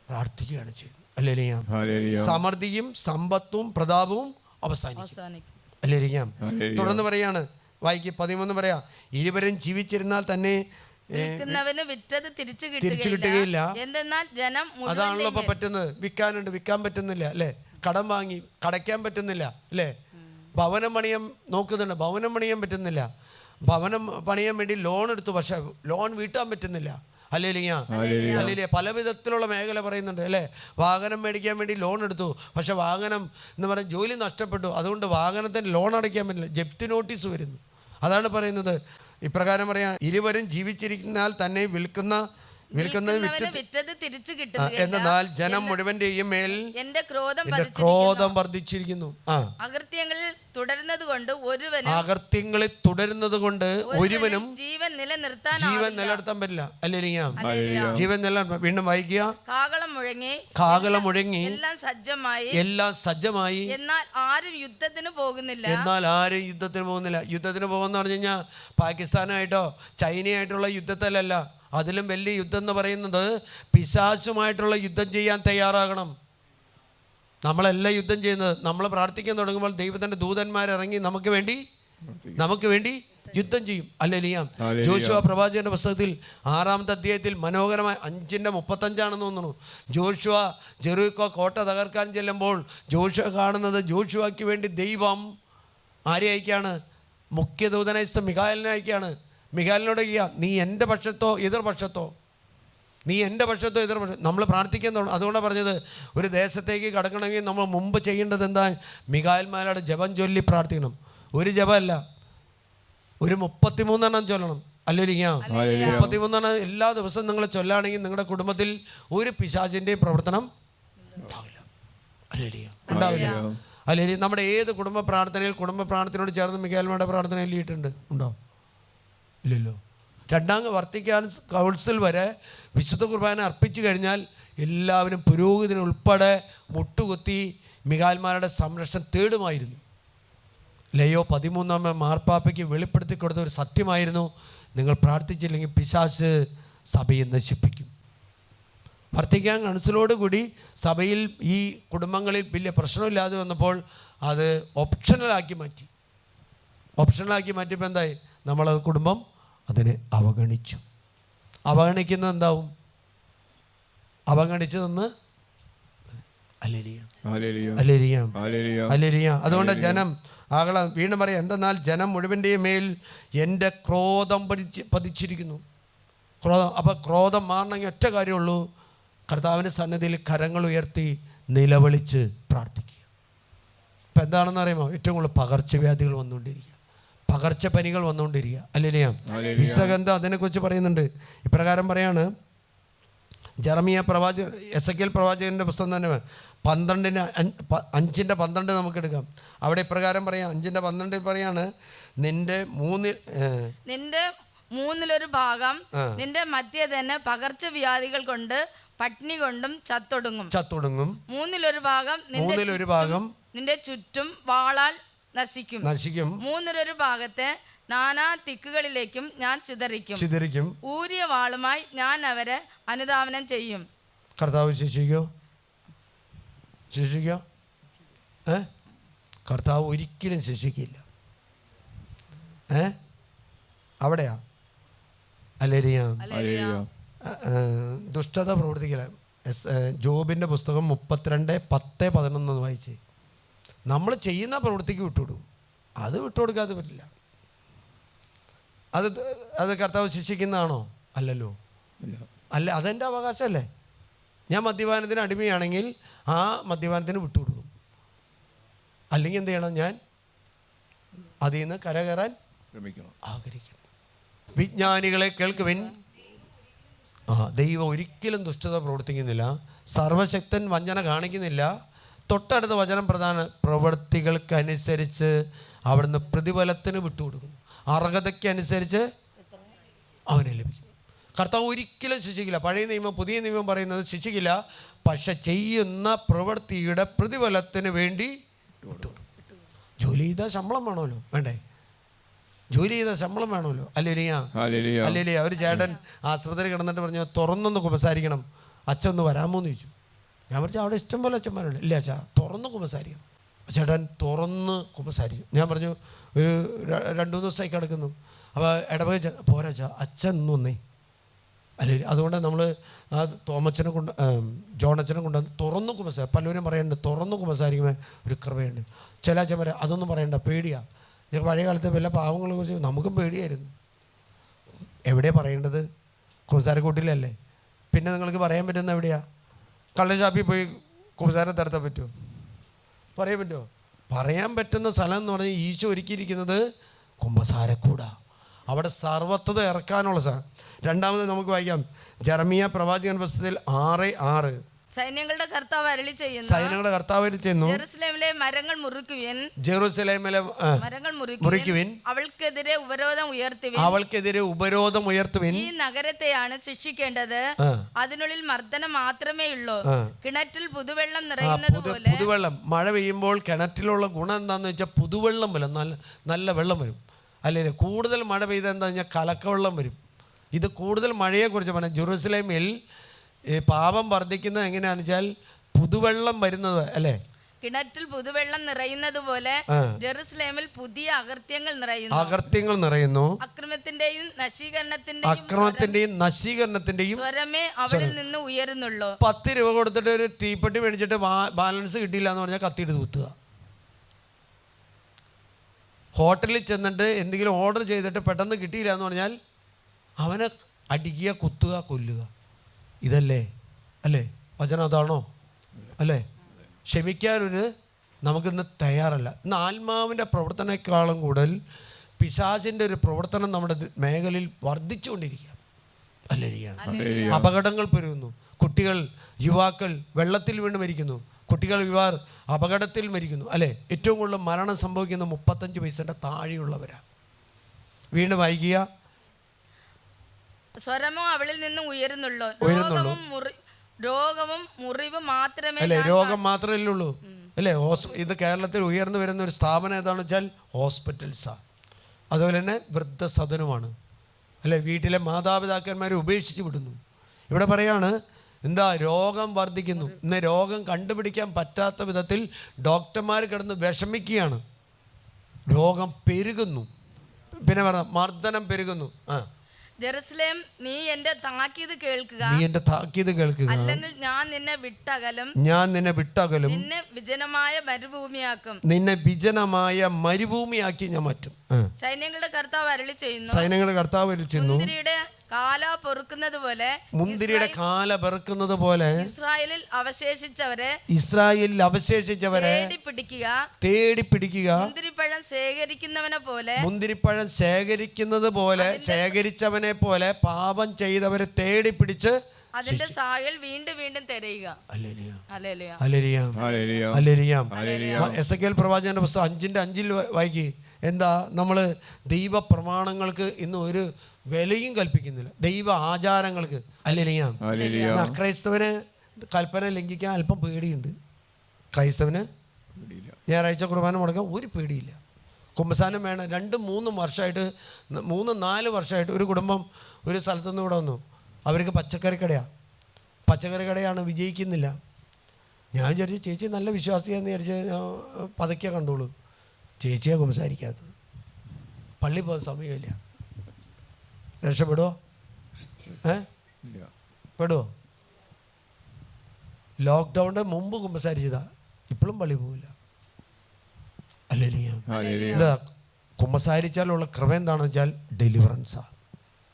പ്രാർത്ഥിക്കുകയാണ് ചെയ്യുന്നത്. അല്ലേ? സമൃദ്ധിയും സമ്പത്തും പ്രതാപവും അവസാനിക്കും. അല്ലേ? തുടർന്ന് പറയാണ്, വായിക്ക് 13 പറയാ, ഇരുവരും ജീവിച്ചിരുന്നാൽ തന്നെ വിറ്റത് തിരിച്ചു കിട്ടുകയില്ല. എന്തെന്നാൽ ജനം, അതാണല്ലോ ഇപ്പൊ പറ്റുന്നത്. വിൽക്കാൻ പറ്റുന്നില്ല അല്ലേ? കടം വാങ്ങി കടയ്ക്കാൻ പറ്റുന്നില്ല അല്ലേ? ഭവനം പണിയാൻ നോക്കുന്നുണ്ട്, ഭവനം പണിയാൻ പറ്റുന്നില്ല. ഭവനം പണിയാൻ വേണ്ടി ലോൺ എടുത്തു, പക്ഷെ ലോൺ വീട്ടാൻ പറ്റുന്നില്ല. അല്ലേ? പല വിധത്തിലുള്ള മേഖല പറയുന്നുണ്ട് അല്ലേ? വാഹനം മേടിക്കാൻ വേണ്ടി ലോൺ എടുത്തു, പക്ഷെ വാഹനം എന്ന് പറഞ്ഞാൽ ജോലി നഷ്ടപ്പെട്ടു, അതുകൊണ്ട് വാഹനത്തിന് ലോൺ അടയ്ക്കാൻ പറ്റില്ല, ജപ്തി നോട്ടീസ് വരുന്നു. അതാണ് പറയുന്നത്. ഇപ്രകാരം പറയാം, ഇരുവരും ജീവിച്ചിരിക്കുന്നാൽ തന്നെ വിൽക്കുന്നത് വിറ്റത് തിരിച്ചു എന്നാൽ ജനം മുഴുവന്റെയും മേൽ എന്റെ ക്രോധം വർദ്ധിച്ചിരിക്കുന്നു. അകൃത്യങ്ങളിൽ തുടരുന്നത് കൊണ്ട് ഒരുവനും ജീവൻ നിലനിർത്താൻ പറ്റില്ല. അല്ലേ? ജീവൻ നിലനിർത്താൻ. വീണ്ടും വായിക്കുക. കാഹളം മുഴങ്ങി എല്ലാം സജ്ജമായി എന്നാൽ ആരും യുദ്ധത്തിന് പോകുന്നില്ല. യുദ്ധത്തിന് പോകുന്ന പറഞ്ഞു കഴിഞ്ഞാൽ പാകിസ്ഥാനായിട്ടോ ചൈനയായിട്ടുള്ള യുദ്ധത്തിലല്ല. അതിലും വലിയ യുദ്ധം എന്ന് പറയുന്നത് പിശാചുമായിട്ടുള്ള യുദ്ധം ചെയ്യാൻ തയ്യാറാകണം. നമ്മളെല്ലാം യുദ്ധം ചെയ്യുന്നത്. നമ്മൾ പ്രാർത്ഥിക്കാൻ തുടങ്ങുമ്പോൾ ദൈവത്തിൻ്റെ ദൂതന്മാരിറങ്ങി നമുക്ക് വേണ്ടി യുദ്ധം ചെയ്യും. അല്ലേലിയാം. ജോഷുവ പ്രവാചകന്റെ പുസ്തകത്തിൽ 6-ാമത്തെ അധ്യായത്തിൽ മനോഹരമായ 5:35 തോന്നുന്നു, ജോഷുവ ജെറിക്കോ കോട്ട തകർക്കാൻ ചെല്ലുമ്പോൾ ജോഷുവ കാണുന്നത്, ജോഷുവയ്ക്ക് വേണ്ടി ദൈവം ആരെ അയക്കാണ്? മുഖ്യ ദൂതനായ മിഖായേലിനെ അയക്കാണ്. മിഖായേലിനോട് നീ എൻ്റെ പക്ഷത്തോ എതിർപക്ഷത്തോ? നമ്മൾ പ്രാർത്ഥിക്കാൻ തുടങ്ങും. അതുകൊണ്ടാണ് പറഞ്ഞത്, ഒരു ദേശത്തേക്ക് കടക്കണമെങ്കിൽ നമ്മൾ മുമ്പ് ചെയ്യേണ്ടത് എന്താ? മിഖായേൽമാരുടെ ജപം ചൊല്ലി പ്രാർത്ഥിക്കണം. ഒരു ജപമല്ല, ഒരു 33 ചൊല്ലണം. അല്ലേലിയാ? 33 എല്ലാ ദിവസവും നിങ്ങൾ ചൊല്ലുകയാണെങ്കിൽ നിങ്ങളുടെ കുടുംബത്തിൽ ഒരു പിശാചിൻ്റെയും പ്രവർത്തനം ഉണ്ടാവില്ല. ഉണ്ടാവില്ല. അല്ലെങ്കിൽ നമ്മുടെ ഏത് കുടുംബ പ്രാർത്ഥനയോട് ചേർന്ന് മിഖായേൽമാരുടെ പ്രാർത്ഥന എല്ലിയിട്ടുണ്ട്? ഉണ്ടോ? ഇല്ലല്ലോ. 2ാം വത്തിക്കാൻ കൗൺസിൽ വരെ വിശുദ്ധ കുർബാന അർപ്പിച്ചു കഴിഞ്ഞാൽ എല്ലാവരും പുരോഹിതന് ഉൾപ്പെടെ മുട്ടുകുത്തി മിഖായേൽമാരുടെ സംരക്ഷണം തേടുമായിരുന്നു. ലയോ 13 മാർപ്പാപ്പയ്ക്ക് വെളിപ്പെടുത്തി കൊടുത്ത ഒരു സത്യമായിരുന്നു, നിങ്ങൾ പ്രാർത്ഥിച്ചില്ലെങ്കിൽ പിശാച് സഭയെ നശിപ്പിക്കും. വത്തിക്കാൻ കൗൺസിലോടുകൂടി സഭയിൽ ഈ കുടുംബങ്ങളിൽ വലിയ പ്രശ്നമില്ലാതെ വന്നപ്പോൾ അത് ഓപ്ഷണലാക്കി മാറ്റിയപ്പോൾ എന്തായി? നമ്മളത് കുടുംബം അതിനെ അവഗണിച്ചു. അവഗണിക്കുന്നത് എന്താവും? അവഗണിച്ചതെന്ന് അതുകൊണ്ട് ജനം വീണ്ടും പറയാം, എന്തെന്നാൽ ജനം മുഴുവൻ്റെയും മേൽ എൻ്റെ ക്രോധം പതിച്ചിരിക്കുന്നു. അപ്പോൾ ക്രോധം മാറണമെങ്കിൽ ഒറ്റ കാര്യമുള്ളൂ, കർത്താവിൻ്റെ സന്നിധിയിൽ കരങ്ങൾ ഉയർത്തി നിലവിളിച്ച് പ്രാർത്ഥിക്കുക. ഇപ്പം എന്താണെന്ന് അറിയുമോ? ഏറ്റവും കൂടുതൽ പകർച്ചവ്യാധികൾ വന്നുകൊണ്ടിരിക്കുക, പകർച്ചപ്പനികൾ വന്നുകൊണ്ടിരിക്കുക. അല്ലേലിയാ? വിശുദ്ധ അതിനെക്കുറിച്ച് പറയുന്നുണ്ട്. ഇപ്രകാരം പറയാണ്, ജെറമിയ എസെക്കിയേൽ പ്രവാചകൻ്റെ പുസ്തകം തന്നെ 5:12 നമുക്കെടുക്കാം. അവിടെ ഇപ്രകാരം പറയാം, 5:12 പറയാണ്, നിന്റെ മൂന്നിലൊരു ഭാഗം നിന്റെ മധ്യ തന്നെ പകർച്ചവ്യാധികൾ കൊണ്ട് പട്ടിണി കൊണ്ടും ചത്തൊടുങ്ങും. മൂന്നിലൊരു ഭാഗം നിന്റെ ചുറ്റും വാളാൽ നശിക്കും. 3 ഭാഗത്തെ നാനാ ദിക്കുകളിലേക്കും ഞാൻ ചിതറിക്കും. ഊരിയ വാളുമായി ഞാൻ അവരെ അനുധാവനം ചെയ്യും. കർത്താവ് ശിക്ഷിക്കോ? കർത്താവ് ഒരിക്കലും ശിക്ഷിക്കില്ല. അവിടെയാ? അല്ലേരിയാ? ദുഷ്ടത പ്രവർത്തിക്കില്ല. ജോബിൻ്റെ പുസ്തകം 32:10-11 വായിച്ചേ. നമ്മൾ ചെയ്യുന്ന പ്രവൃത്തിക്ക് വിട്ടുകൊടുക്കും, അത് വിട്ടുകൊടുക്കാതെ പറ്റില്ല. അത് കർത്താവ് ശിക്ഷിക്കുന്നതാണോ? അല്ലല്ലോ. അല്ല, അതെൻ്റെ അവകാശമല്ലേ. ഞാൻ മദ്യപാനത്തിന് അടിമയാണെങ്കിൽ ആ മദ്യപാനത്തിന് വിട്ടുകൊടുക്കും. അല്ലെങ്കിൽ എന്ത് ചെയ്യണം? ഞാൻ അതിൽ നിന്ന് കരകയറാൻ ആഗ്രഹിക്കണം. വിജ്ഞാനികളെ കേൾക്കുവിൻ, ദൈവം ഒരിക്കലും ദുഷ്ടത പ്രവർത്തിക്കുന്നില്ല, സർവശക്തൻ വഞ്ചന കാണിക്കുന്നില്ല. തൊട്ടടുത്ത വചനം പ്രവൃത്തികൾക്കനുസരിച്ച് അവിടുന്ന് പ്രതിഫലത്തിന് വിട്ടുകൊടുക്കുന്നു, അർഹതയ്ക്കനുസരിച്ച് അവനെ ലഭിക്കുന്നു. കർത്താവ് ഒരിക്കലും ശിക്ഷിക്കില്ല. പഴയ നിയമം പുതിയ നിയമം പറയുന്നത് ശിക്ഷിക്കില്ല, പക്ഷെ ചെയ്യുന്ന പ്രവൃത്തിയുടെ പ്രതിഫലത്തിന് വേണ്ടി വിട്ടുകൊടുക്കും. ജോലി ചെയ്താൽ ശമ്പളം വേണമല്ലോ, വേണ്ടേ? ജോലി ചെയ്താൽ ശമ്പളം വേണമല്ലോ. അല്ലേലിയ. ഒരു ചേട്ടൻ ആശുപത്രി കിടന്നിട്ട് പറഞ്ഞു, തുറന്നൊന്ന് കുമ്പസാരിക്കണം, അച്ഛൻ ഒന്ന് വരാമോ എന്ന് ചോദിച്ചു. ഞാൻ പറഞ്ഞു, അവിടെ ഇഷ്ടം പോലെ അച്ഛന്മാരുണ്ട്. ഇല്ല അച്ഛാ, തുറന്ന് കുമ്പസാരിക്കണം. ചേട്ടൻ തുറന്ന് കുമ്പസാരിച്ചു. ഞാൻ പറഞ്ഞു, ഒരു 2-3 ദിവസമായി കിടക്കുന്നു. അപ്പോൾ ഇടവക പോരാച്ചാ, അച്ഛൻ ഒന്നേ അല്ലേ. അതുകൊണ്ട് നമ്മൾ ആ തോമച്ചനെ കൊണ്ട് ജോണച്ചനെ കൊണ്ട് തുറന്നു കുമ്പസാരം. പലരും പറയുന്നുണ്ട് തുറന്നു കുമ്പസാരിക്കുമ്പോൾ ഒരു കൃപയുണ്ട്. ചില അച്ഛന്മാരെ അതൊന്നും പറയണ്ട, പേടിയാണ്. പഴയ കാലത്തെ വല്ല പാവങ്ങളെ കുറിച്ച് നമുക്കും പേടിയായിരുന്നു. എവിടെയാണ് പറയേണ്ടത്? കുമ്പസാരക്കൂട്ടിലല്ലേ. പിന്നെ നിങ്ങൾക്ക് പറയാൻ പറ്റുന്ന എവിടെയാണ്? കള്ളഷാപ്പിൽ പോയി കുമ്പസാരം തരത്താൻ പറ്റുമോ? പറയാൻ പറ്റുമോ? പറയാൻ പറ്റുന്ന സ്ഥലം എന്ന് പറഞ്ഞാൽ ഈശോ ഒരുക്കിയിരിക്കുന്നത് കുമ്പസാരക്കൂടാ. അവിടെ സർവ്വത്തത ഇറക്കാനുള്ള സ്ഥലം. രണ്ടാമത് നമുക്ക് വായിക്കാം, ജെറമിയ പ്രവാചകൻ പുസ്തകത്തിൽ 6:6. സൈന്യങ്ങളുടെ കർത്താവ് അരുളി ചെയ്യുന്നു, ജെറുസലേമിലെ മരങ്ങൾ മുറിക്കുവിൻ, മരങ്ങൾ മുറിക്കുവിൻ, അവൾക്കെതിരെ ഉപരോധം ഉയർത്തുവിൻ. ഈ നഗരത്തെയാണ് ശിക്ഷിക്കേണ്ടത്, അതിനുള്ളിൽ മർദ്ദനം മാത്രമേ ഉള്ളൂ. കിണറ്റിൽ പുതുവെള്ളം നിറയുന്നത് പോലെ. പുതുവെള്ളം, മഴ പെയ്യുമ്പോൾ കിണറ്റിലുള്ള ഗുണം എന്താണെന്ന് വെച്ചാൽ പുതുവെള്ളം വരും, നല്ല വെള്ളം വരും. അല്ലേ, കൂടുതൽ മഴ പെയ്താൽ എന്താ വെച്ചാൽ കലക്കവെള്ളം വരും. ഇത് കൂടുതൽ മഴയെക്കുറിച്ച് പറഞ്ഞാൽ ജെറുസലേമിൽ പാപം വർദ്ധിക്കുന്നത് എങ്ങനെയാണെന്ന് വെച്ചാൽ പുതുവെള്ളം വരുന്നത്, അല്ലേ? കിണറ്റിൽ പുതുവെള്ളം നിറയുന്നത് പോലെ ജെറുസലേമിൽ പുതിയ അകൃത്യങ്ങൾ നിറയുന്നു. അക്രമത്തിന്റെയും നശീകരണത്തിന്റെയും സ്വരമേ അവരിൽ നിന്ന് ഉയരുന്നുള്ളൂ. 10 രൂപ കൊടുത്തിട്ട് ഒരു തീപ്പെട്ടി മേടിച്ചിട്ട് ബാലൻസ് കിട്ടിയില്ല എന്ന് പറഞ്ഞാൽ കത്തിയിട്ട് തൂത്തുക. ഹോട്ടലിൽ ചെന്നിട്ട് എന്തെങ്കിലും ഓർഡർ ചെയ്തിട്ട് പെട്ടെന്ന് കിട്ടിയില്ല എന്ന് പറഞ്ഞാൽ അവനെ അടിക്കുക, കുത്തുക, കൊല്ലുക. ഇതല്ലേ, അല്ലേ വചനം? അതാണോ? അല്ലേ? ക്ഷമിക്കാനൊരു നമുക്കിന്ന് തയ്യാറല്ല. ഇന്ന് ആത്മാവിൻ്റെ പ്രവർത്തനേക്കാളും കൂടുതൽ പിശാചിൻ്റെ ഒരു പ്രവർത്തനം നമ്മുടെ മേഖലയിൽ വർദ്ധിച്ചുകൊണ്ടിരിക്കുക. അല്ലേ? അപകടങ്ങൾ പെരുകുന്നു. കുട്ടികൾ, യുവാക്കൾ വെള്ളത്തിൽ വീണ് മരിക്കുന്നു. കുട്ടികൾ, യുവാർ അപകടത്തിൽ മരിക്കുന്നു. അല്ലേ? ഏറ്റവും കൂടുതൽ മരണം സംഭവിക്കുന്ന 35 വയസ്സിൻ്റെ താഴെയുള്ളവരാണ്. വീണ്ടും വായിക്കുക, സ്വരമോ അവളിൽ നിന്ന് ഉയരുന്നുള്ളൂ. രോഗവും മുറിവ് മാത്രമേ, അല്ലേ? രോഗം മാത്രമല്ലേ ഉള്ളൂ, അല്ലേ? ഇത് കേരളത്തിൽ ഉയർന്നു വരുന്ന ഒരു സ്ഥാപനം ഏതാണെന്ന് വെച്ചാൽ ഹോസ്പിറ്റൽസാണ്. അതുപോലെ തന്നെ വൃദ്ധസദനമാണ്, അല്ലേ? വീട്ടിലെ മാതാപിതാക്കന്മാരെ ഉപേക്ഷിച്ച് വിടുന്നു. ഇവിടെ പറയാണ്, എന്താ? രോഗം വർദ്ധിക്കുന്നു. ഇന്ന് രോഗം കണ്ടുപിടിക്കാൻ പറ്റാത്ത വിധത്തിൽ ഡോക്ടർമാർ കിടന്ന് വിഷമിക്കുകയാണ്. രോഗം പെരുകുന്നു. പിന്നെ പറഞ്ഞ മർദ്ദനം പെരുകുന്നു. ജെറുസലേം, നീ എന്റെ താക്കീത് കേൾക്കുക, അല്ലെങ്കിൽ ഞാൻ നിന്നെ വിട്ടകലും, നിന്നെ വിജനമായ മരുഭൂമിയാക്കി ഞാൻ മാറ്റും. സൈന്യങ്ങളുടെ കർത്താവ് അരുളി ചെയ്യുന്നു, മുന്തിരിയുടെ കാല പെറുക്കുന്നത് പോലെ ഇസ്രായേലിൽ അവശേഷിച്ചവരെ തേടിപ്പിടിക്കുക. മുന്തിരിപ്പഴം ശേഖരിക്കുന്നത് പോലെ ശേഖരിച്ചവനെ പോലെ പാപം ചെയ്തവരെ തേടിപ്പിടിച്ച് അതിന്റെ സായൽ വീണ്ടും വീണ്ടും തിരയുക. എസെക്കിയേൽ പ്രവാചകന്റെ പുസ്തകം 5:5 വായിക്കുക. എന്താ? നമ്മൾ ദൈവ പ്രമാണങ്ങൾക്ക് ഇന്ന് ഒരു വിലയും കൽപ്പിക്കുന്നില്ല, ദൈവ ആചാരങ്ങൾക്ക്. ക്രൈസ്തവന് കൽപ്പന ലംഘിക്കാൻ അല്പം പേടിയുണ്ട്. ക്രൈസ്തവന് ഞായറാഴ്ച കുർബാന മുടക്കാൻ ഒരു പേടിയില്ല. കുമ്പസാരം വേണം. 2-3 വർഷമായിട്ട് 3-4 വർഷമായിട്ട് ഒരു കുടുംബം ഒരു സ്ഥലത്തുനിന്ന് ഇവിടെ വന്നു. അവർക്ക് പച്ചക്കറി കടയാണ്, വിജയിക്കുന്നില്ല. ഞാൻ വിചാരിച്ചു ചേച്ചി നല്ല വിശ്വാസിയാന്ന് വിചാരിച്ച് പതുക്കെ കണ്ടോളൂ. ചേച്ചിയാണ് കുമ്പസാരിക്കാത്തത്. പള്ളി പോകാൻ സമയമില്ല. രക്ഷപ്പെടുമോ? പെടുമോ? ലോക്ക്ഡൗണിൻ്റെ മുമ്പ് കുമ്പസാരിച്ചതാ, ഇപ്പോഴും പള്ളി പോവില്ല. അല്ലേ? എന്താ? കുമ്പസാരിച്ചാലുള്ള കൃപ എന്താണെന്ന് വെച്ചാൽ ഡെലിവറൻസാണ്.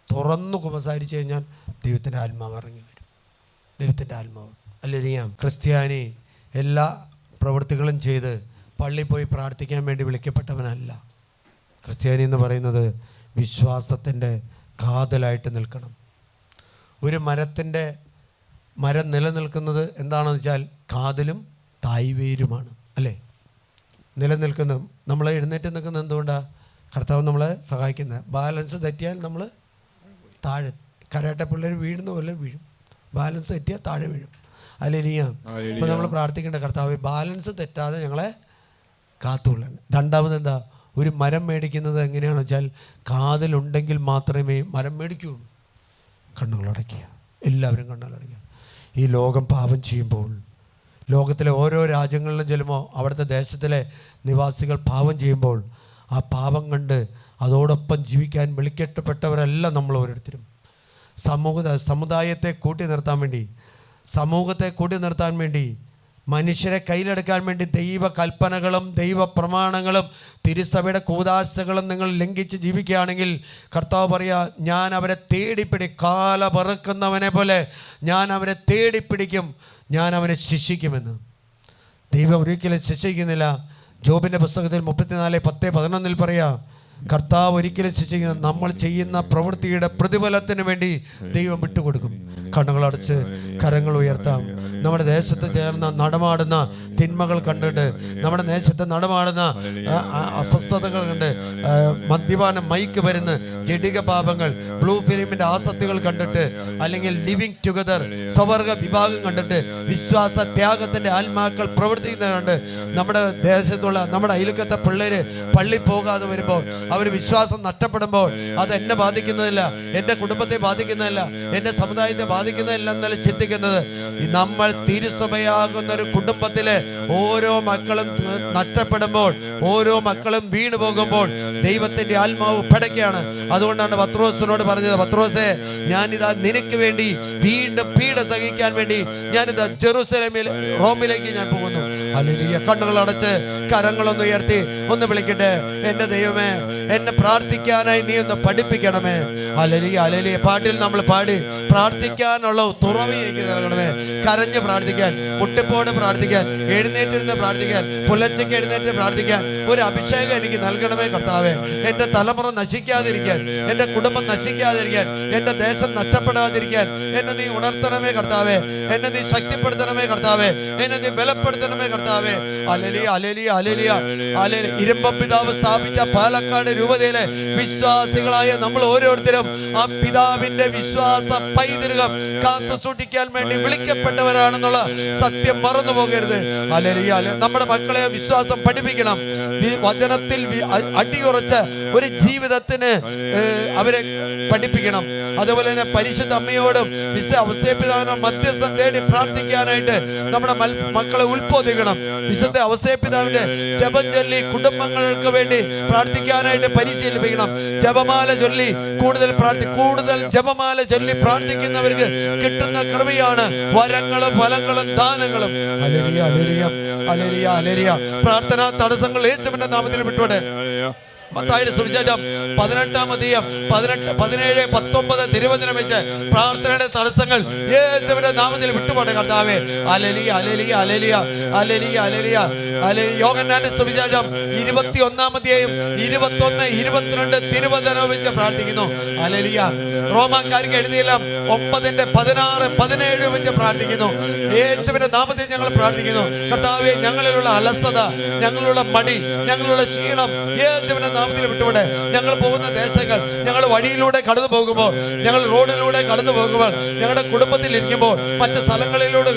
തുറന്നു കുമ്പസാരിച്ചു കഴിഞ്ഞാൽ ദൈവത്തിൻ്റെ ആത്മാവ് ഇറങ്ങി വരും. ദൈവത്തിൻ്റെ ആത്മാവ്. അല്ലേ? ക്രിസ്ത്യാനി എല്ലാ പ്രവൃത്തികളും ചെയ്ത് പള്ളിയിൽ പോയി പ്രാർത്ഥിക്കാൻ വേണ്ടി വിളിക്കപ്പെട്ടവനല്ല. ക്രിസ്ത്യാനി എന്ന് പറയുന്നത് വിശ്വാസത്തിൻ്റെ കാതലായിട്ട് നിൽക്കണം. ഒരു മരം നിലനിൽക്കുന്നത് എന്താണെന്ന് വെച്ചാൽ കാതലും തായ്വേരുമാണ്, അല്ലേ? നിലനിൽക്കുന്ന നമ്മൾ എഴുന്നേറ്റ് നിൽക്കുന്നത് എന്തുകൊണ്ടാണ്? കർത്താവ് നമ്മളെ സഹായിക്കുന്നത്. ബാലൻസ് തെറ്റിയാൽ നമ്മൾ താഴെ കരാട്ട പിള്ളേർ വീഴുന്ന പോലെ വീഴും. ബാലൻസ് തെറ്റിയാൽ താഴെ വീഴും. ഹല്ലേലൂയ. അപ്പോൾ നമ്മൾ പ്രാർത്ഥിക്കേണ്ട, കർത്താവ് ബാലൻസ് തെറ്റാതെ ഞങ്ങളെ കാത്തുകൊള്ളണം. രണ്ടാമത് എന്താ? ഒരു മരം മേടിക്കുന്നത് എങ്ങനെയാണെന്ന് വെച്ചാൽ കാതലുണ്ടെങ്കിൽ മാത്രമേ മരം മേടിക്കുകയുള്ളൂ. കണ്ണുകളടയ്ക്കുക, എല്ലാവരും കണ്ണുകളടയ്ക്കുക. ഈ ലോകം പാപം ചെയ്യുമ്പോൾ, ലോകത്തിലെ ഓരോ രാജ്യങ്ങളിലും ചെല്ലുമ്പോൾ അവിടുത്തെ ദേശത്തിലെ നിവാസികൾ പാപം ചെയ്യുമ്പോൾ ആ പാപം കണ്ട് അതോടൊപ്പം ജീവിക്കാൻ വിളിക്കപ്പെട്ടവരല്ല നമ്മൾ ഓരോരുത്തരും. സമുദായത്തെ കൂട്ടി നിർത്താൻ വേണ്ടി, സമൂഹത്തെ കൂട്ടി നിർത്താൻ വേണ്ടി, മനുഷ്യരെ കയ്യിലെടുക്കാൻ വേണ്ടി ദൈവ കൽപ്പനകളും ദൈവ പ്രമാണങ്ങളും തിരുസഭയുടെ കൂദാശകളും നിങ്ങൾ ലംഘിച്ച് ജീവിക്കുകയാണെങ്കിൽ കർത്താവ് പറയുക, ഞാൻ അവരെ കാല പറക്കുന്നവനെ പോലെ ഞാൻ അവരെ തേടിപ്പിടിക്കും, ഞാൻ അവനെ ശിക്ഷിക്കുമെന്ന്. ദൈവം ഒരിക്കലും ശിക്ഷിക്കുന്നില്ല. ജോബിൻ്റെ പുസ്തകത്തിൽ 34:10-11 പറയാ, കർത്താവ് ഒരിക്കലും ശിക്ഷിക്കുന്ന നമ്മൾ ചെയ്യുന്ന പ്രവൃത്തിയുടെ പ്രതിഫലത്തിന് വേണ്ടി ദൈവം വിട്ടുകൊടുക്കും. കണ്ണുകളടച്ച് കരങ്ങൾ ഉയർത്താം. നമ്മുടെ ദേശത്ത് ചേർന്ന് നടമാടുന്ന തിന്മകൾ കണ്ടിട്ട്, നമ്മുടെ ദേശത്ത് നടമാടുന്ന അസ്വസ്ഥതകൾ കണ്ട്, മദ്യപാനം, മയക്ക് മരുന്ന്, ജഡിക പാപങ്ങൾ, ബ്ലൂ ഫിലിമിൻ്റെ ആസക്തികൾ കണ്ടിട്ട്, അല്ലെങ്കിൽ ലിവിങ് ടുഗദർ സ്വവർഗ വിഭാഗം കണ്ടിട്ട് വിശ്വാസ ത്യാഗത്തിൻ്റെ ആത്മാക്കൾ പ്രവർത്തിക്കുന്നത് കണ്ട് നമ്മുടെ ദേശത്തുള്ള നമ്മുടെ അയൽക്കത്തെ പിള്ളേര് പള്ളി പോകാതെ വരുമ്പോൾ, അവർ വിശ്വാസം നഷ്ടപ്പെടുമ്പോൾ അത് എന്നെ ബാധിക്കുന്നതില്ല, എൻ്റെ കുടുംബത്തെ ബാധിക്കുന്നതല്ല, എൻ്റെ സമുദായത്തെ ബാധിക്കുന്നതല്ല എന്നല്ല ചിന്തിക്കുന്നത്. നമ്മൾ തിരുസഭയാകുന്ന ഒരു കുടുംബത്തിലെ ഓരോ മക്കളും നഷ്ടപ്പെടുമ്പോൾ, ഓരോ മക്കളും വീണു പോകുമ്പോൾ ദൈവത്തിൻ്റെ ആത്മാവ് പടയ്ക്കാണ്. അതുകൊണ്ടാണ് പത്രോസിനോട് പറഞ്ഞത്, പത്രോസേ, ഞാനിതാ നിനക്ക് വേണ്ടി വീണ്ടും പീഡ സഹിക്കാൻ വേണ്ടി ഞാനിതാ റോമിലേക്ക് ഞാൻ പോകുന്നു. ഹല്ലേലൂയ. കണ്ണുകൾ അടച്ച് കരങ്ങളൊന്ന് ഉയർത്തി ഒന്ന് വിളിക്കട്ടെ, എൻ്റെ ദൈവമേ, എന്നെ പ്രാർത്ഥിക്കാനായി നീ ഒന്ന് പഠിപ്പിക്കണമേ. Hallelujah, hallelujah. പാട്ടിൽ നമ്മൾ പാടി പ്രാർത്ഥിക്കാനുള്ള തുറവി എനിക്ക് നൽകണമേ. കരഞ്ഞ് പ്രാർത്ഥിക്കാൻ, മുട്ടിപ്പോട് പ്രാർത്ഥിക്കാൻ, എഴുന്നേറ്റിരുന്ന് പ്രാർത്ഥിക്കാൻ, പുലർച്ചയ്ക്ക് എഴുന്നേറ്റ് പ്രാർത്ഥിക്കാൻ ഒരു അഭിഷേകം എനിക്ക് നൽകണമേ കർത്താവേ. എൻ്റെ തലമുറ നശിക്കാതിരിക്കാൻ, എൻ്റെ കുടുംബം നശിക്കാതിരിക്കാൻ, എൻ്റെ ദേശം നഷ്ടപ്പെടാതിരിക്കാൻ എന്നെ നീ ഉണർത്തണമേ കർത്താവേ. എന്നെ നീ ശക്തിപ്പെടുത്തണമേ കർത്താവേ. എന്നെ നീ ബലപ്പെടുത്തണമേ കർത്താവേ. ഹല്ലേലൂയ, ഹല്ലേലൂയ, ഹല്ലേലൂയ, ഹല്ലേലൂയ. ഇരമ്പം പിതാവ് സ്ഥാപിച്ച പാലക്കാട് രൂപതയിലെ വിശ്വാസികളായ നമ്മൾ ഓരോരുത്തരും ആ പിതാവിന്റെ വിശ്വാസ പൈതൃകം കാത്തു സൂക്ഷിക്കാൻ വേണ്ടി വിളിക്കപ്പെട്ടവരാണെന്നുള്ള സത്യം മറന്നു പോകരുത്. ഹല്ലേലൂയ. നമ്മുടെ മക്കളെ വിശ്വാസം പഠിപ്പിക്കണം. വചനത്തിൽ അടിയുറച്ച ഒരു ജീവിതത്തിന് അവരെ പഠിപ്പിക്കണം. അതുപോലെ തന്നെ പരിശുദ്ധ അമ്മയോടും അവസ്ഥപിതാവിനോടും മധ്യസ്ഥം തേടി പ്രാർത്ഥിക്കാനായിട്ട് നമ്മുടെ മക്കളെ ഉത്ബോധിക്കണം. വിശുദ്ധ അവസ്ഥപിതാവിന്റെ ജപം ചൊല്ലി കുടുംബങ്ങൾക്ക് വേണ്ടി പ്രാർത്ഥിക്കാനായിട്ട് പരിശീലിപ്പിക്കണം. ജപമാല ചൊല്ലി കൂടുതൽ ജപമാല ചൊല്ലി പ്രാർത്ഥിക്കുന്നവർക്ക് കിട്ടുന്ന കൃപയാണ് വരങ്ങളും ഫലങ്ങളും ദാനങ്ങളും. ഹല്ലേലൂയ, ഹല്ലേലൂയ, ഹല്ലേലൂയ, ഹല്ലേലൂയ. പ്രാർത്ഥനാ തടസ്സങ്ങൾ യേശുവിന്റെ നാമത്തിൽ വിട്ടോടെ. മത്തായിയുടെ സുവിശേഷം 18-17-19 തിരുവചനം വെച്ച് പ്രാർത്ഥനയുടെ തടസ്സങ്ങൾ യേശുവിന്റെ നാമത്തിൽ വിട്ടുപോട്ടെ കർത്താവേ. ഹല്ലേലൂയ, ഹല്ലേലൂയ, ഹല്ലേലൂയ, ഹല്ലേലൂയ, ഹല്ലേലൂയ, ഹല്ലേലൂയ. യോഹന്നാന്റെ സുവിശേഷം 21-22 തിരുവചനം വെച്ച് പ്രാർത്ഥിക്കുന്നു. ഹല്ലേലൂയ. റോമാക്കാർക്ക് എഴുതിയില്ല 9-16-17 വെച്ച് പ്രാർത്ഥിക്കുന്നു. യേശുവിന്റെ നാമത്തിൽ ഞങ്ങൾ പ്രാർത്ഥിക്കുന്നു. കർത്താവേ, ഞങ്ങളിലുള്ള അലസത, ഞങ്ങളുടെ മടി, ഞങ്ങളുടെ ക്ഷീണം യേശുവിന്റെ നാമത്തിൽ വിട്ടുവിടെ. ഞങ്ങൾ പോകുന്ന ദേശങ്ങൾ, ഞങ്ങൾ വഴിയിലൂടെ കടന്നു പോകുമ്പോൾ, ഞങ്ങൾ റോഡിലൂടെ കടന്നു പോകുമ്പോൾ, ഞങ്ങളുടെ കുടുംബത്തിൽ ഇരിക്കുമ്പോൾ, മറ്റ് സ്ഥലങ്ങളിലൂടെ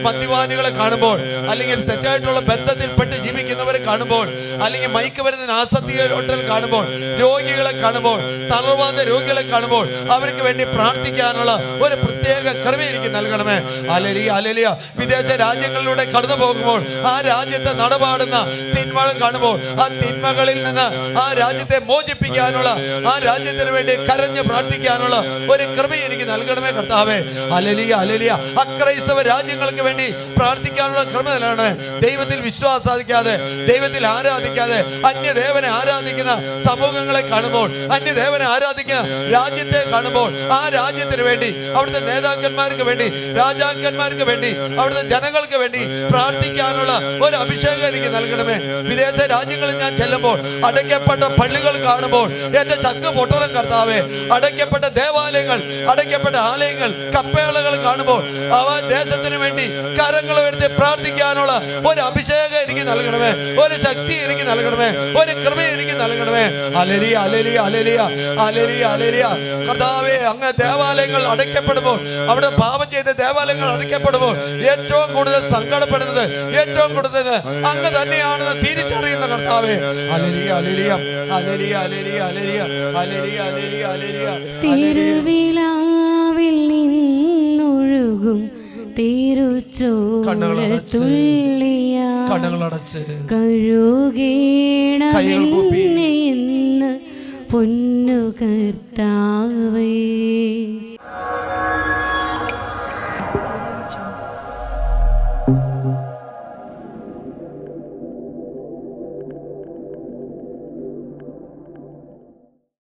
മദ്യപാനികളെ കാണുമ്പോൾ, അല്ലെങ്കിൽ തെറ്റായിട്ടുള്ള ബന്ധത്തിൽപ്പെട്ട് ജീവിക്കുന്നവരെ കാണുമ്പോൾ, അല്ലെങ്കിൽ മയക്കുമരുന്നിന് ആസക്തിയോട്ടിൽ കാണുമ്പോൾ, രോഗികളെ കാണുമ്പോൾ, തളർവാദ രോഗികളെ കാണുമ്പോൾ അവർക്ക് വേണ്ടി പ്രാർത്ഥിക്കാനുള്ള ഒരു പ്രത്യേക കൃപ എനിക്ക് നൽകണമേ. Hallelujah, hallelujah. വിദേശ രാജ്യങ്ങളിലൂടെ കടന്നു പോകുമ്പോൾ ആ രാജ്യത്തെ നടപാടുന്ന തിന്മകൾ കാണുമ്പോൾ ആ തിന്മകളിൽ നിന്ന് ആ രാജ്യത്തെ മോചിപ്പിക്കാനുള്ള, ആ രാജ്യത്തിന് വേണ്ടി കരഞ്ഞ് പ്രാർത്ഥിക്കാനുള്ള ഒരു കൃപ എനിക്ക് നൽകണമേ കർത്താവേ. ഹല്ലേലൂയ, ഹല്ലേലൂയ. അക്രൈസ്തവ രാജ്യങ്ങൾക്ക് വേണ്ടി പ്രാർത്ഥിക്കാനുള്ള കൃപ നൽകണമേ. ദൈവത്തിൽ വിശ്വാസം സാധിക്കാതെ ദൈവത്തിൽ ആരാധിക്കാതെ അന്യദേവനെ ആരാധിക്കുന്ന സമൂഹങ്ങളെ കാണുമ്പോൾ, അന്യദേവനെ ആരാധിക്കുന്ന രാജ്യത്തെ കാണുമ്പോൾ, ആ രാജ്യത്തിന് വേണ്ടി, അവിടുത്തെ നേതാക്കന്മാർക്ക് വേണ്ടി, രാജാക്കന്മാർക്ക് വേണ്ടി, അവിടുത്തെ ജനങ്ങൾക്ക് വേണ്ടി പ്രാർത്ഥിക്കാനുള്ള ഒരു അഭിഷേകം എനിക്ക് നൽകണമേ. വിദേശ രാജ്യങ്ങളിൽ ഞാൻ ചെല്ലുമ്പോൾ അടയ്ക്കപ്പെട്ട പള്ളികൾ കാണുമ്പോൾ എന്റെ ചക്ക് പൊട്ടണം കർത്താവേ. അടയ്ക്കപ്പെട്ട ദേവാലയങ്ങൾ, അടയ്ക്കപ്പെട്ട ആലയങ്ങൾ, കപ്പേളകൾ കാണുമ്പോൾ അവ ദേശത്തിന് വേണ്ടി കരങ്ങൾ ഉയർത്തി പ്രാർത്ഥിക്കാനുള്ള ഒരു അഭിഷേകം എനിക്ക് നൽകണമേ, ഒരു ശക്തി എനിക്ക് നൽകണമേ, ഒരു കൃപ എനിക്ക് നൽകണമേ. ഹല്ലേലൂയ, ഹല്ലേലൂയ, ഹല്ലേലൂയ, ഹല്ലേലൂയ, ഹല്ലേലൂയ. കർത്താവേ, അങ്ങ് ദേവാലയങ്ങൾ അടയ്ക്കപ്പെടുമ്പോൾ, അവിടെ പാപം ചെയ്ത ദേവാലയങ്ങൾ അടയ്ക്കപ്പെടുമ്പോൾ ഏറ്റവും കൂടുതൽ സങ്കടപ്പെടുന്നത്, ഏറ്റവും കൂടുതൽ അങ്ങ് തന്നെയാണെന്ന് തിരിച്ചറിയുന്ന കർത്താവേ. ഹല്ലേലൂയ, ഹല്ലേലൂയ, ഹല്ലേലൂയ, ഹല്ലേലൂയ, ഹല്ലേലൂയ, ഹല്ലേലൂയ, ഹല്ലേലൂയ. തിരുവിലാവിൽ നിന്നൊഴുകും കണ്ണുകളടച്ച് കഴുകേണമെന്ന് പൊന്നു കർത്താവേ.